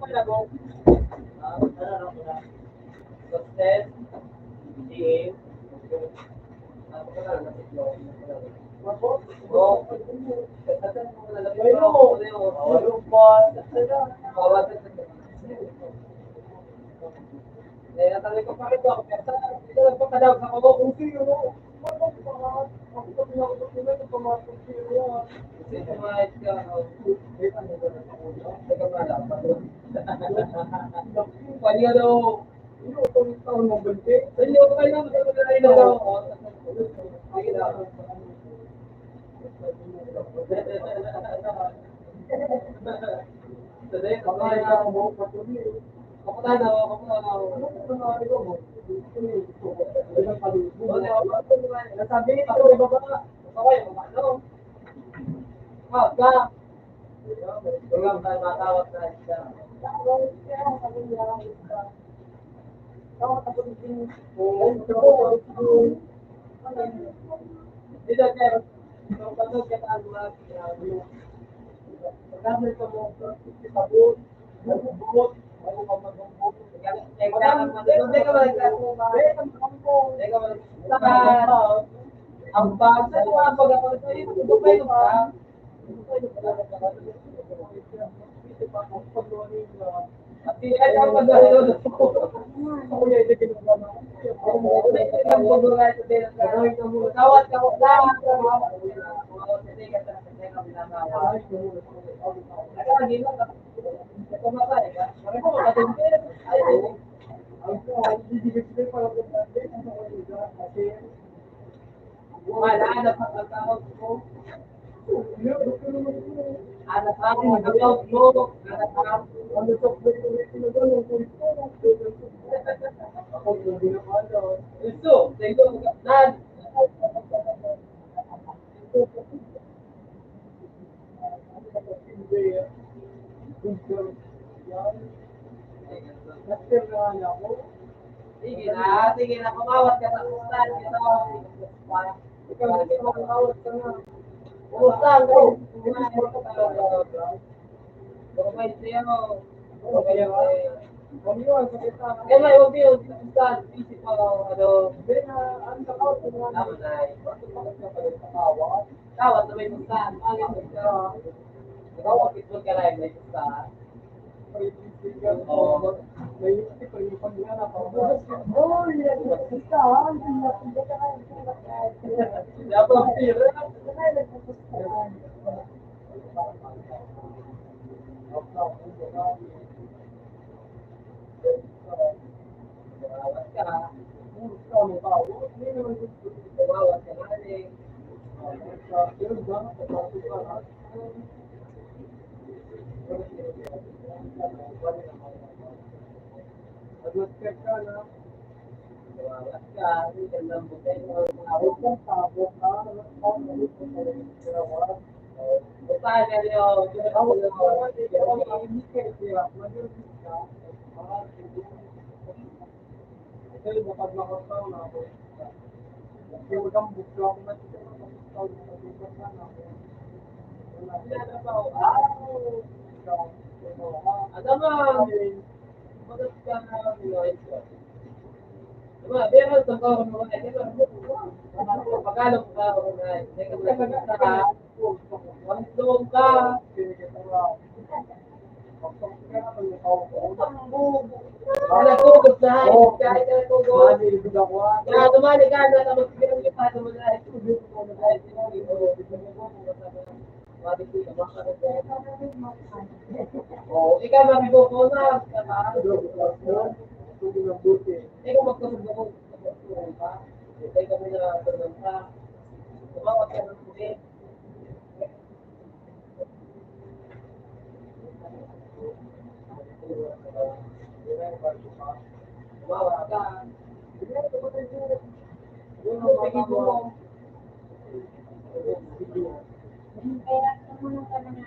[SPEAKER 4] pinagong. Ano ko na? Success, diin, ano ko na, nasitlo. Oo. Eh, natanong ko pa rin ako, pero ito lang pa kadawag sa ko, kung sino, ako pa pinakot nila, ito pumasok siya. Kasi tumayad ka, teka pala, pwede ka daw, ito itong taon mong ganti. Hindi ko kayo naman, ito na rin daw. Sige na. Today, kakain ka mo, patuloy. Kapatanaw. Nasabi niya, ako iba ba? Okay, ano? Ka. Ikaw tayo matawag na siya. Dito, sir. Kung patog ka tayo mga gamit ka mo, sabon, bubot, bago ka mag-bubot. Ang bag, ano ang bag ako? Ito pa ito ba? At ay ang pagdalo doon. Ako yung hindi kinagawa. Ang pagdalo din ang tawad ka ko lang. Wala na pagkakawag ko. Anak ako, nag-out mo. Anak ako. Ano sa pinagano ko ito? Ako yung ginamalo. Ito, ito, nan. Sige na, kumawat ka sa kustan. Ikaw, kumawat ka na. Kustan, bro. Provide siya mo. Kaya may obvious, kustan. Isip mo, ano. Tawat na may kustan. Ikaw, kapitol ka lang, may kustan. Ikaw mabibuko na. Ikaw magkaroon ako. Ikaw kami na tulong ka. Kumawat ka ng puti. Kumawat ka. Yung pagiging mo.
[SPEAKER 3] Kaya sumunod ka na nga.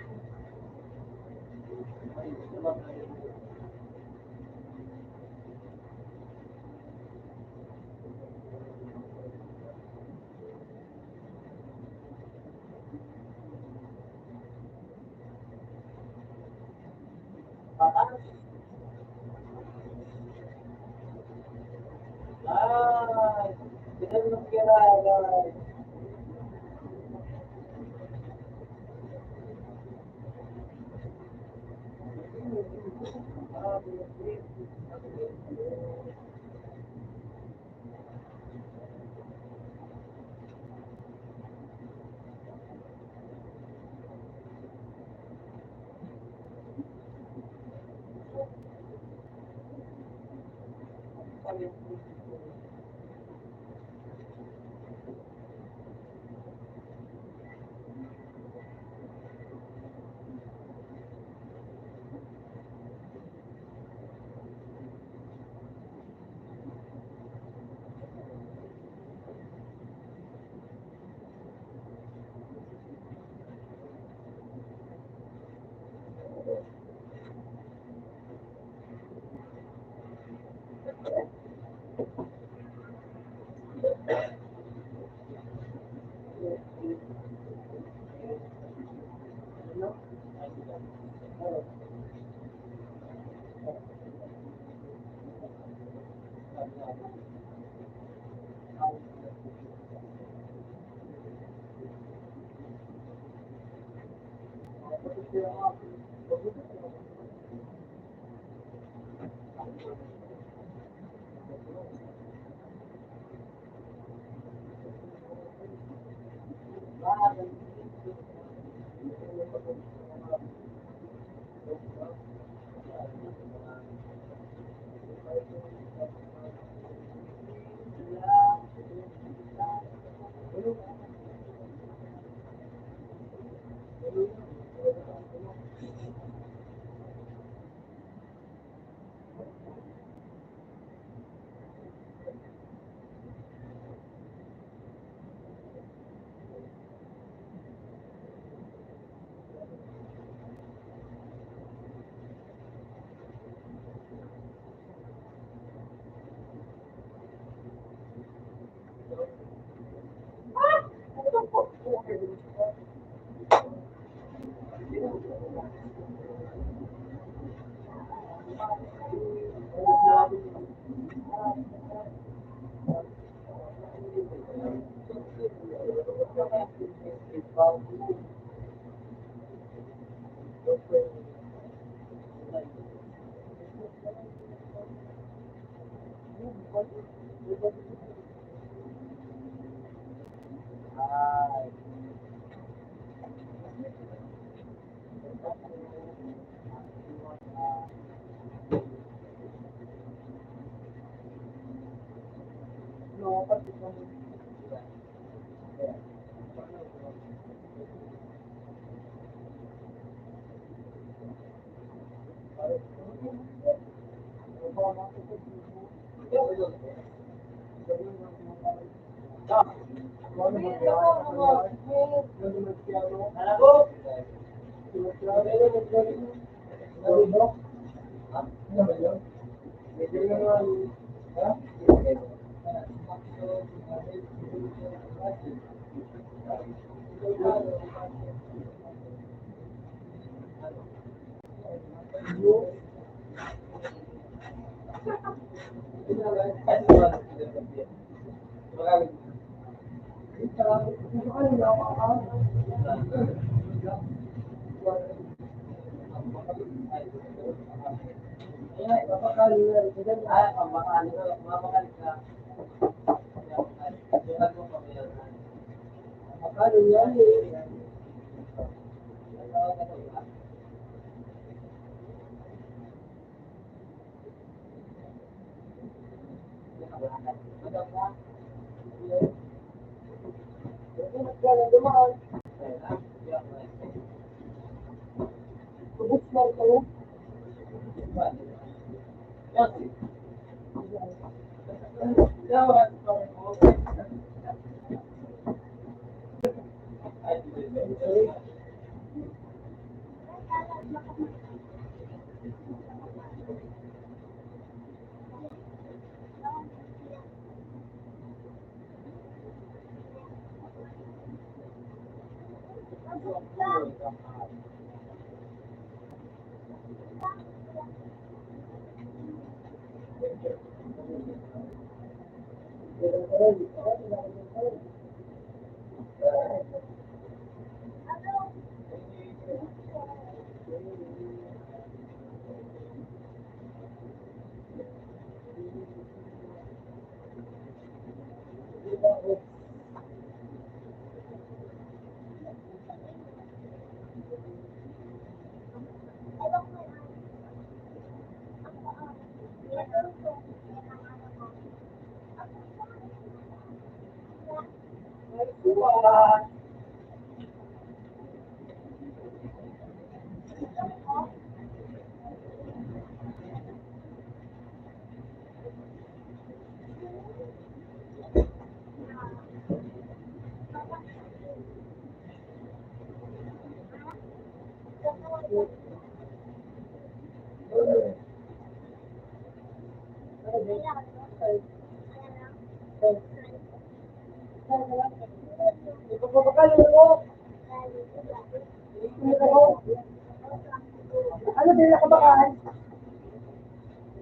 [SPEAKER 2] Ano din ako bakaan?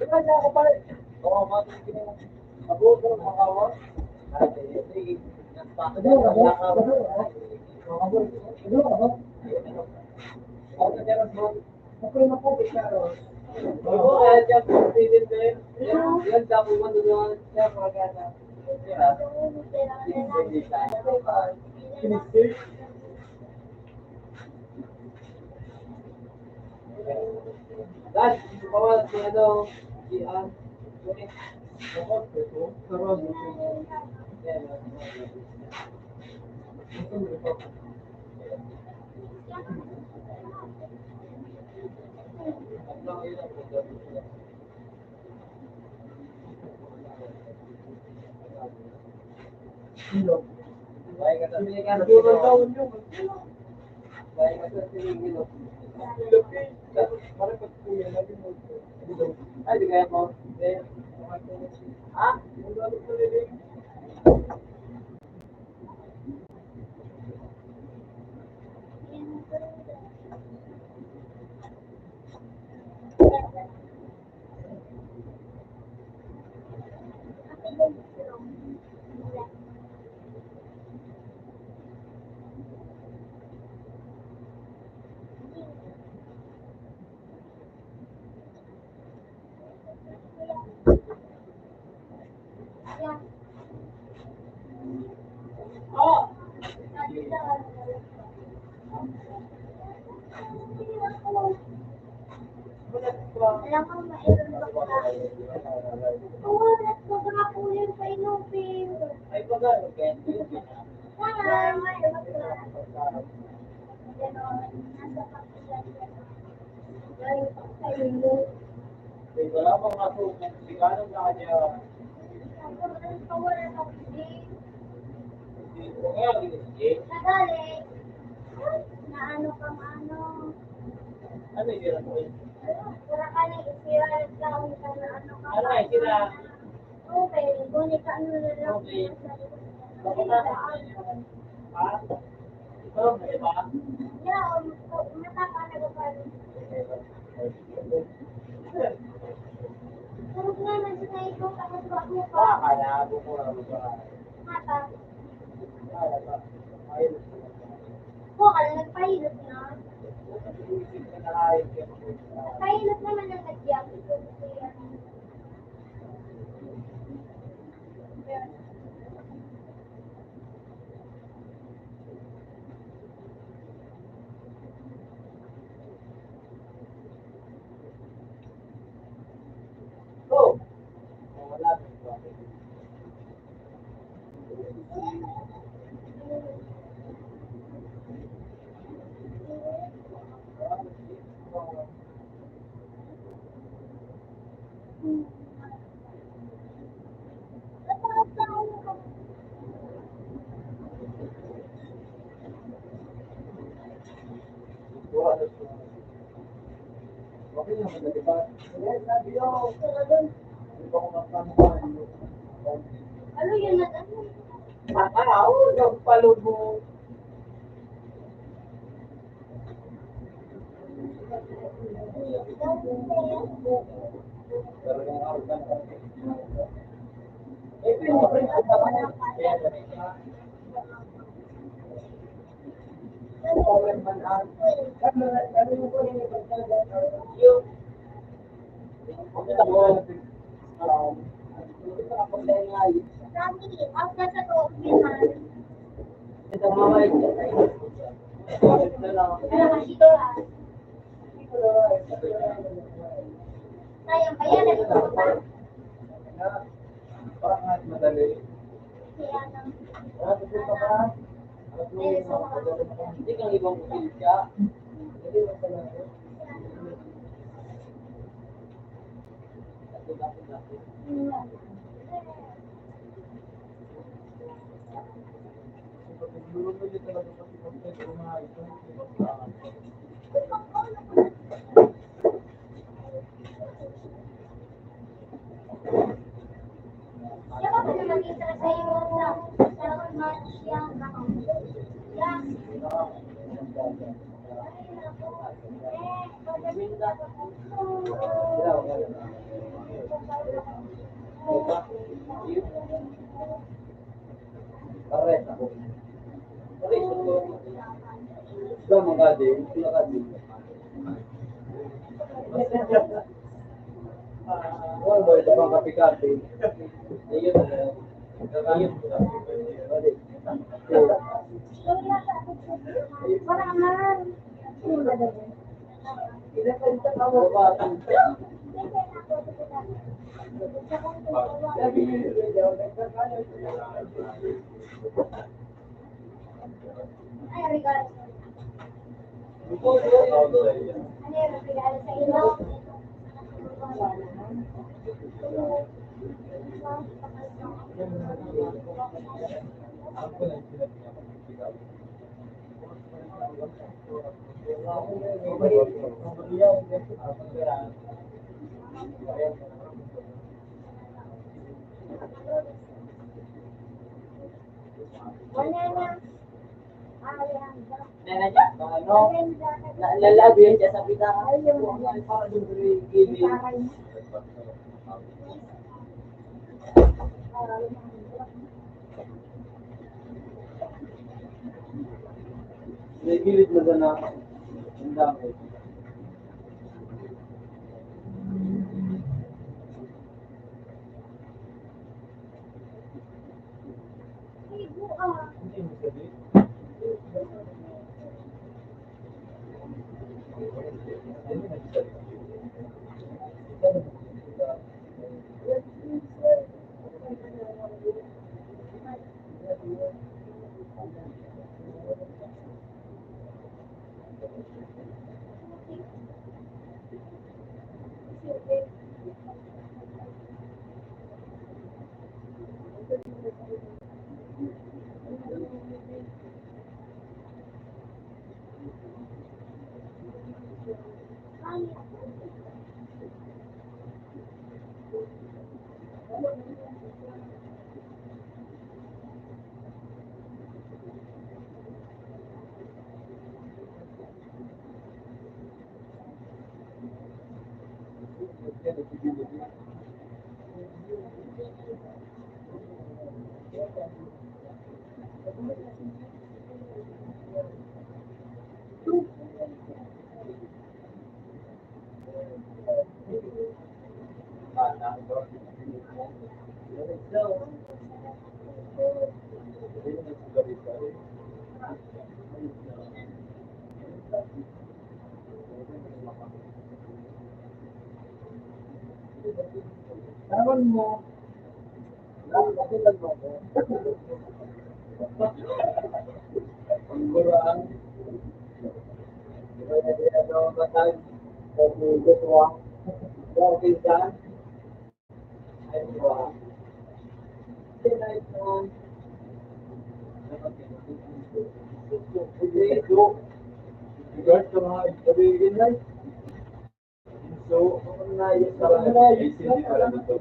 [SPEAKER 2] Ikaw na ako pala.
[SPEAKER 4] Oo, matutin mo. Mabuto, makawa. Sige, nagpapagod
[SPEAKER 2] Ano
[SPEAKER 4] ang
[SPEAKER 2] ako?
[SPEAKER 4] lakaw.
[SPEAKER 2] Ano ako?
[SPEAKER 4] Ako na meron mo.
[SPEAKER 2] Ako na po, Bisharo.
[SPEAKER 4] Oo, kaya dyan po, Steven Ben. Yan, dami mo doon. Siya, magana. Siya, hindi tayo. Dad, bawal si ano, si Ann. Karon. Yan, baik kata sini kan turun tahun juga. Baik kata sini gitu. Ada kayak mau ah,
[SPEAKER 2] Oh!
[SPEAKER 3] Alam mo, mayroon ba ko na? Oo, nagsobrang po yung painupin.
[SPEAKER 4] ay pagano kaya
[SPEAKER 3] Kaya, mayroon ba ko na? Ganon, nasa pakilan yan. Dahil pagkain mo,
[SPEAKER 4] wala pang masukan si kanong na kanya
[SPEAKER 3] kawalan ako din.
[SPEAKER 4] kaya gini
[SPEAKER 3] Nagali. Na ano kang ano.
[SPEAKER 4] ano yun mo
[SPEAKER 3] Wala ka na isiran ka ka na ano ka.
[SPEAKER 4] ano ay sila
[SPEAKER 3] Okay, ngunit ka ano na lang.
[SPEAKER 4] Okay. ha ito may ba
[SPEAKER 3] Yeah, mata ka na ba? Tulog naman sa ito, tapos ba mo pa?
[SPEAKER 4] kaya ako ko na ba
[SPEAKER 3] Mata.
[SPEAKER 4] kaya ba ayun
[SPEAKER 3] Oo, ka na nagpahilot na.
[SPEAKER 4] isip ka na ayun
[SPEAKER 3] Nagpahilot naman ng nagyak.
[SPEAKER 4] oh wala ba okay naman na diba yes sabi yo hindi ko mapapamukan
[SPEAKER 3] Ano yun na?
[SPEAKER 4] ako nagpalubo talagang ako Eh, pinaprint ko pa naman. Kaya yung
[SPEAKER 3] Dami, ang nasa loob naman.
[SPEAKER 4] ito mga ito lang.
[SPEAKER 3] Kaya kasi ito, sayang pa yan, ito ba?
[SPEAKER 4] Parang madali.
[SPEAKER 3] Kaya nang,
[SPEAKER 4] Hindi kang ibang bumili siya. Hindi mo pala.
[SPEAKER 3] siya ba pa naman isa sa iyo sa match yung ano? Yan.
[SPEAKER 4] Pares ako. Pares ako. Ito mga din. Sila ka din. Wala mo ito pang kapi-kapi. Ayun na. Ayun.
[SPEAKER 3] Wala naman. Ay, regalo. Ano yung regalo sa inyo? Wala na. Ayan.
[SPEAKER 4] Nena niya, ano? Lalabo yan siya sa pinaka. Para doon sa gilid. May gilid mo doon na. Ang dami. Tawag mo. Nakakatulad mo ko. Ang kurang. Ano ba tayo? Pag-ugot okay ka? Ay, wow. Nice one. Regards to mga ibigin na. So, ako na yung sarang ACD para dito.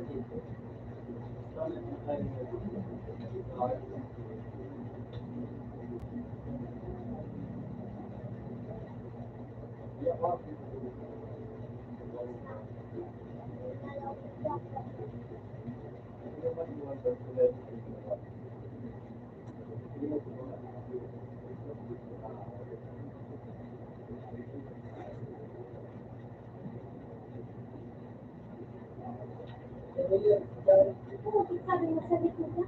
[SPEAKER 2] Sabi mo sa likod na?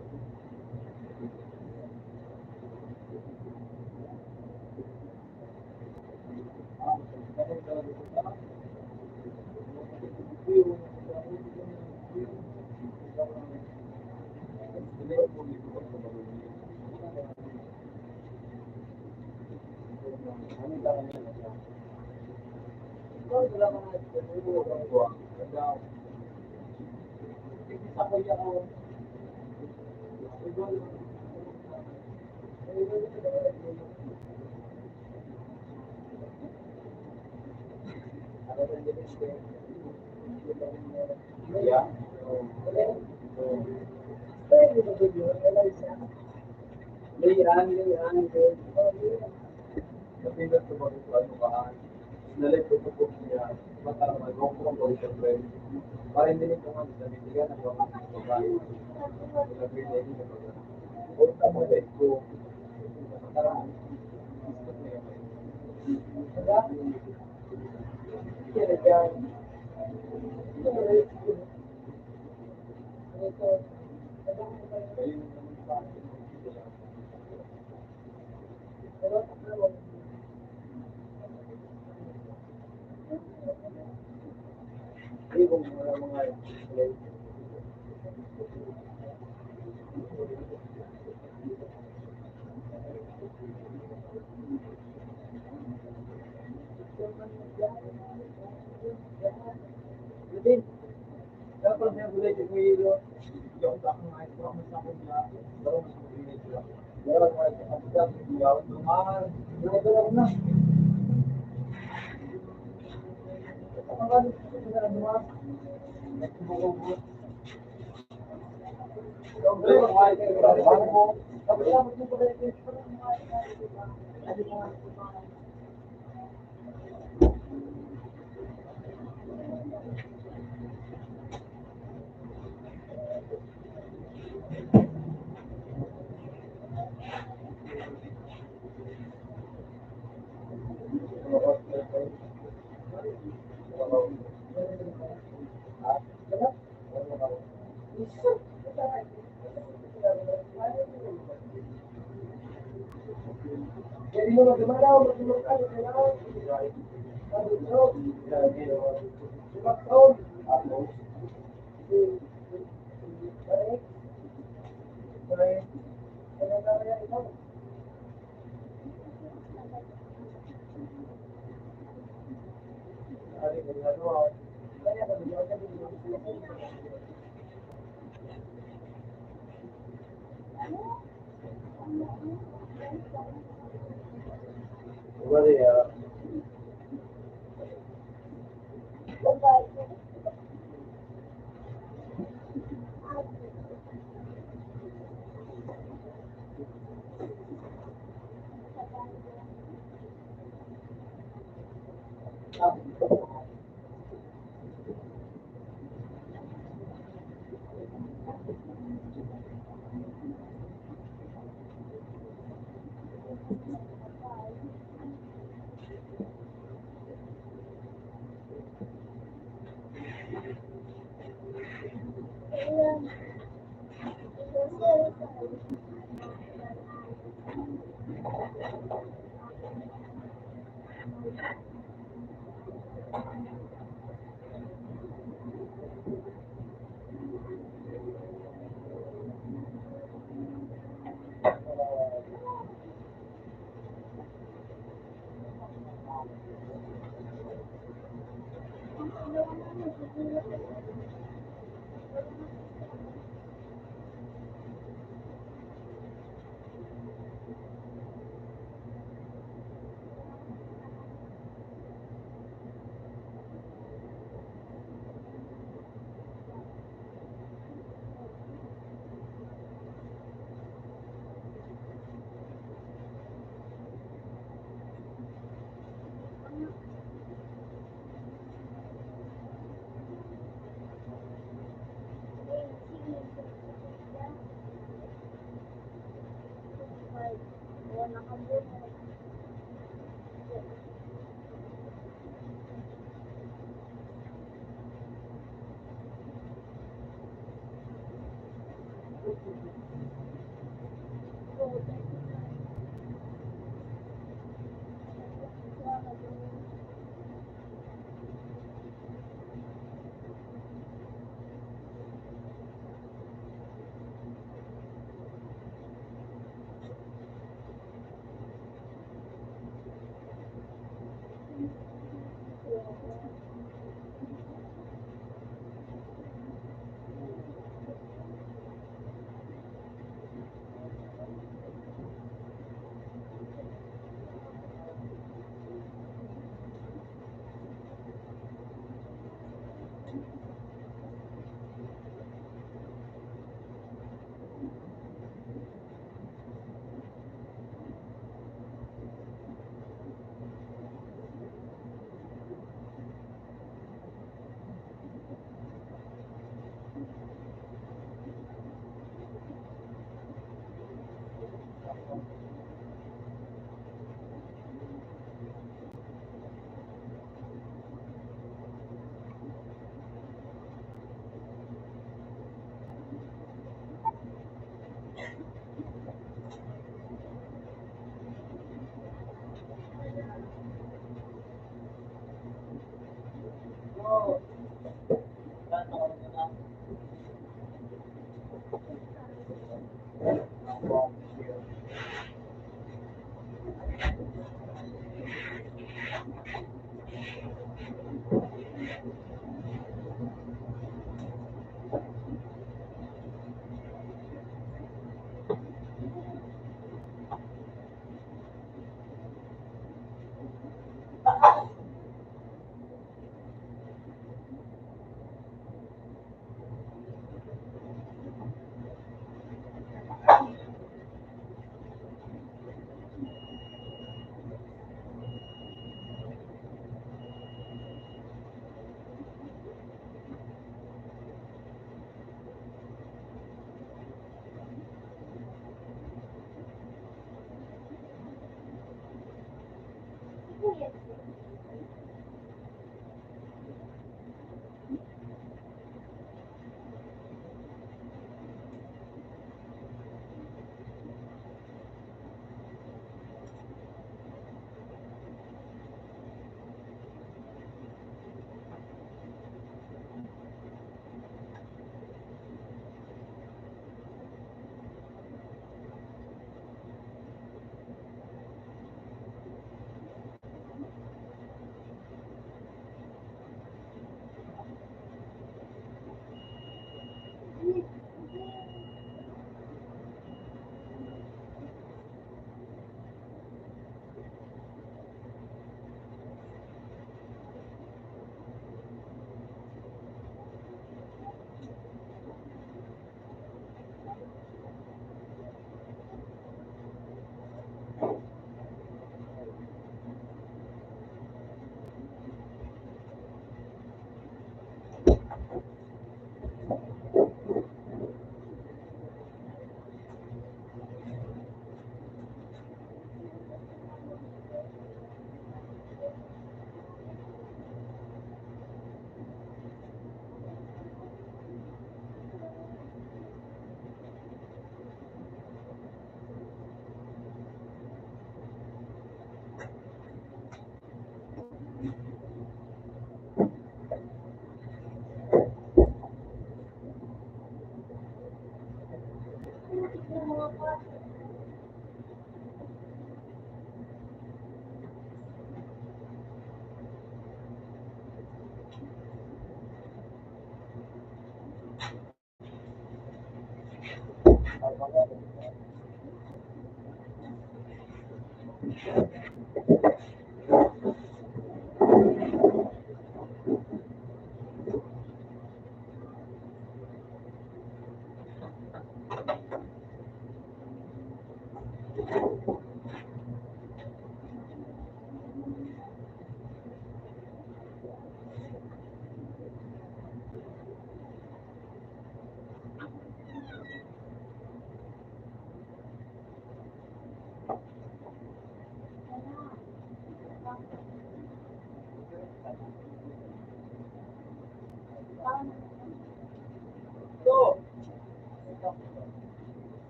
[SPEAKER 1] Yeah. Napindot ko ba ito ano ka? Nalit ko po niya. Matara mag-gong ko ito friend. Para hindi nito nga sa bibigyan ng mga babae. Sabi niya hindi ko. O tama ba ito? Matara mo. Gusto niya. Kaya kaya dyan. Dapat niya gulay ko yung yung takong ay ko ang sa kanya. Daw mas mabilis sila. Daw ay sa kapatid niya tumahan. Daw na. Kapag sila mo nagbubugo. Daw ay trabaho mo. Kapag mo ko ba ito? Jadi mo na gumalaw, magmumukha ka Well, yeah.
[SPEAKER 4] Oo. Paano ako na?
[SPEAKER 3] Kuya.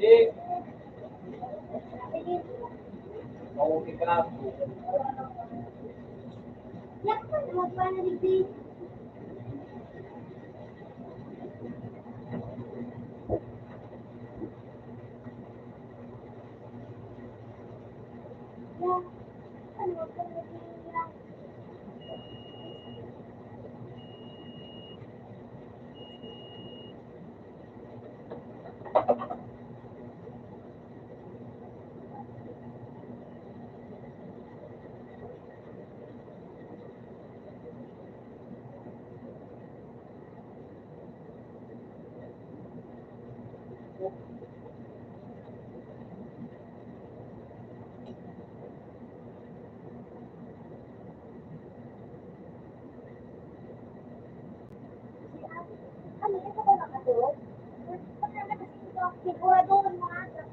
[SPEAKER 4] Eh, mabuti ka na.
[SPEAKER 3] Yak pa naman pa na ni ano ito ko nakatulog? Siguraduhan mo ata.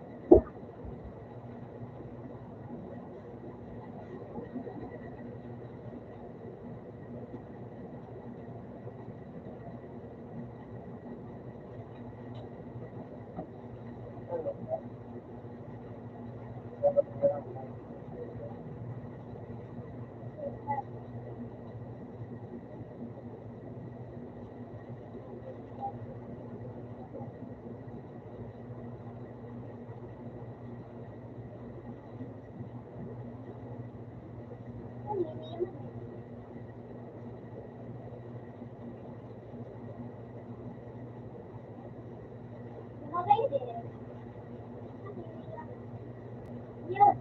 [SPEAKER 3] Okay din. Yun.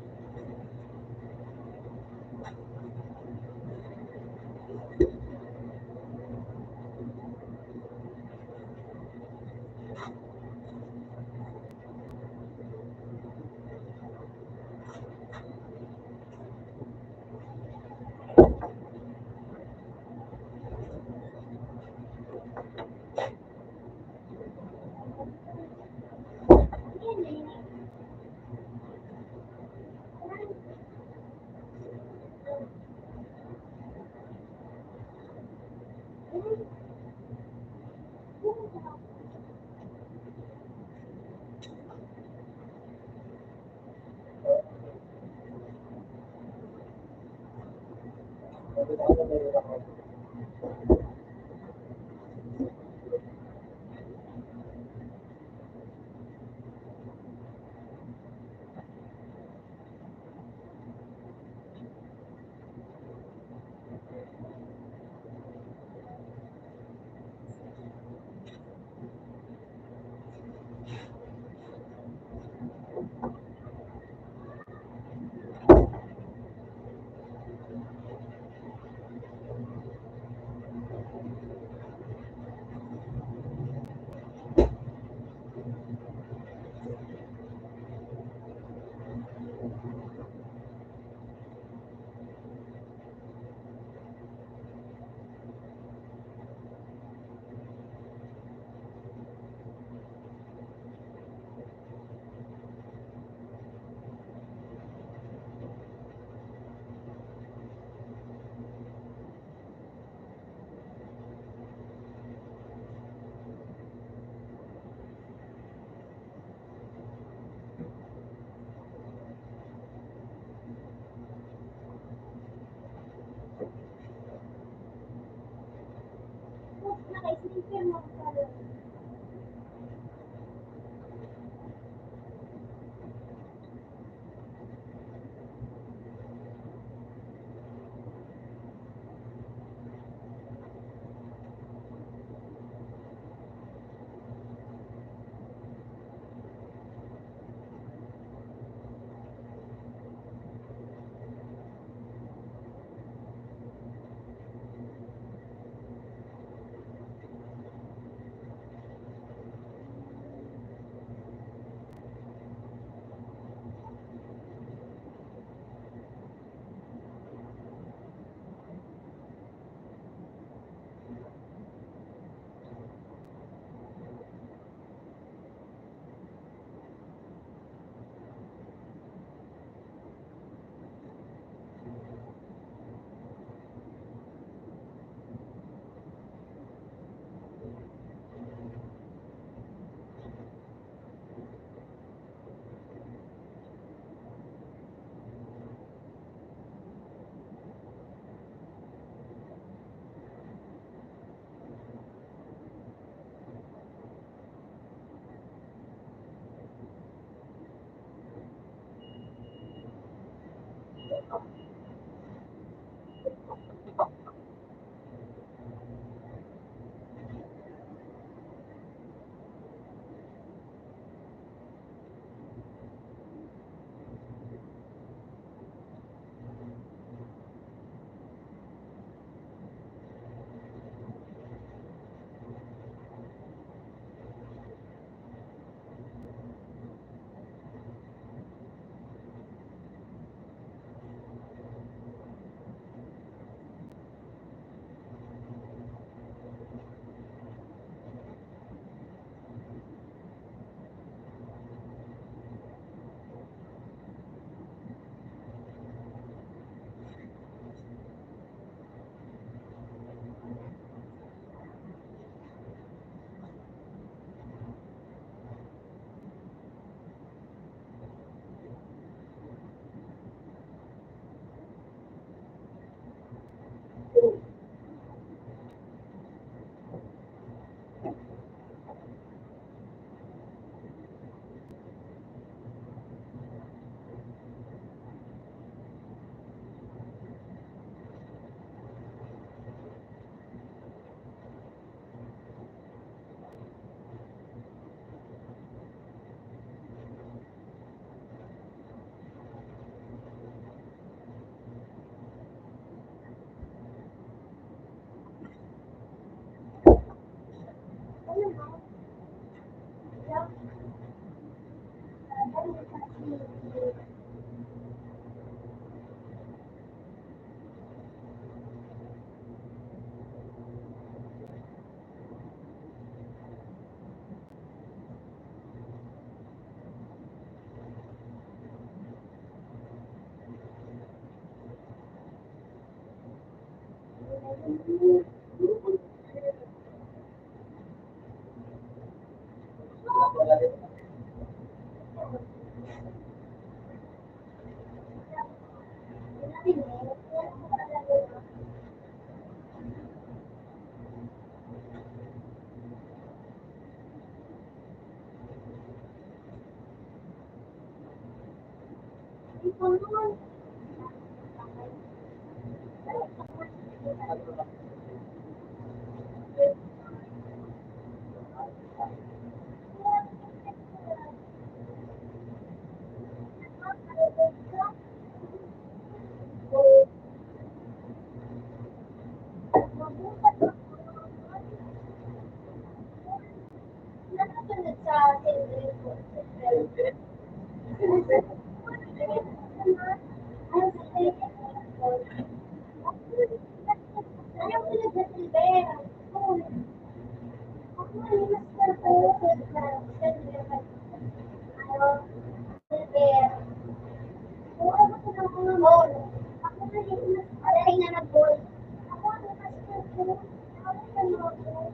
[SPEAKER 3] Naka-sneaker mo pala. Nakasunod sa Sindri po. Ayaw sunod sa Silver. Ako ay master ko. Silver. Kung ano ko ng mga mall. Ako na yung alaring na nag-ball. Ako ang master ko. Ako ang mag-ball.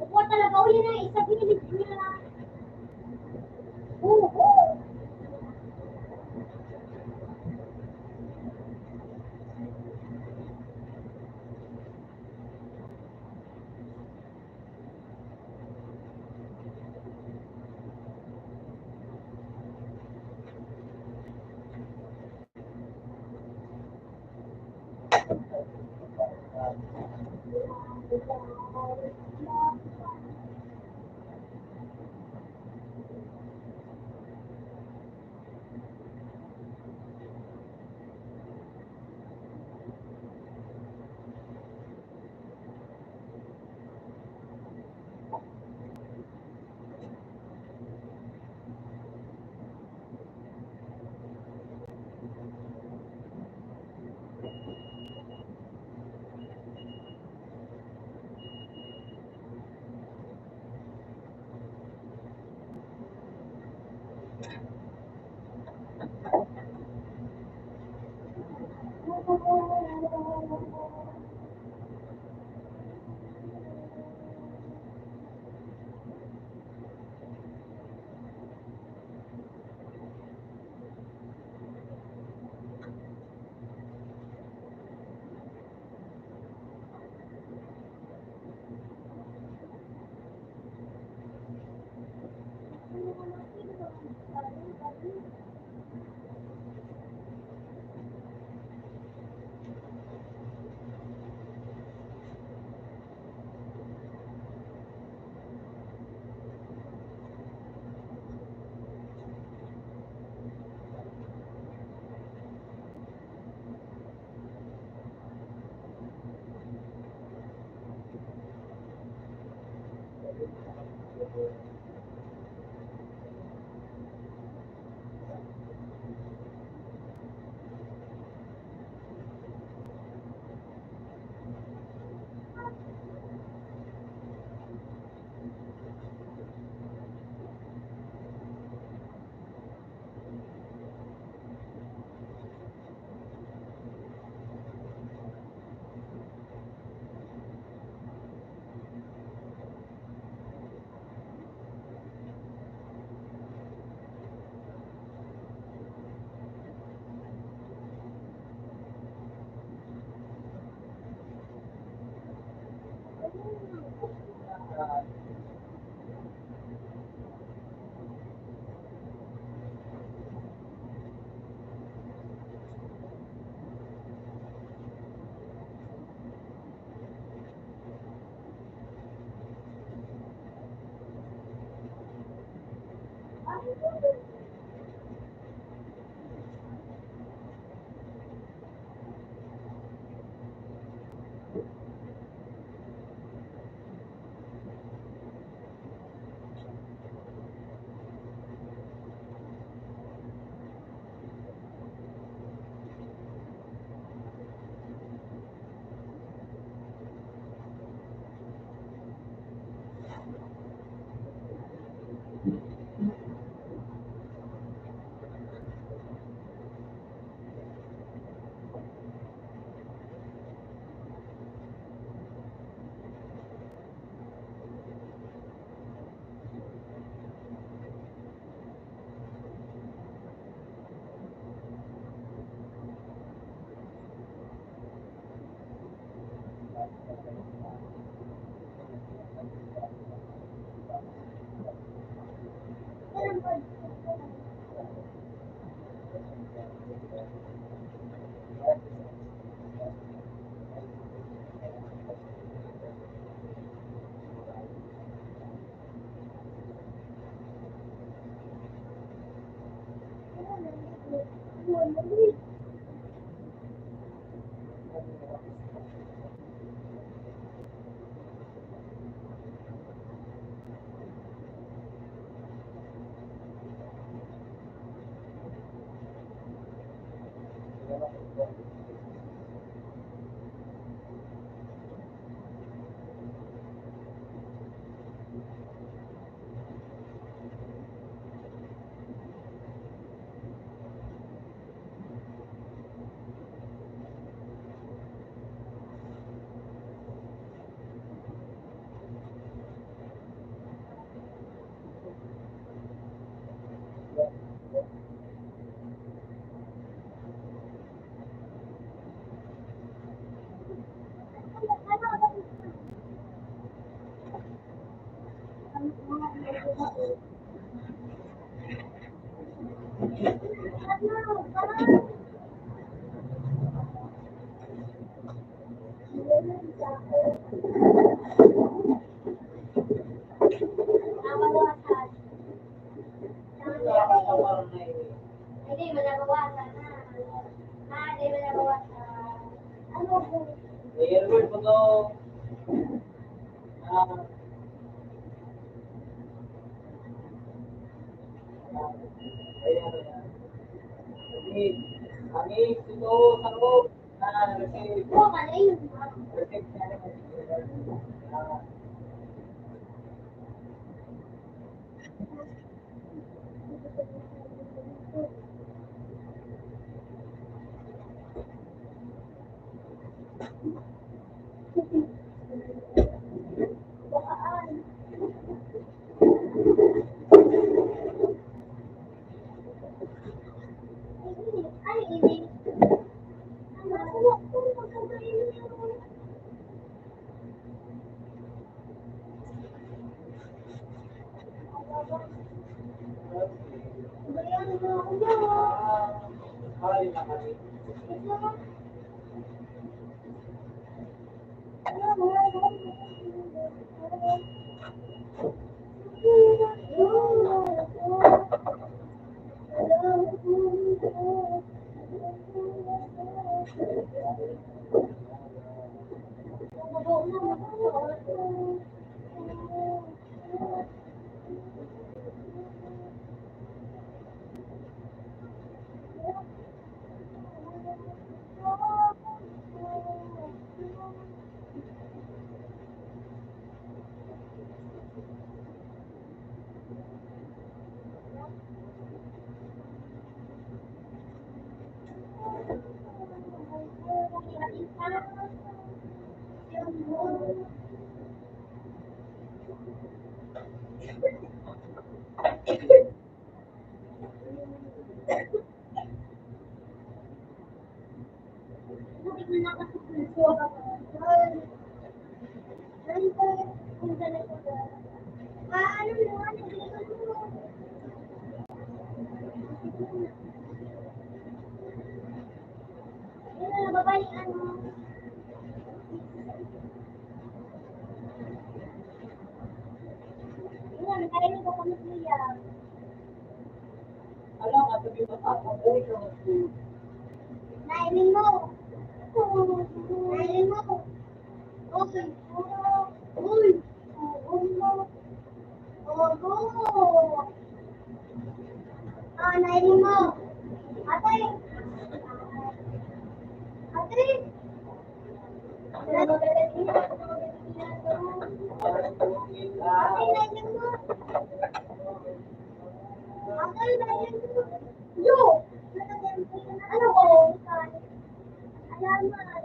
[SPEAKER 3] Upo talaga. Uli na isa. Binibig niya. Oo. Nakabawasan.
[SPEAKER 4] Nakakatawa na eh.
[SPEAKER 3] Hindi mo nabawasan na. Hindi mo nabawasan. Ano po?
[SPEAKER 4] I-record mo to. Ayan, ayan. Amit. Amit, ito, sa loob. Receive.
[SPEAKER 3] Oo, kala yun.
[SPEAKER 4] Receive niya naman. Ah,
[SPEAKER 3] Bakaan. Ay, ini. Ano po? Magkakainin yun. Bayan mo ako na.
[SPEAKER 4] Ay, nakali.
[SPEAKER 3] Babalikan mo. Yan, kaya ko kami kuya.
[SPEAKER 4] Alam nga, sabi mo, uwi ka na po.
[SPEAKER 3] Nailin mo. Nailin mo. Okay. Uy. Uy mo. Ogo. Nailin mo. Ate. Ate. Ate, nailin mo. Ate, nailin mo. Yo. Ano ko? Alamat.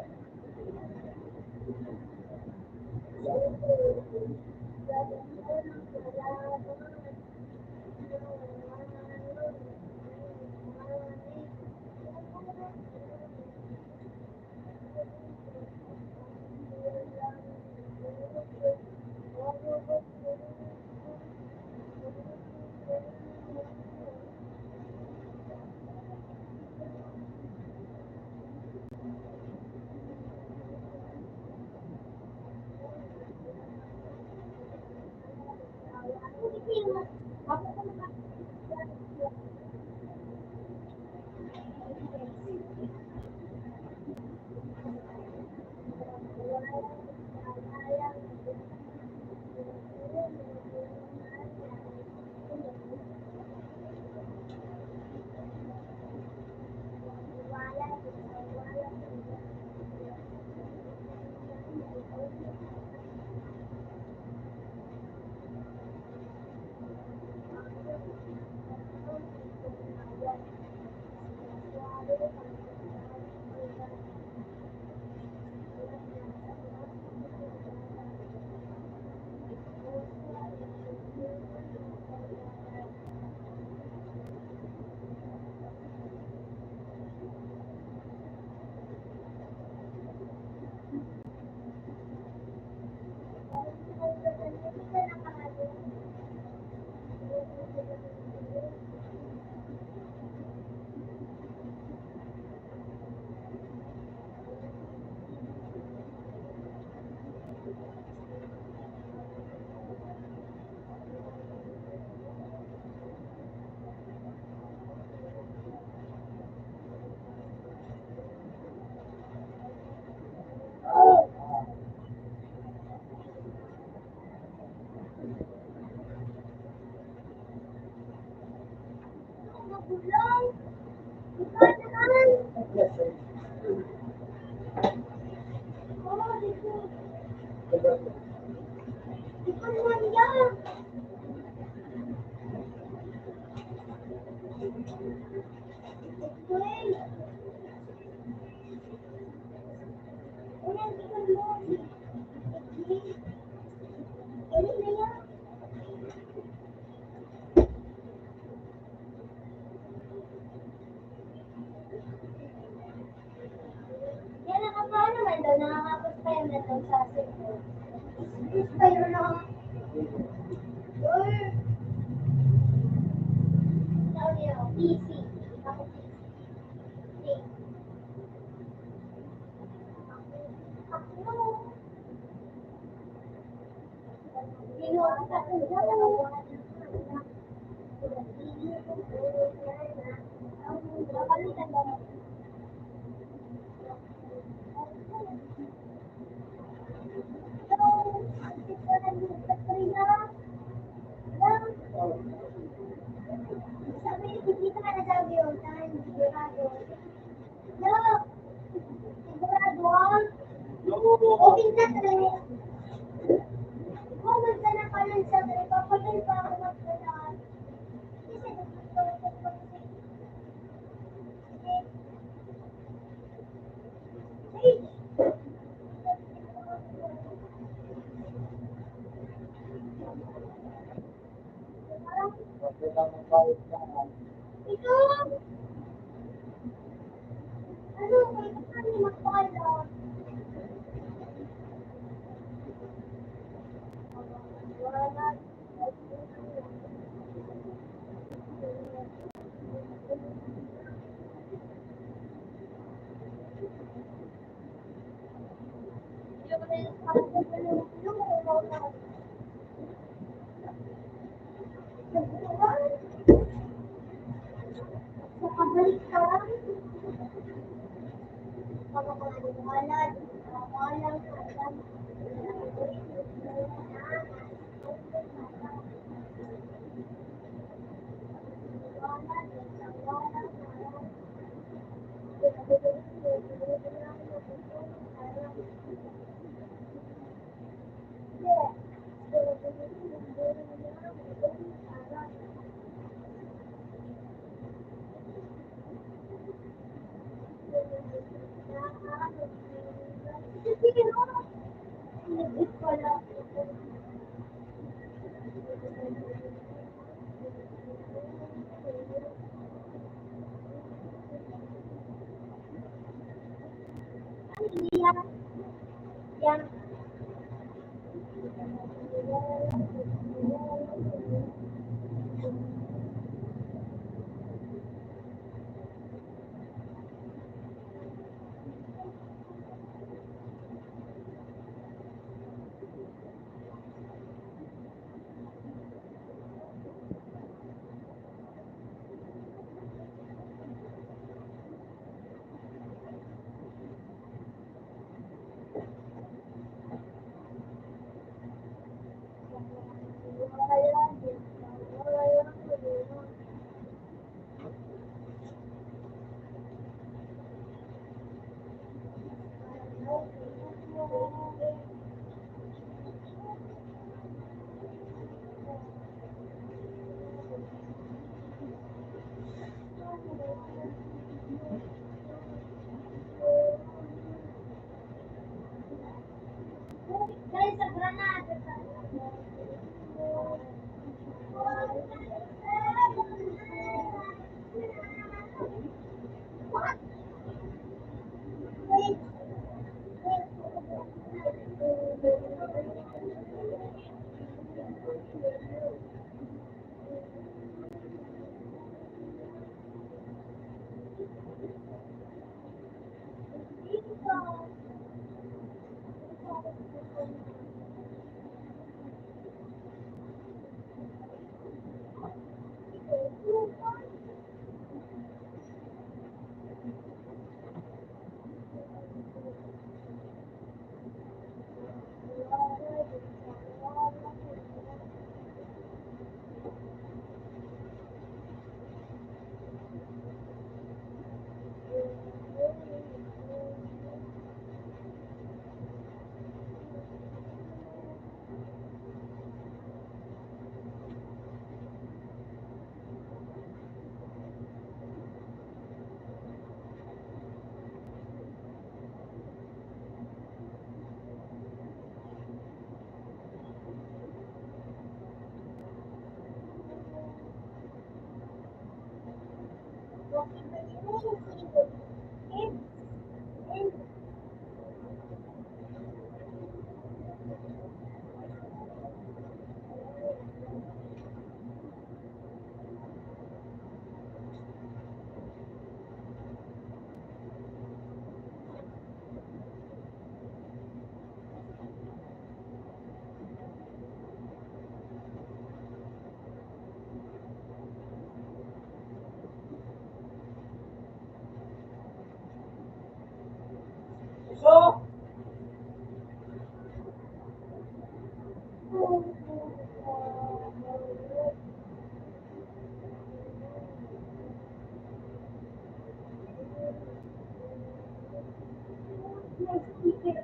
[SPEAKER 3] Yan ang ano naman daw, nakakapag-spire na daw sa cellphone. Spire na. Or, sabi niya, PC. Ako PC. Ako. Ginawa ko sa Nakalitan daw. Sabi, hindi ka na sabi yung time, sigurado. No, sigurado ah. Okay na talaga. Kung gusto na ka lang sa trip, papagay pa ako magkadaan. Kasi gusto ko ikaw, ano, kaya kami magpala. Sa kabalik ka lang, pagkakaliwanag, kawalang alam, yang may sticker.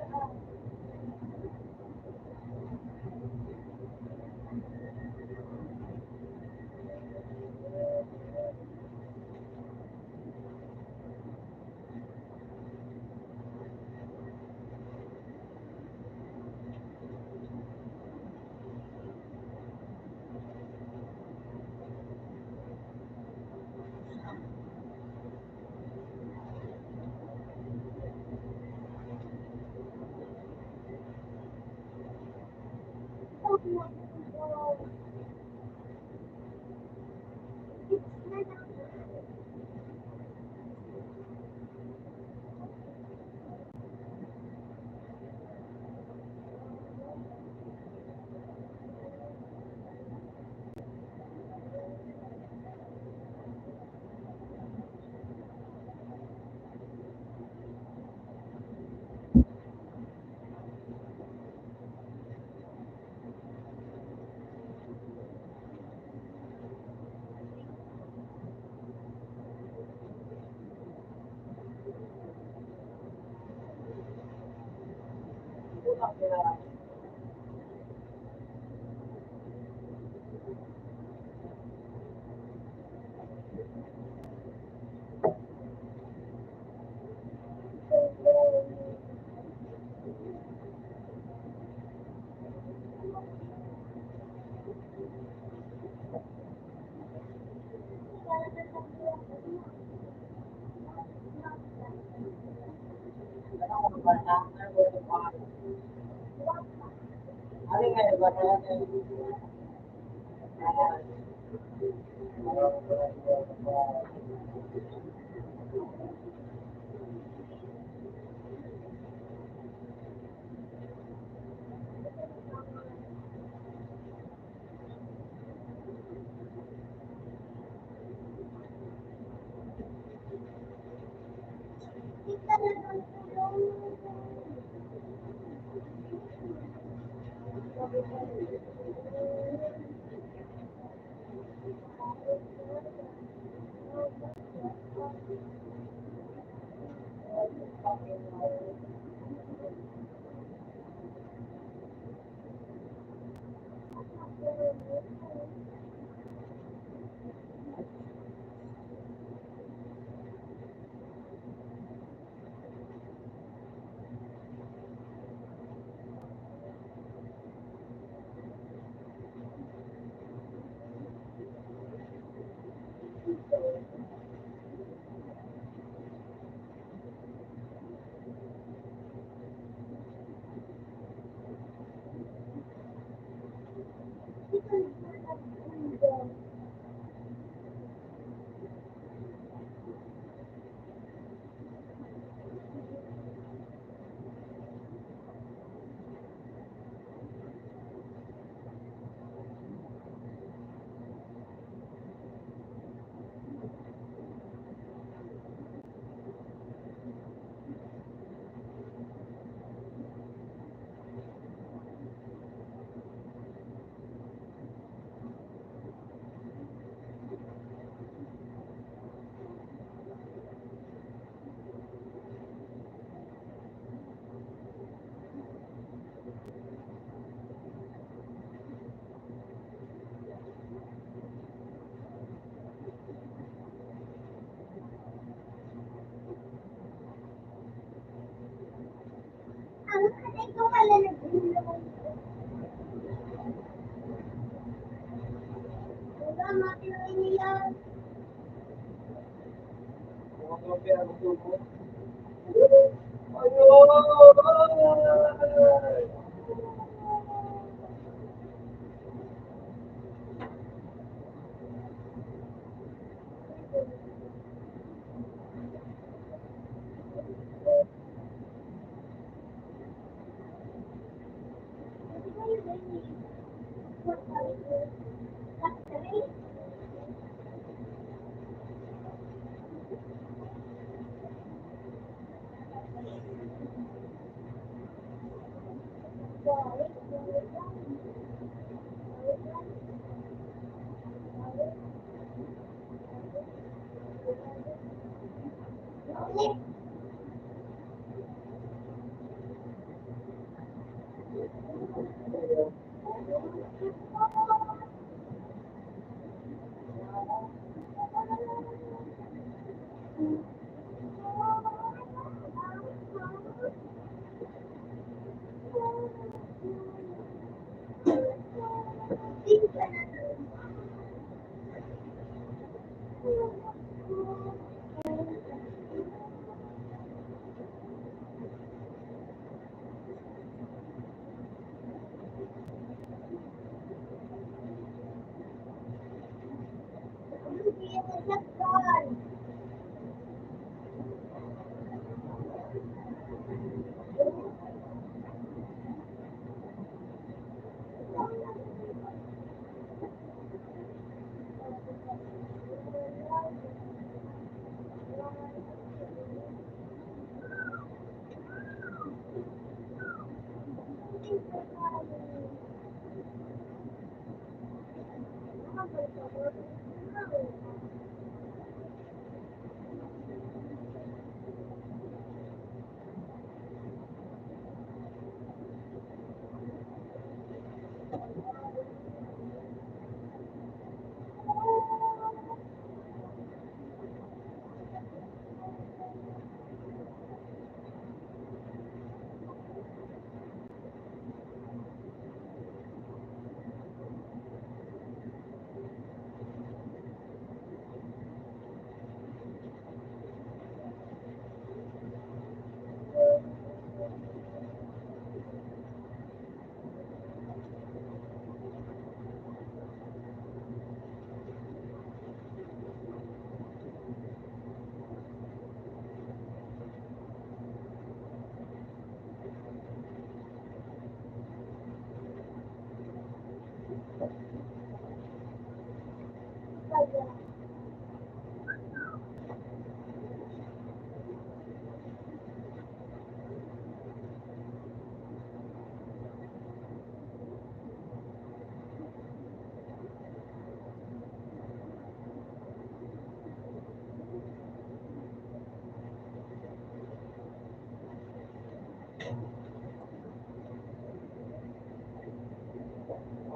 [SPEAKER 3] Oh my God. It's not. Ang kanay ko pala nag-ilong. Wala matinuloy nila.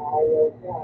[SPEAKER 1] Ayaw ka.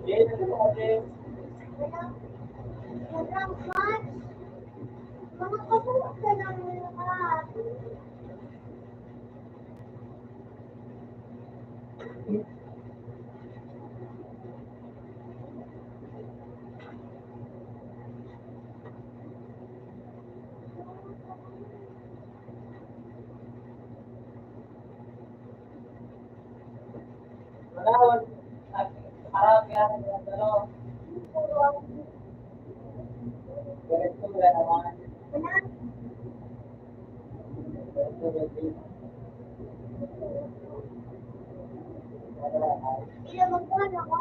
[SPEAKER 4] Yan, ano kasi,
[SPEAKER 3] Sobrang much. Mga kapulat na lang lahat.
[SPEAKER 4] manawan, at marami yan, ano, direktura naman.
[SPEAKER 3] Ilang magkuhan ako.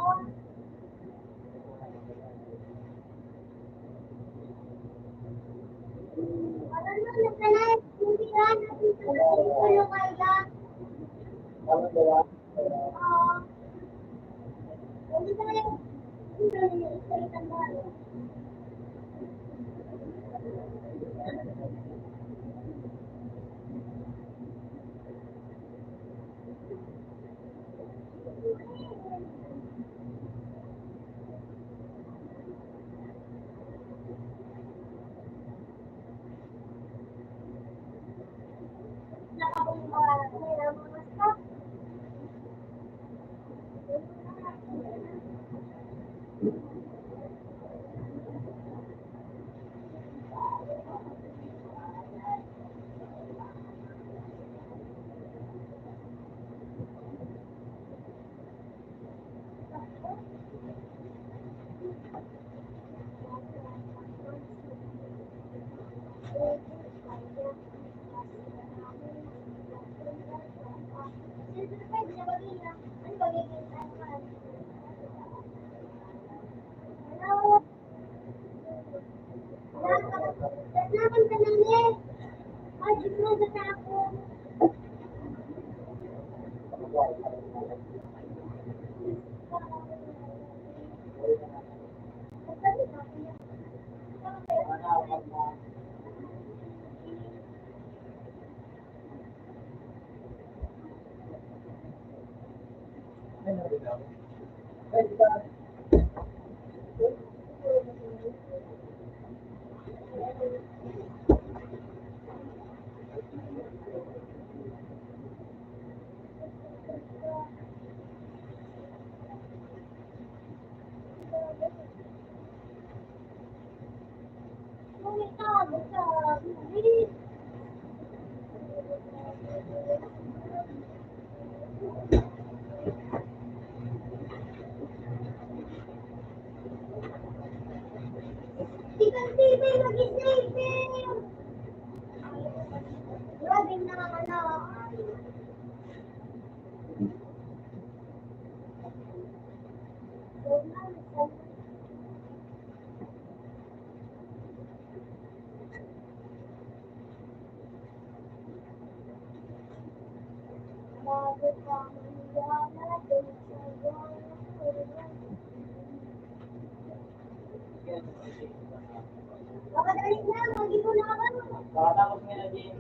[SPEAKER 3] Ano na, nagkanay. Hindi na, natin sa tulong kaya. Oo. Hindi na yung hindi na yung isang mahal. Naman ka na niya. Ay, di mo sa ako. Tigang-tiba mag-isipin. Grabe na ano. Makadali na, mag-ipon na ako.
[SPEAKER 4] Nakatapos nga na din.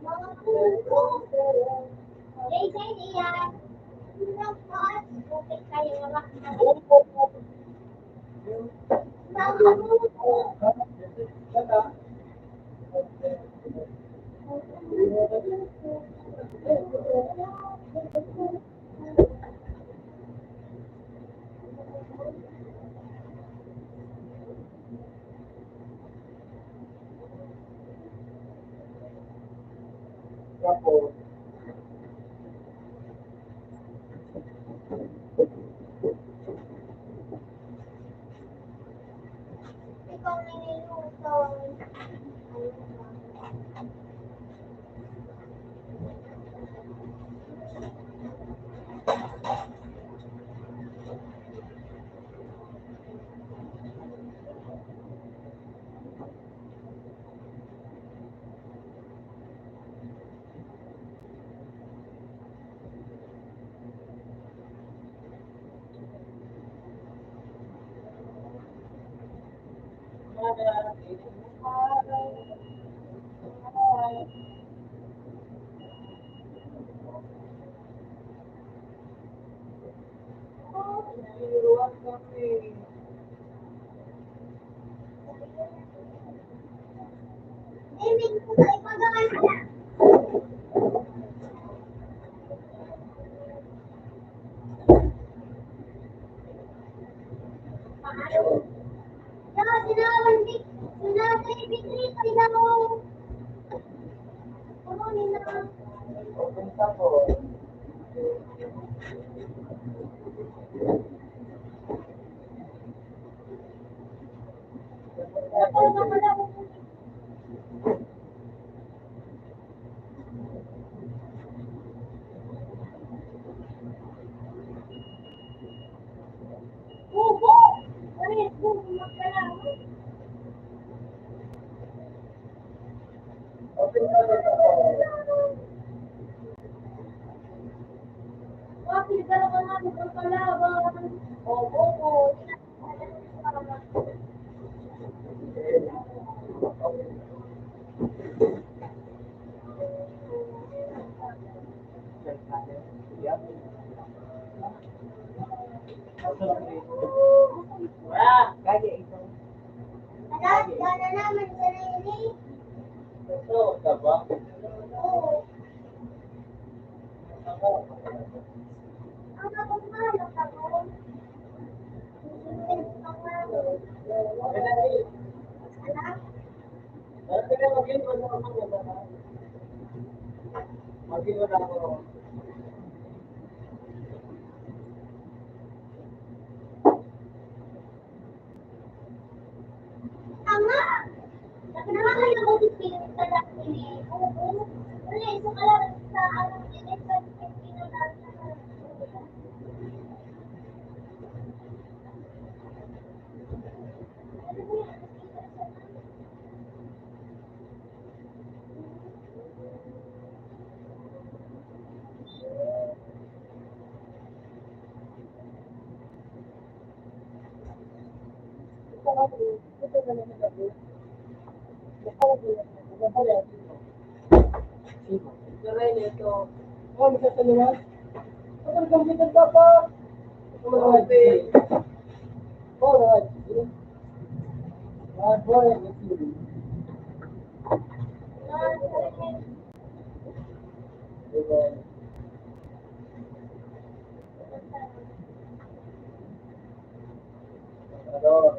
[SPEAKER 3] Mga puso. Jay, diyan. Dapat, bukit kayo nga. Mga puso.
[SPEAKER 1] Tapos,
[SPEAKER 3] Ikaw na niluto. David, kung sa ipagawa na. Dapat sinawan di. Sinatay bitri pa daw. Kunin na.
[SPEAKER 1] open tapos,
[SPEAKER 3] Ako na pala. Bubo! Ano yung bubo magkalaman?
[SPEAKER 1] open tapos,
[SPEAKER 3] Bakit dalawa ka namin magkalaban? Oo.
[SPEAKER 1] kaya ito.
[SPEAKER 3] Alam, gana naman sa nini.
[SPEAKER 1] Ito, taba.
[SPEAKER 3] Oo. Ang kapagmano ka mo. Ang kapagmano. Anak, tama. Nakanakain ako sa piling sa dati. Oo. Wala, isa ka lang sa anong election pinag-asa.
[SPEAKER 4] Saray nito.
[SPEAKER 1] Oh, magsasaluhan. Ito, computer ka pa. Ito,
[SPEAKER 4] Okay.
[SPEAKER 1] oh, right. Ah, boy, let's see. Diba? Ano,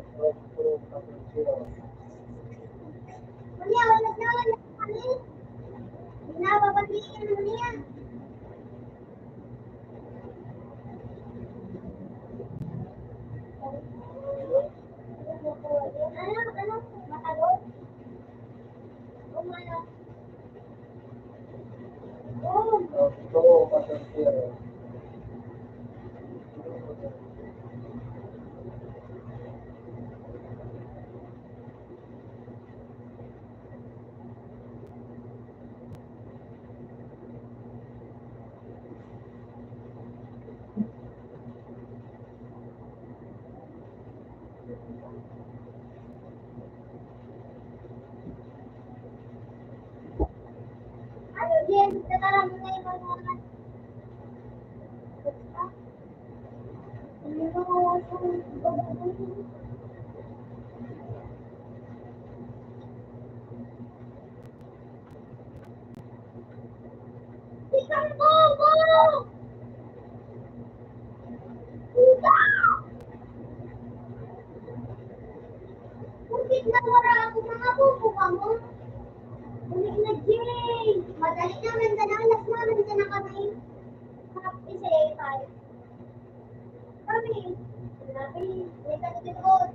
[SPEAKER 3] Again, nakarami na yung mga Ikan bobo! Bakit nawala ako mga bobo ka mo? Uli na, Jay! Madali naman ka na, alas naman ka na kami. Happy say, bye. Kami, may katitikot.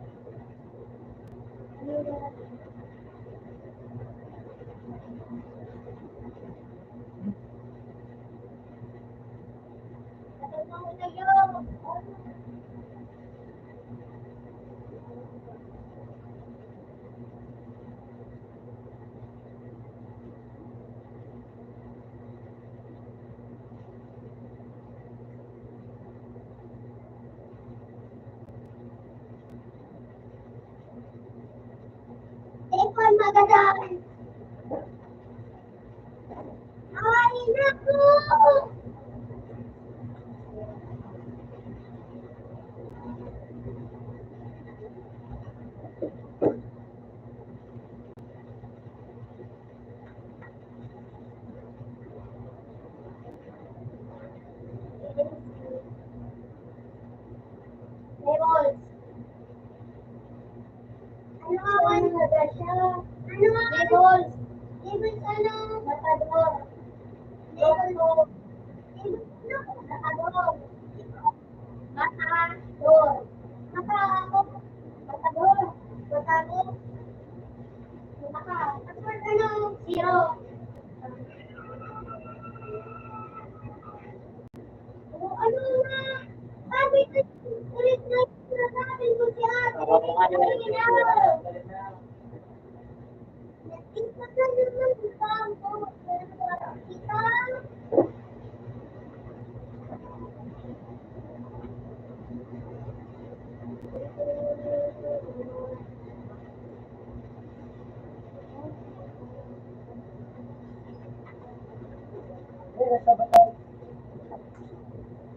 [SPEAKER 3] Ano yan? Ano na yun? Tekon magadan. Ay, naku! Lemons. Ano nga ba na siya? Ano nga? Lemons. Lemons ano? Matador. Lemons. Lemons. Matador. Matador. Matador. Matador. Matador. Matador ano? Zero. Oh, ano nga? Sabi ko, ulit na sinasabi ko si ate. Ay, na. Ito na naman ang bangko. Kita.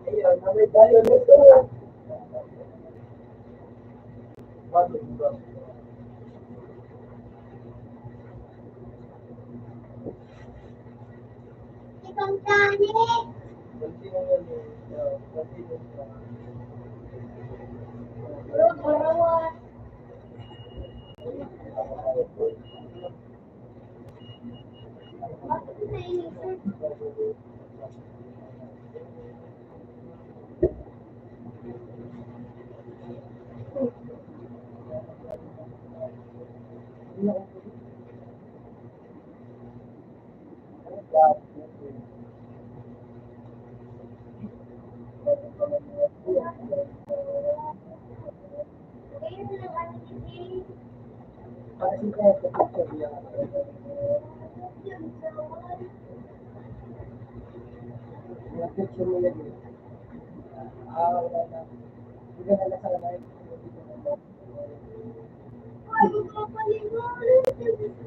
[SPEAKER 4] Ayun, na may tayo nito. Bago ba?
[SPEAKER 3] Ikang tani.
[SPEAKER 4] Kunti mo yun eh. Kunti mo yun.
[SPEAKER 3] Barawan. Bakit nainisip? Ayun lang ang hindi.
[SPEAKER 4] Kasi kaya sa picture niya. Yung picture mo yan eh. Wala na. Hindi ka na nasa live.
[SPEAKER 3] Ay, kapalimutan.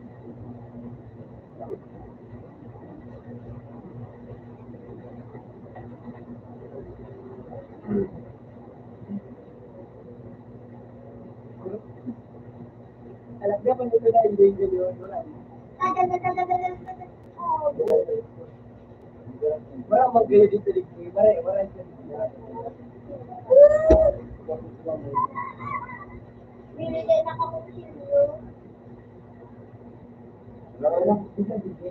[SPEAKER 4] Alam niya kung dito na i-danger yun. Wala.
[SPEAKER 3] Oh,
[SPEAKER 4] Wala mang kayo dito dito. Wala dito.
[SPEAKER 3] binili na ako silyo.
[SPEAKER 4] Wala lang. Dito dito.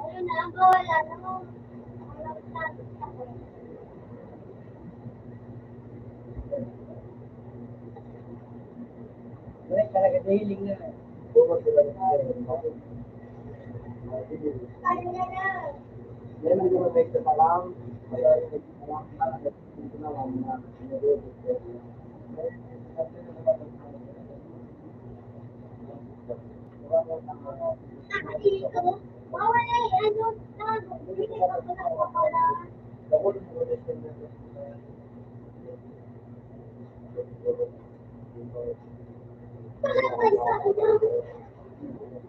[SPEAKER 3] Ayun na lang, wala na mo. Wala na ako.
[SPEAKER 4] Wala talaga dahiling na.
[SPEAKER 3] Ano na lang?
[SPEAKER 4] Meron din may salam. Kaya yung salam para sa dito na lang na.
[SPEAKER 3] Dito, mawala ano, binili ko na ako pala. Wala pa isa.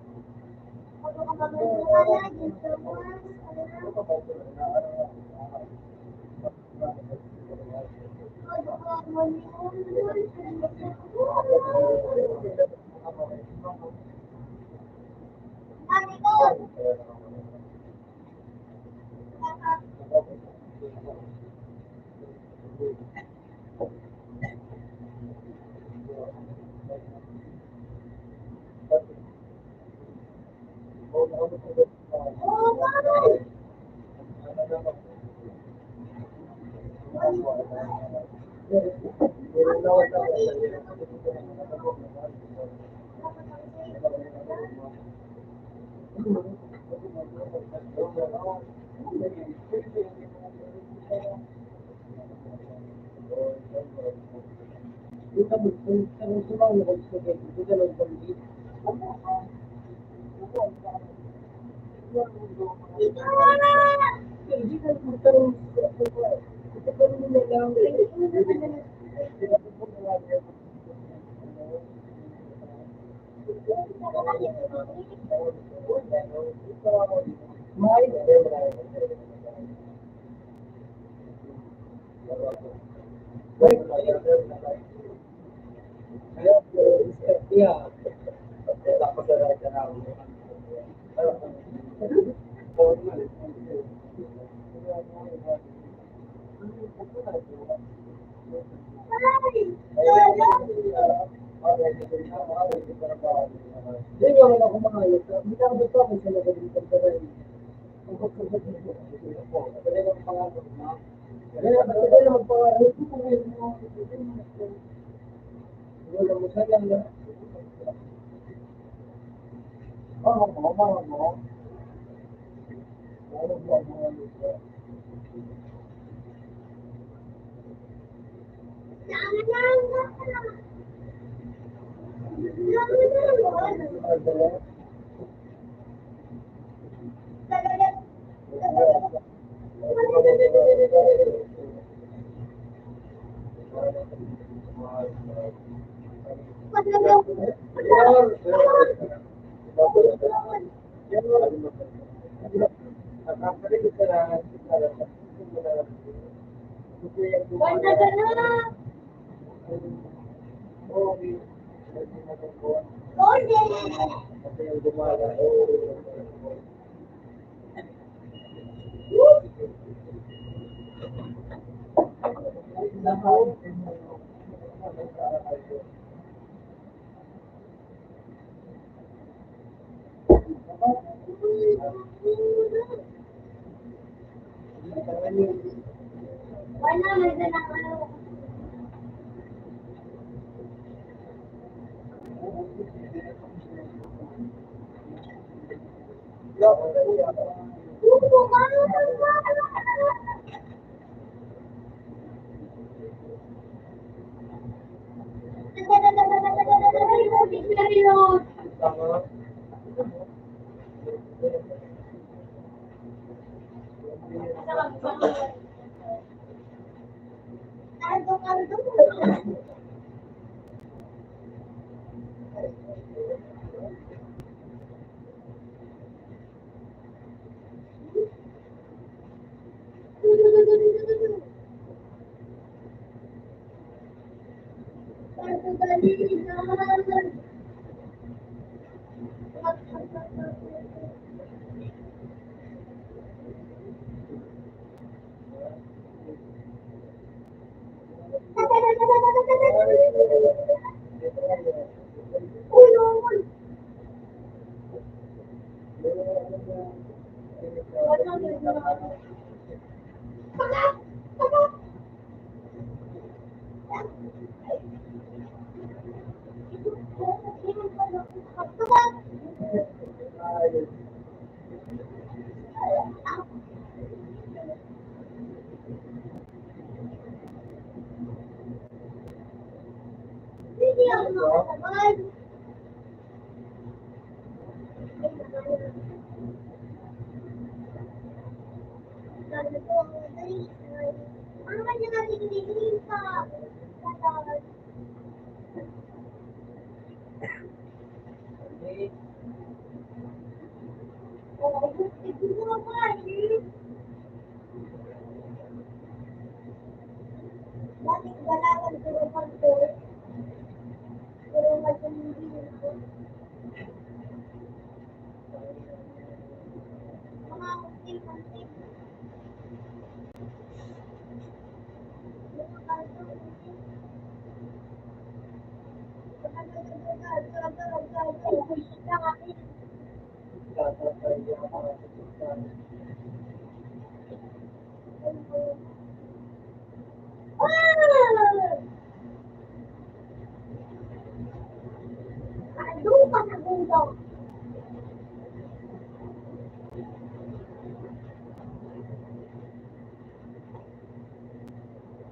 [SPEAKER 3] Lupa na bundok.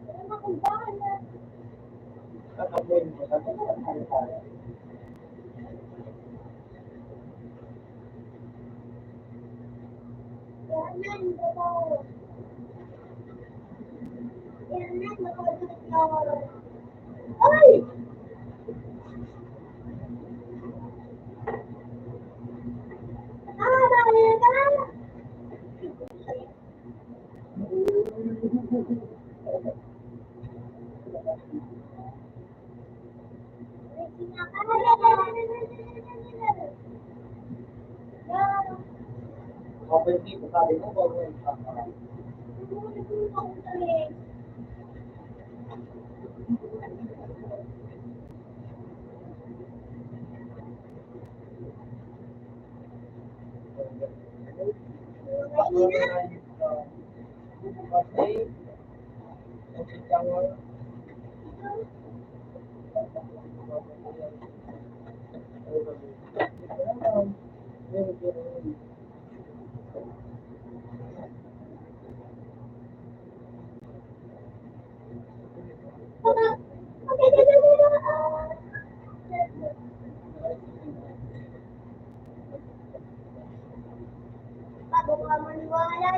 [SPEAKER 3] Ano ba kung bakit na? Yan, ito. Yan, nakakabit na. Ay! Ah, dahil ka!
[SPEAKER 4] Okay, dito sabi mo, bago yung Bago ka maniwala.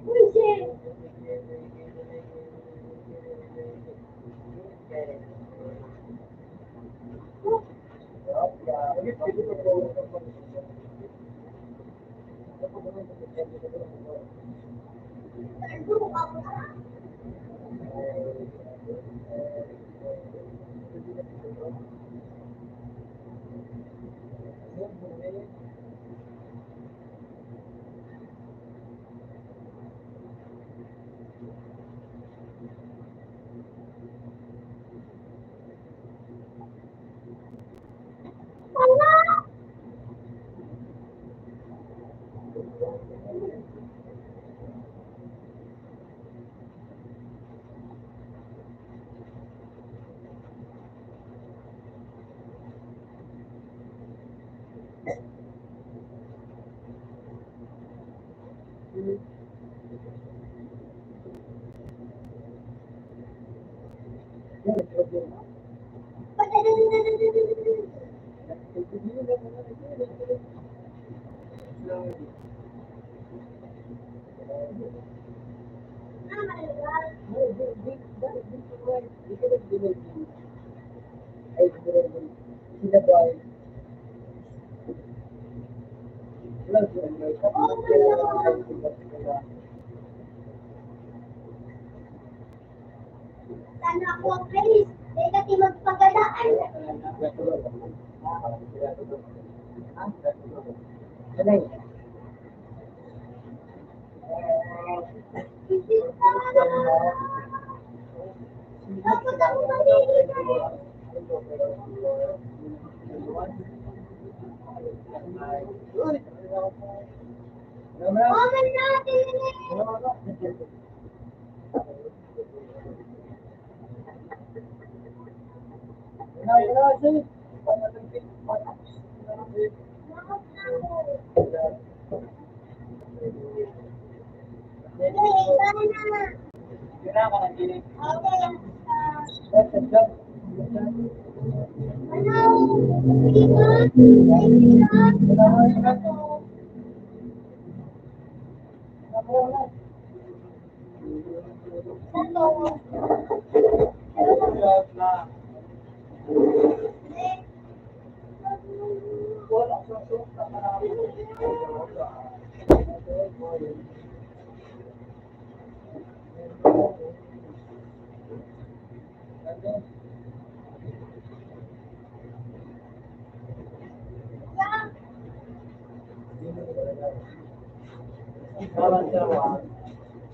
[SPEAKER 4] Uy, shit! Sana ako ang Chris. Dahil kasi magpagalaan. Dapat ako maliligaw. Comment natin.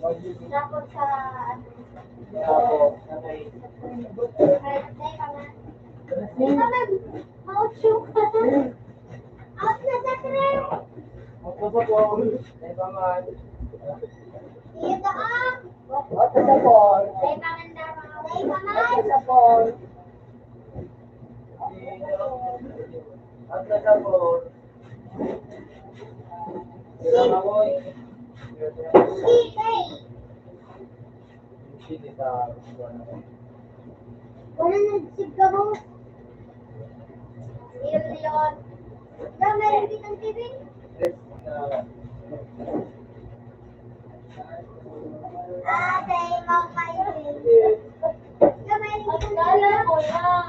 [SPEAKER 3] Tapos sa ano.
[SPEAKER 4] Tapos, sanay.
[SPEAKER 3] Teka nga. Teka nga. Maucho ka. Out na sa tren.
[SPEAKER 4] Teka man.
[SPEAKER 3] Dito ah.
[SPEAKER 2] What is the ball?
[SPEAKER 3] Teka nga daw. Teka nga.
[SPEAKER 2] What is the ball?
[SPEAKER 4] Ang kasabot. Sila mamoy.
[SPEAKER 3] Sige.
[SPEAKER 4] Hindi sa
[SPEAKER 3] Wala nang sigka mo. Leon. Daw meron ditong TV. Ate, mama, yun. Daw meron ditong TV.
[SPEAKER 2] Akala ko yan.